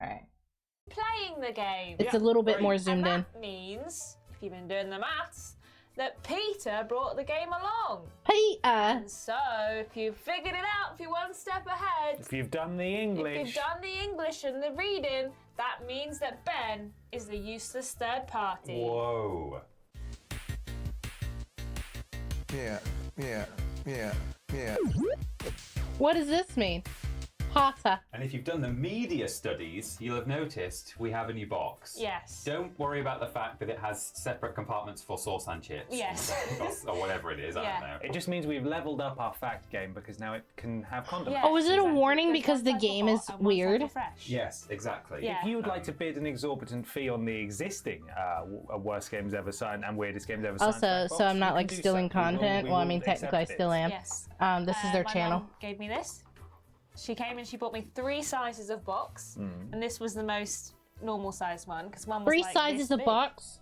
Alright. Playing the game. It's a little bit more zoomed in. That means, if you've been doing the maths, that Peter brought the game along. Peter! And so, if you've figured it out, if you're one step ahead, If you've done the English. if you've done the English and the reading, that means that Ben is the useless third party. Whoa. Yeah. What does this mean? Potter. And if you've done the media studies, you'll have noticed we have a new box. Yes. Don't worry about the fact that it has separate compartments for sauce and chips. Yes. Or whatever it is, I don't know. It just means we've leveled up our fact game because now it can have condoms. Yeah. Oh, is it a warning because the game is weird? Yes, exactly. Yeah. If you would like to bid an exorbitant fee on the existing Worst Games Ever Signed and Weirdest Games Ever Signed Also, so I'm not like stealing content. Well, I mean, technically I still am. Yes. This is their my channel. mum gave me this. She came and she bought me 3 sizes of box, and this was the most normal size one because one was 3 like sizes this of big. box?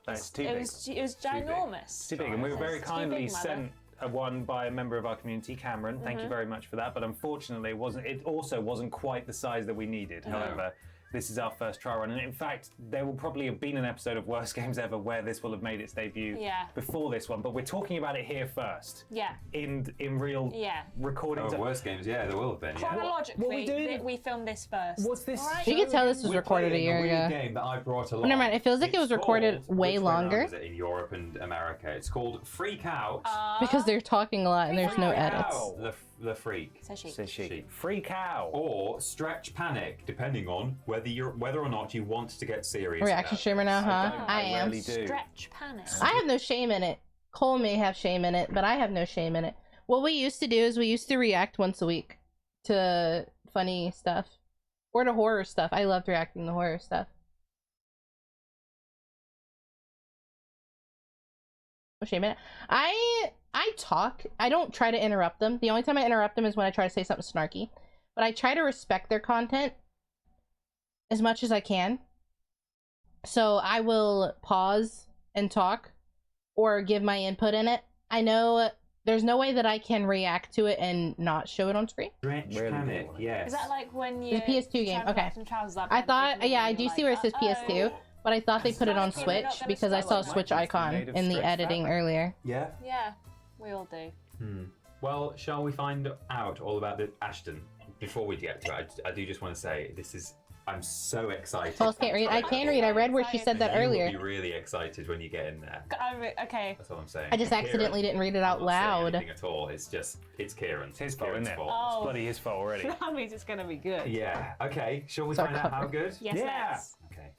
That's too It big. was ginormous. It's too big, and we were very It's too kindly big, Mother. sent one by a member of our community, Cameron. Thank you very much for that. But unfortunately, it also wasn't quite the size that we needed. No. However, this is our first trial run, and in fact, there will probably have been an episode of Worst Games Ever where this will have made its debut before this one. But we're talking about it here first. Yeah. In real recordings. Oh, Worst Games, yeah, there will have been. Yeah. Chronologically, What we doing? we filmed this first. What's this? All right? You can tell this was recorded a year ago. Game that I brought Oh, along. never mind. It feels like it was recorded way longer. Is it in Europe and America? It's called Freak Out. Because they're talking a lot and there's no edits. The Freak. Says she. Freak Out. Or Stretch Panic, depending on whether or not you want to get serious. Reaction about streamer now, huh? I am. Really do. Stretch Panic. I have no shame in it. Cole may have shame in it, but I have no shame in it. What we used to do is we used to react once a week to funny stuff. Or to horror stuff. I loved reacting to horror stuff. No shame in it. I talk. I don't try to interrupt them. The only time I interrupt them is when I try to say something snarky. But I try to respect their content as much as I can. So I will pause and talk or give my input in it. I know there's no way that I can react to it and not show it on screen. Stretch Panic, yes. Is that like when you? It's a PS2 game. Okay. I thought, yeah, I do see where it says PS2, but I thought they put it on Switch because I saw a Switch icon in the editing earlier. Yeah? Yeah, we all do. Well, shall we find out all about the Ashton? Before we get to it, I do just want to say, I'm so excited. False can't read. I can read. I read where she said that earlier. You'll be really excited when you get in there. Okay. That's all I'm saying. I just accidentally didn't read it out loud. Anything at all. It's Kieran. It's his fault, Kieran's isn't it? fault. Oh. It's bloody his fault already. That means it's gonna be good. Yeah. Okay. Shall we find out how good? Yes, let's. Okay.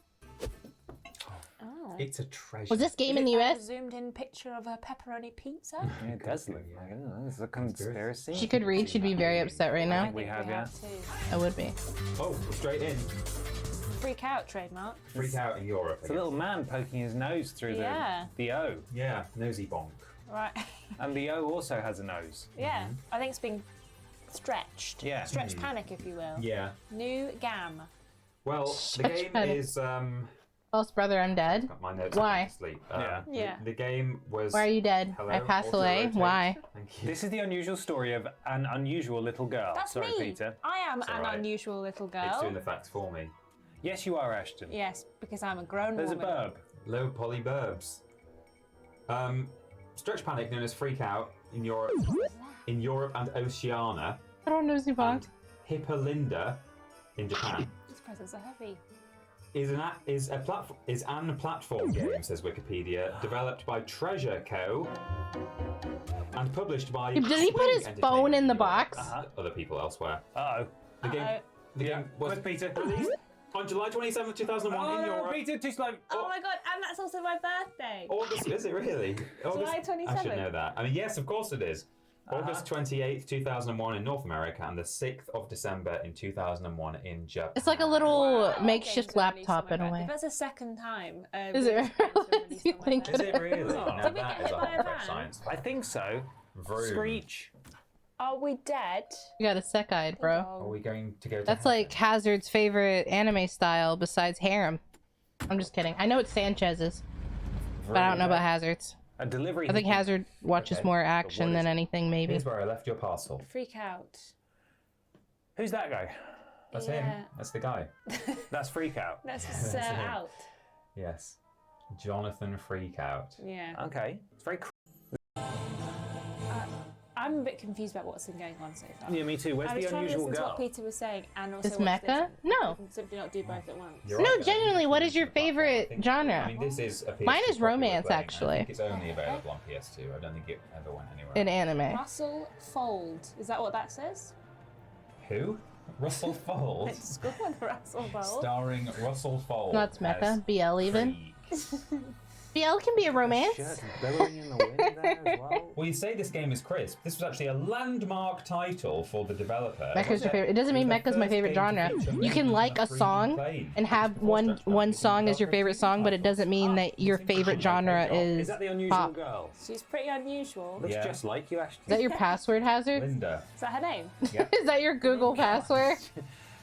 Oh. It's a treasure. Was this game in the US? A zoomed-in picture of a pepperoni pizza. Yeah, it does look like it. It's a conspiracy. She could read. She'd be very upset right now. We have, yeah. I would be. Oh, we're straight in. Freak Out trademark. Freak Out in Europe. It's a little man poking his nose through the O. Yeah, nosy bonk. Right. And the O also has a nose. Yeah, I think it's being stretched. Yeah. Stretch Panic, if you will. Yeah. New GAM. Well, the Stretch game Panic. is False brother, I'm dead. got my notes Why? on sleep. Yeah. The game was. Why are you dead? Hello, I passed auto away. rotate. Why? Thank you. This is the unusual story of an unusual little girl. That's Sorry, me. Peter. I am It's an alright. unusual little girl. It's doing the facts for me. Yes, you are, Ashton. Yes, because I'm a grown There's woman. a burb. Low polyburbs. Stretch Panic, known as Freak Out in Europe, and Oceania, I don't know, Zibon. and Hippolinda in Japan. These presents are heavy. Is an platform game, says Wikipedia, developed by Treasure Co. and published by. Did he put his phone in the box? Other people elsewhere. Uh-oh. The game was Peter. released on July 27th, 2001 in Europe. Peter, too slow. Oh my god, and that's also my birthday. August, is it really? July 27th. I should know that. I mean, yes, of course it is. August 28th, 2001 in North America, and the 6th of December in 2001 in Japan. It's like a little makeshift Games were released on laptop my in a birthday. way. That's the second time. Is it? You think Is it really? Did Now we that get is hit a by a hot van? science. I think so. Vroom. Screech. Are we dead? You got a sec-eyed, bro. Are we going to go to That's like Hazard's favorite anime style besides harem. I'm just kidding. I know it's Sanchez's, but I don't know about Hazard's. A delivery. I think Hazard watches Okay, more but action what than is it? anything, maybe. Here's where I left your parcel. Freak Out. Who's that guy? That's him. Yeah. That's the guy. That's Freak Out. That's That's him. out. Yes. Jonathan Freak Out. Yeah. Okay. It's very. I'm I'm a bit confused about what's been going on so far. Yeah, me too. Where's I was the trying to unusual listen to girl? what Peter was saying and also Is watch mecha? this. No. I can simply not do both at once. No, genuinely, what is your favorite genre? I mean, this is a PS2 Mine is popular romance, playing. actually. I think it's only available on PS2. I don't think it ever went anywhere. In anime. Russell Fold. Is that what that says? Who? Russell Fold. It's good with Russell Fold. Starring Russell Fold. No, it's mecha. as BL even. BL can be a romance. Well, you say this game is crisp. This was actually a landmark title for the developer. Mecha's your favorite. It doesn't mean mecha's my favorite genre. You can like a song and have one song as your favorite song, but it doesn't mean that your favorite genre is that the unusual pop. girl? She's pretty unusual. Looks just like you, Ashton. Is that your password, Hazard? Linda. Is that her name? Is that your Google password?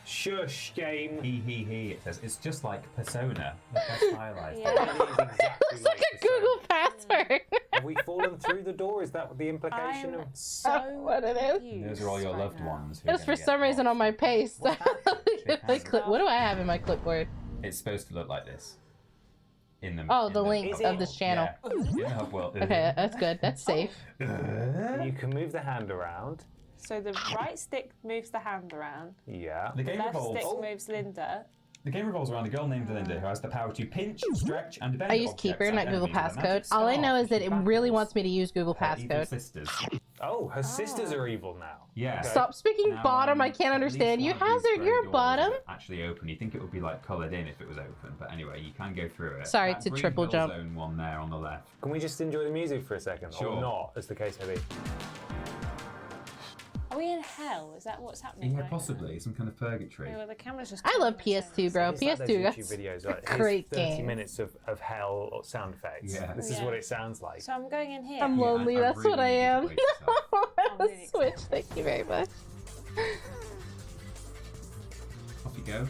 Shush game. He. It says it's just like Persona. Look how stylized. Yeah. It's like a Google password. Have we fallen through the door? Is that the implication I'm of? so what it is? Those are all your loved ones. who are It's for gonna get some reason on my paste. What's What do I have in my clipboard? It's supposed to look like this. In the. Oh, in the link of this channel. Yeah. In the hub world. Okay, that's good. That's safe. You can move the hand around. So the right stick moves the hand around. Yeah. The left stick moves Linda. The game revolves around a girl named Linda who has the power to pinch, stretch, and bend I use objects Keeper, and not Google enemies with a magic Passcode. All I staff know is that she it battles really wants me to use Google her evil Passcode. sisters. Oh, her sisters are evil now. Yeah. Stop speaking Now, bottom. I can't at least understand you. one of these Hazard, grey you're a doors bottom. is actually open. You think it would be like coloured in if it was open, but anyway, you can go through it. Sorry That to green triple hill jump. Zone one there on the left. Can we just enjoy the music for a second, Sure. or not, as the case may be? Are we in hell? Is that what's happening? Yeah, right possibly some kind of purgatory. now? Well, the camera's just. I love PS2, bro. It's like those PS2 got YouTube videos, like, a here's great 30 game. minutes of hell or sound effects. Yeah. This is Yeah. what it sounds like. So I'm going in here. I'm lonely. That's what I am. I'm Switch. Thank you very much. Off you go.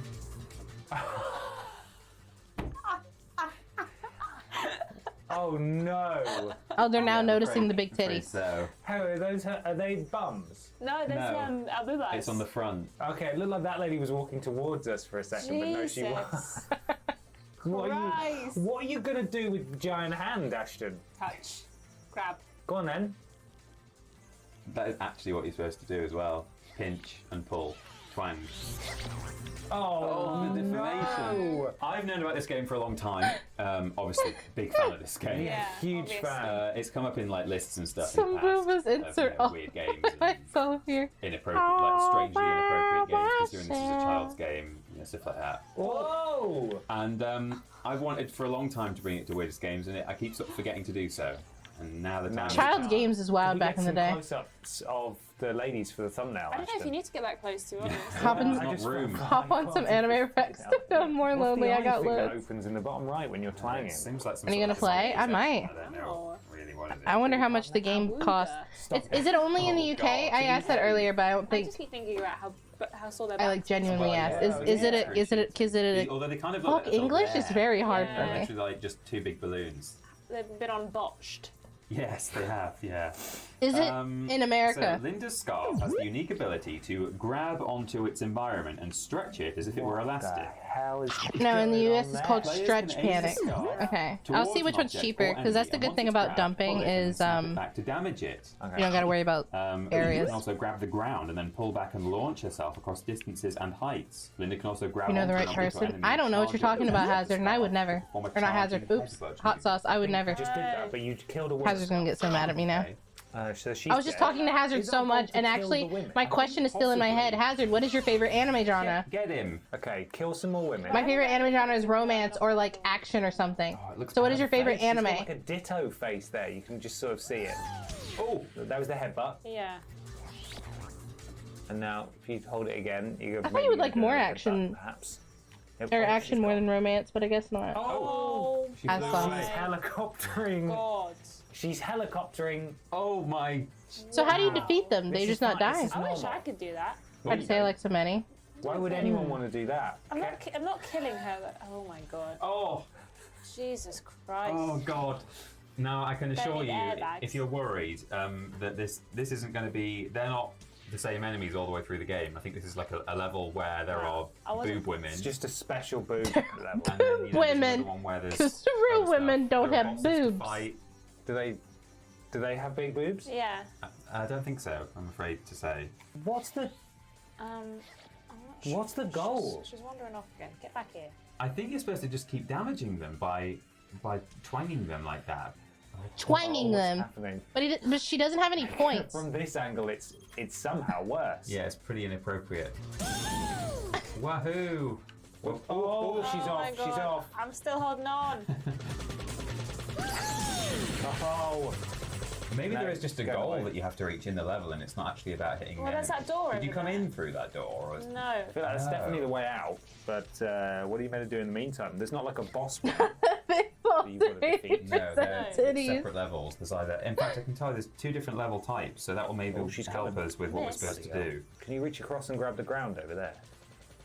Oh no! Oh, they're now noticing the big titties. So, how are those? Are they bums? No, there's other lights. It's on the front. Okay, it looked like that lady was walking towards us for a second, but no, she was. Jesus. What are you gonna do with the giant hand, Ashton? Touch. Grab. Go on then. That is actually what you're supposed to do as well. Pinch and pull. Twang. Oh, the deformation. No. I've known about this game for a long time. Obviously, big fan of this game. Yeah, huge obviously. fan. It's come up in like lists and stuff Some in the past. boomers insert all weird games I saw here. inappropriate, like strangely inappropriate games, considering this is a child's game, stuff like that. Whoa! And I've wanted for a long time to bring it to Weirdest Games, and I keep sort of forgetting to do so. And now the time. Child's games is wild back in the day. Close-ups of the ladies for the thumbnail. I don't know if you need to get that close to honest. Hop on some anime Rex. I'm more lonely. I got that loads. opens in the bottom right when you're twanging. Seems like Are you gonna play? I might. I wonder how much the game costs. Is it only in the UK? I asked that earlier, but I don't I think. just keep thinking about how saw their I like genuinely asked. Is it Although they kind of folk English? It's very hard for me. Literally like just two big balloons. They've been on botched. Yes, they have, yeah. Is it in America? So Linda's scarf has the unique ability to grab onto its environment and stretch it as if it were elastic. No, in the US it's called stretch panic. Okay, I'll see which one's cheaper because that's the good thing about dumping is back to damage it. you don't gotta worry about Linda areas. can also grab the ground and then pull back and launch herself across distances and heights. Linda can also grab You know the onto right an object or person. enemy I don't know what you're and talking about, Hazard, and I would never. Form a Or not Hazard. charging Oops, headbutt. hot sauce. I would never. Just did that, but you killed a woman. Hazard's gonna get so mad at me now. So I was just talking to Hazard so much, and actually, my question is still in my head. Hazard, what is your favorite anime genre? Get him. Okay, kill some more women. My favorite anime genre is romance or like action or something. So what is your favorite anime? She's got like a ditto face there. You can just sort of see it. Oh, that was the headbutt. Yeah. And now, if you hold it again, you go. I thought you would like more action. Perhaps. Or action more than romance, but I guess not. Oh, she's helicoptering. God. She's helicoptering. Oh my. So how do you defeat them? They just not die. I wish I could do that. I'd say like so many. Why would anyone want to do that? I'm not killing her. Oh my God. Oh. Jesus Christ. Oh God. Now I can assure need you, airbags. if you're worried that this isn't going to be, they're not the same enemies all the way through the game. I think this is like a level where there are boob women. It's just a special boob level. And then, you know, Women. Because the real women don't have boobs. Do they have big boobs? Yeah. I don't think so. I'm afraid to say. What's the I'm not sure. What's the goal? She's wandering off again. Get back here. I think you're supposed to just keep damaging them by twanging them like that. Twanging them. Happening? But she doesn't have any points. From this angle, it's somehow worse. Yeah, it's pretty inappropriate. Wahoo! Oh, she's Oh off. my She's God. off. I'm still holding on. Oh. Maybe No, there is just a go goal away. that you have to reach in the level, and it's not actually about hitting. Well, there's enemies. that door Did you over come there. in through that door? Or is... No. I feel like that's Oh. definitely the way out. But what are you meant to do in the meantime? There's not like a boss one. You've got to defeat. No, they're separate levels. There's either. In fact, I can tell you there's 2 different level types, so that will maybe help us with what we're supposed to do. Can you reach across and grab the ground over there?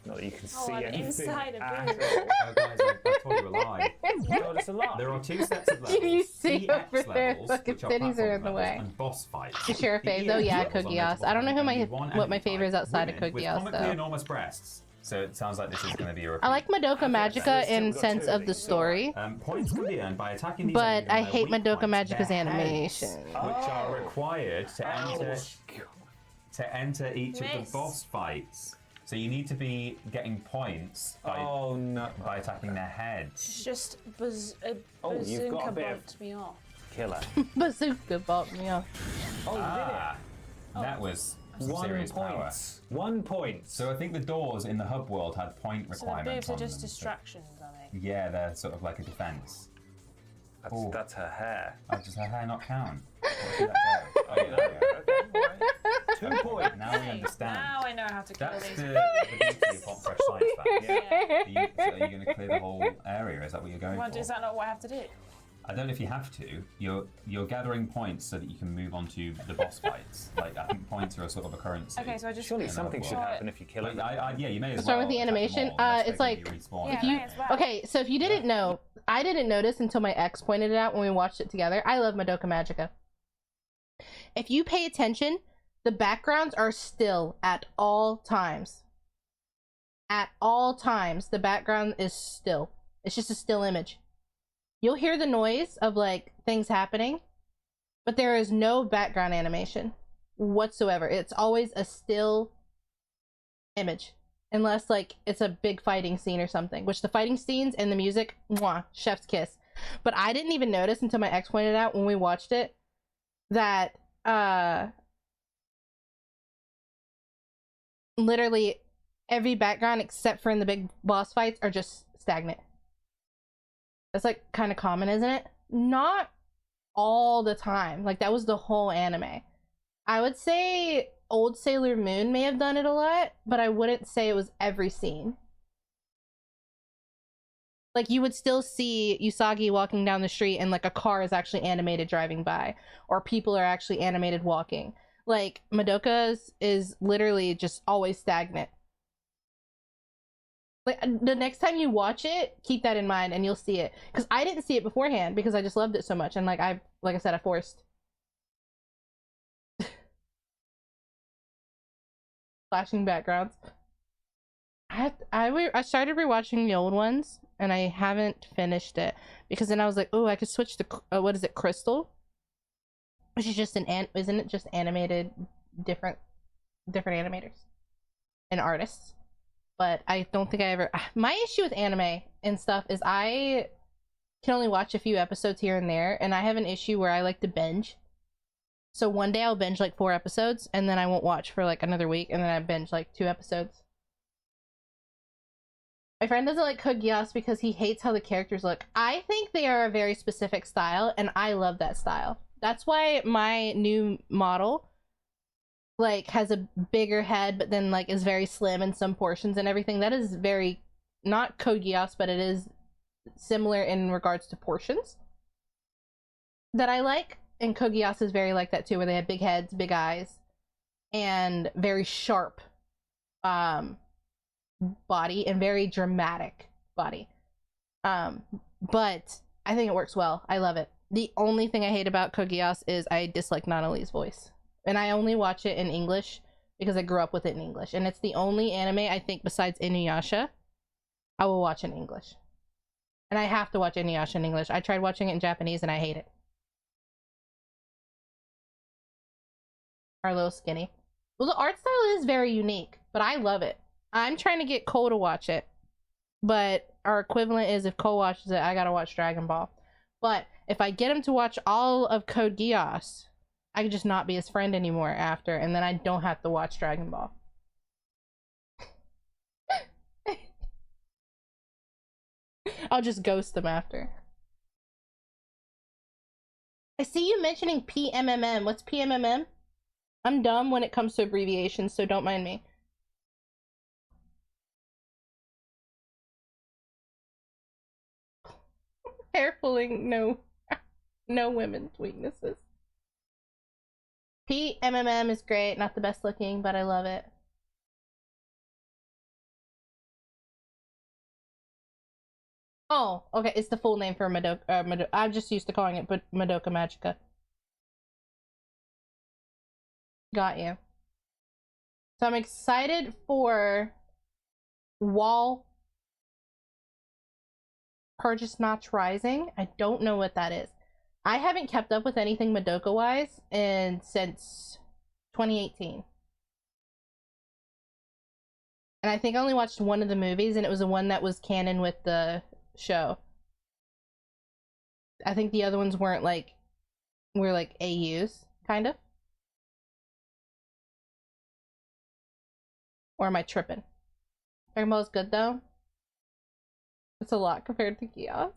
Not that you can see I'm anything. inside a at booth. all. Oh, guys, I told you a lie. God, it's a lie. There are 2 sets of levels. You see EX over there, levels, fucking which are cities are platform in the levels, way. and boss fights. The sheriff The phase. Oh EX yeah, levels are Cookie meant House. to I don't know who only my one what my enemy favorite is type, outside of women Cookie with House comically though. enormous breasts. So it sounds like this is going to be a repeat. I like Madoka Magica in sense of the story, Points can be earned by attacking these but enemies I on their hate weak Madoka points, Magica's their heads, animation. which are required to enter each of the Miss. boss fights. So you need to be getting points by attacking their heads. It's just Oh, you've got a bazooka bit of- bumped me off. Killer. Bazooka bought me off. Oh, That was some 1 serious power. point. 1 point. So I think the doors in the hub world had point So the requirements boobs are on just them. distractions, are they? Yeah, they're sort of like a defense. That's her hair. Oh, does her hair not count? Where should that go? Oh, yeah, there we go. 2 points. Now we understand. Now I know how to kill That's these. the beauty of Hot Fresh Science Facts. Yeah. So are you going to clear the whole area? Is that what you're going Well, for? is that not what I have to do? I don't know if you have to. You're gathering points so that you can move on to the boss fights. Like, I think points are a sort of a currency. Okay, so I just Surely something should happen if you kill it. Yeah, you may as What's well. wrong with the attack them animation? all, unless It's they're like gonna be respawned. if you okay. So if you didn't know, I didn't notice until my ex pointed it out when we watched it together. I love Madoka Magica. If you pay attention, the backgrounds are still at all times. At all times, the background is still. It's just a still image. You'll hear the noise of like things happening, but there is no background animation whatsoever. It's always a still image, unless like it's a big fighting scene or something, which the fighting scenes and the music, mwah, chef's kiss. But I didn't even notice until my ex pointed out when we watched it that literally every background except for in the big boss fights are just stagnant. That's like kind of common, isn't it? Not all the time. Like that was the whole anime. I would say old Sailor Moon may have done it a lot, but I wouldn't say it was every scene. Like you would still see Usagi walking down the street and like a car is actually animated driving by, or people are actually animated walking. Like Madoka's is literally just always stagnant. Like the next time you watch it, keep that in mind and you'll see it. Because I didn't see it beforehand because I just loved it so much, and like I said, I forced. Flashing backgrounds. I started rewatching the old ones and I haven't finished it because then I was like, oh, I could switch to what is it, Crystal? Which is just isn't it just animated different animators and artists? But I don't think I ever. My issue with anime and stuff is I can only watch a few episodes here and there, and I have an issue where I like to binge. So one day I'll binge like 4 episodes, and then I won't watch for like another week, and then I binge like 2 episodes. My friend doesn't like Kogias because he hates how the characters look. I think they are a very specific style, and I love that style. That's why my new model like has a bigger head, but then like is very slim in some portions and everything. That is very not Code Geass, but it is similar in regards to portions that I like. And Code Geass is very like that too, where they have big heads, big eyes, and very sharp body and very dramatic body. But I think it works well. I love it. The only thing I hate about Code Geass is I dislike Nanali's voice. And I only watch it in English because I grew up with it in English. And it's the only anime I think besides Inuyasha I will watch in English. And I have to watch Inuyasha in English. I tried watching it in Japanese and I hate it. are a little skinny. Well, the art style is very unique, but I love it. I'm trying to get Cole to watch it, but our equivalent is if Cole watches it, I gotta watch Dragon Ball. But if I get him to watch all of Code Geass, I could just not be his friend anymore after, and then I don't have to watch Dragon Ball. I'll just ghost them after. I see you mentioning PMMM. What's PMMM? I'm dumb when it comes to abbreviations, so don't mind me. Hair pulling, no. No women's weaknesses. PMMM is great. Not the best looking, but I love it. Oh, okay. It's the full name for Madoka. I'm just used to calling it Madoka Magica. Got you. So I'm excited for Wall Purchase Notch Rising. I don't know what that is. I haven't kept up with anything Madoka wise since 2018. And I think I only watched one of the movies, and it was the one that was canon with the show. I think the other ones were like AUs, kind of. Or am I tripping? Dragon Ball is good though. It's a lot compared to Geass.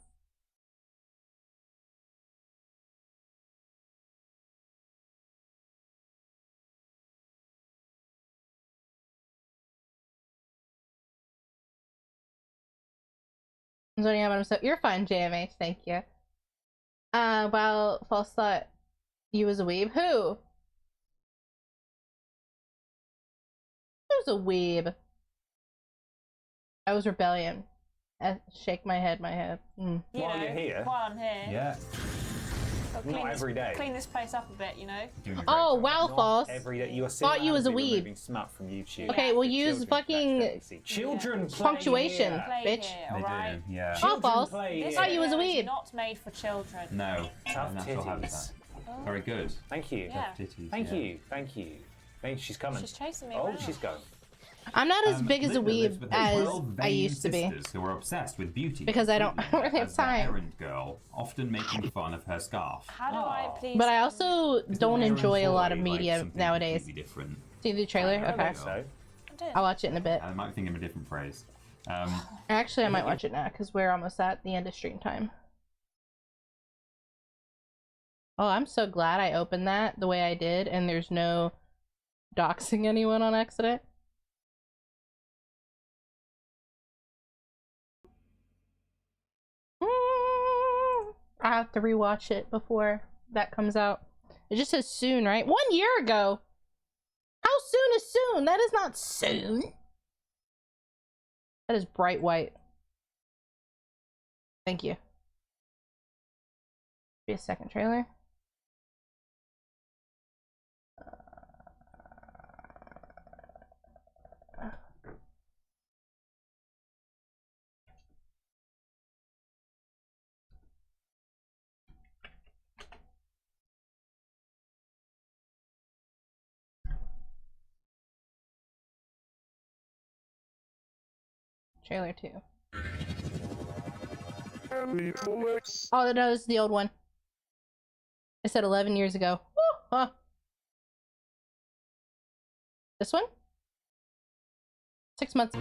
You're fine, JMH. Thank you. Well, false thought you was a weeb. Who? Who's a weeb? I was Rebellion. Shake my head, While you're here. While I'm here. Yeah. Not every day. Clean this place up a bit, you know. Oh, wow, false. Every day. You are thought you was a weeb. Smut from YouTube. Okay, we'll use fucking children punctuation, bitch. They do, yeah. Oh, false. This Thought you was a video is weeb. not made for children. No. Tough natural titties. habitat. Very good. Thank you. Yeah. Titties, Thank yeah. you. Thank you. She's coming. She's chasing me Oh, around. she's going. I'm not as big as a Linda lives weeb with her as 12 I vain used to be. sisters who are obsessed with beauty. Because I don't treatment really have as their time. errand girl, often making fun of her scarf. How do I please? But I also don't Errand enjoy a lot of boy, like, media something nowadays. completely different. See the trailer? I Okay. think so. I'll watch it in a bit. I might think of a different phrase. Actually, I might watch it now because we're almost at the end of stream time. Oh, I'm so glad I opened that the way I did, and there's no doxing anyone on accident. I have to rewatch it before that comes out. It just says soon, right? 1 year ago. How soon is soon? That is not soon. That is bright white. Thank you. Be a second trailer. Trailer 2. Oh, no, this is the old one. I said 11 years ago. Woo! Huh. This one? 6 months.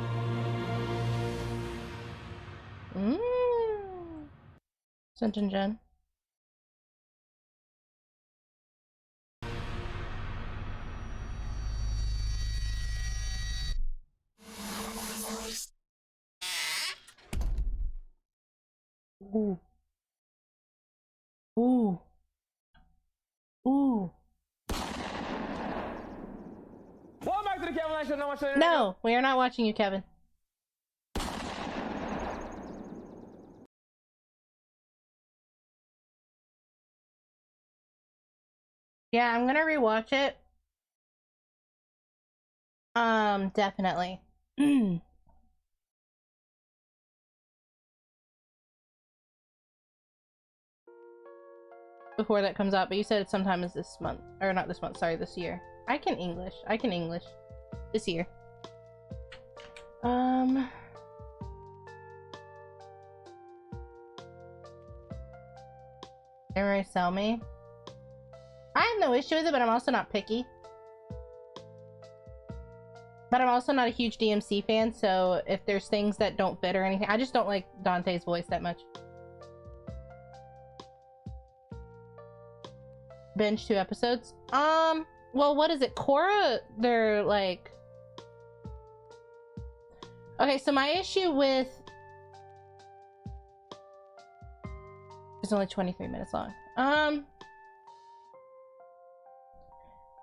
Sinjin Jen. Ooh. Ooh. Ooh. No, we are not watching you, Kevin. Yeah, I'm gonna rewatch it. Definitely. Before that comes out, but you said it's sometime is this month, or not this month, sorry, this year. I can English. I can English. This year. Never sell me. I have no issue with it, but I'm also not picky. But I'm also not a huge DMC fan, so if there's things that don't fit or anything, I just don't like Dante's voice that much. Binge 2 episodes. Well, what is it? Korra, they're like... Okay, so my issue with... It's only 23 minutes long.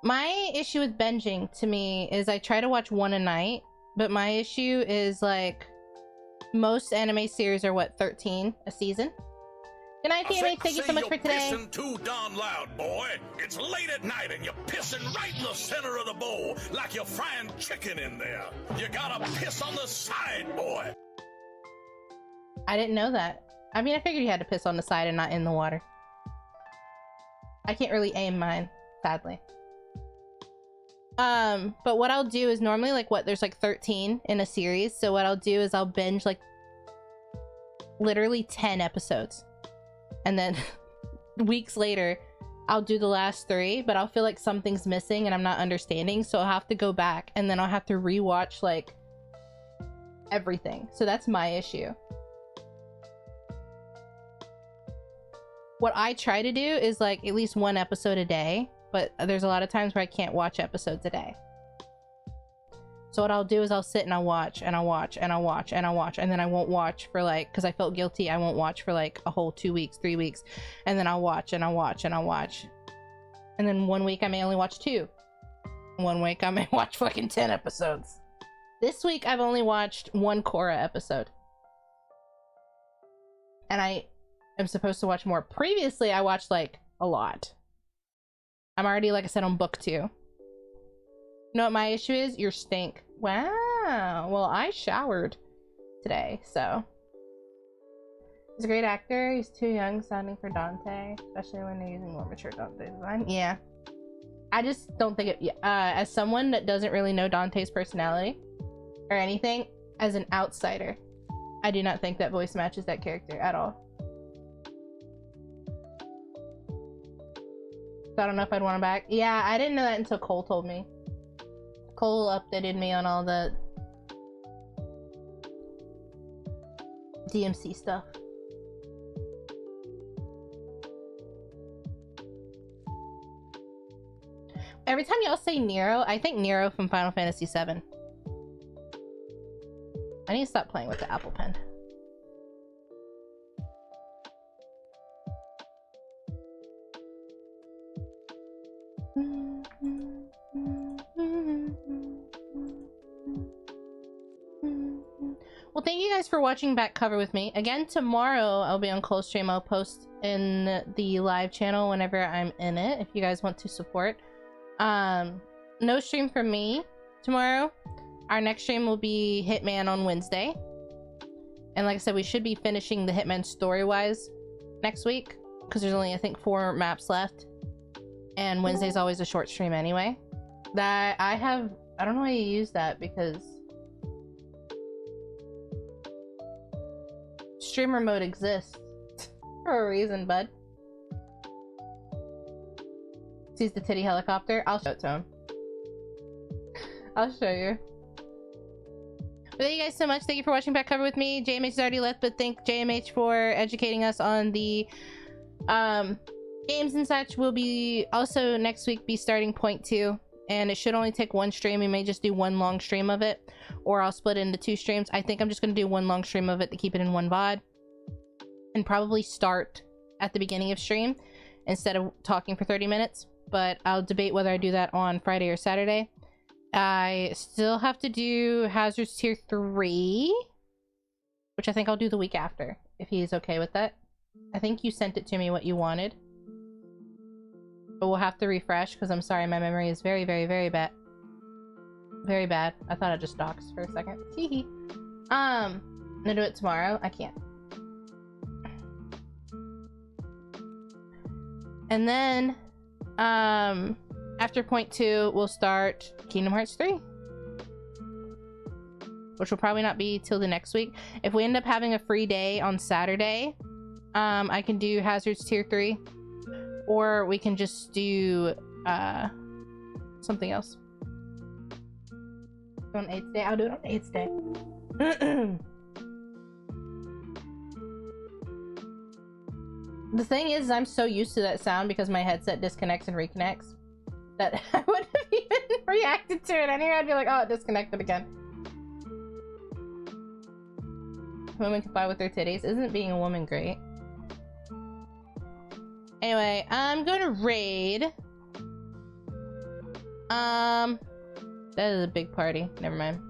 My issue with binging, to me, is I try to watch one a night, but my issue is, like, most anime series are, what, 13 a season? Good night, TMH. Thank you so much for today. You're pissing too darn loud, boy. It's late at night and you're pissing right in the center of the bowl, like you're frying chicken in there. You gotta piss on the side, boy. I didn't know that. I mean, I figured you had to piss on the side and not in the water. I can't really aim mine, sadly. But what I'll do is normally, like, what, there's like 13 in a series, so what I'll do is I'll binge like literally 10 episodes, and then weeks later I'll do the last 3, but I'll feel like something's missing and I'm not understanding, so I'll have to go back and then I'll have to rewatch like everything. So that's my issue. What I try to do is like at least 1 episode a day, but there's a lot of times where I can't watch episodes a day. So what I'll do is I'll sit and I'll watch and I'll watch and I'll watch and I'll watch, and then I won't watch for like, because I felt guilty, I won't watch for like a whole 2 weeks, 3 weeks, and then I'll watch and I'll watch and I'll watch. And then 1 week I may only watch 2. 1 week I may watch fucking 10 episodes. This week I've only watched 1 Korra episode. And I am supposed to watch more. Previously I watched like a lot. I'm already, like I said, on book 2. You know what my issue is? Your stink. Wow. Well, I showered today, so. He's a great actor. He's too young sounding for Dante, especially when they're using more mature Dante design. Yeah. I just don't think it, as someone that doesn't really know Dante's personality or anything, as an outsider, I do not think that voice matches that character at all. So I don't know if I'd want him back. Yeah, I didn't know that until Cole told me. Cole updated me on all the DMC stuff. Every time y'all say Nero, I think Nero from Final Fantasy VII. I need to stop playing with the Apple Pen. Well, thank you guys for watching Back Cover with me. Again, tomorrow I'll be on Close Stream. I'll post in the live channel whenever I'm in it, if you guys want to support. No stream from me tomorrow. Our next stream will be Hitman on Wednesday. And like I said, we should be finishing the Hitman story-wise next week, because there's only, I think, 4 maps left. And Wednesday's always a short stream anyway. That I don't know why you use that, because streamer mode exists for a reason, bud. Sees the titty helicopter. I'll show it to him. I'll show you. But thank you guys so much. Thank you for watching Back Cover with me. JMH has already left, but thank JMH for educating us on the games and such. We'll be also next week be starting Point 2, and it should only take 1 stream. We may just do 1 long stream of it, or I'll split it into 2 streams. I think I'm just going to do 1 long stream of it to keep it in 1 VOD, and probably start at the beginning of stream instead of talking for 30 minutes. But I'll debate whether I do that on Friday or Saturday. I still have to do Hazards Tier 3, which I think I'll do the week after, if he's okay with that. I think you sent it to me what you wanted. But we'll have to refresh, because I'm sorry, my memory is very, very, very bad. Very bad. I thought I just doxed for a second. Hehe. I'm gonna do it tomorrow. I can't. And then, After point 2, we'll start Kingdom Hearts 3. Which will probably not be till the next week. If we end up having a free day on Saturday, I can do Hazards Tier 3. Or we can just do something else. On 8th day? I'll do it on 8th day. The thing is, I'm so used to that sound because my headset disconnects and reconnects that I wouldn't have even reacted to it anyway. I'd be like, oh, it disconnected again. Women can fly with their titties. Isn't being a woman great? Anyway, I'm going to raid. That is a big party. Never mind.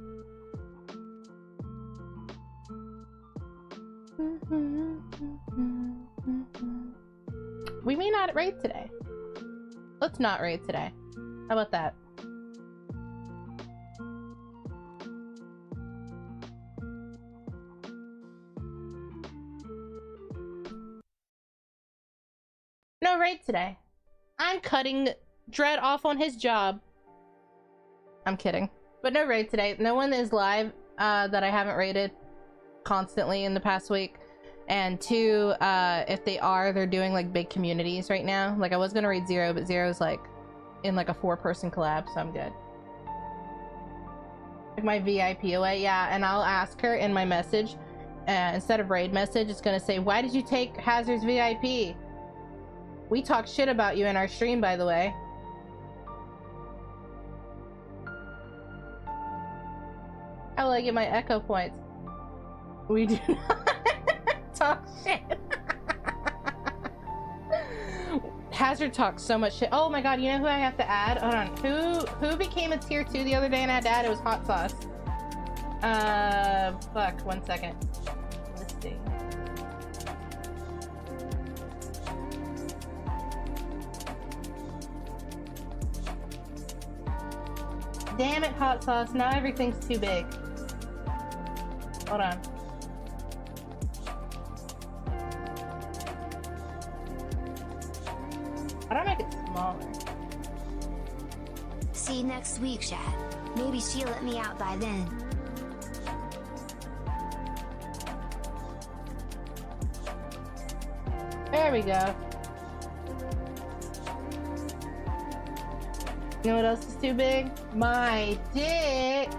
We may not raid today. Let's not raid today. How about that? No raid today. I'm cutting Dread off on his job. I'm kidding. But no raid today. No one is live that I haven't raided constantly in the past week. And 2, if they are, they're doing like big communities right now. Like I was gonna raid Zero, but Zero's like in like a 4-person collab, so I'm good. Like my VIP away, yeah, and I'll ask her in my message, instead of raid message, it's gonna say, why did you take Hazard's VIP? We talk shit about you in our stream, by the way. How will I get my echo points? We do not talk shit. Hazard talks so much shit. Oh my god, you know who I have to add? Hold on. Who became a tier 2 the other day and I had to add? It was Hot Sauce. Fuck, 1 second. Let's see. Damn it, Hot Sauce. Now everything's too big. Hold on. How do I make it smaller? See you next week, Chad. Maybe she'll let me out by then. There we go. You know what else is too big? My dick!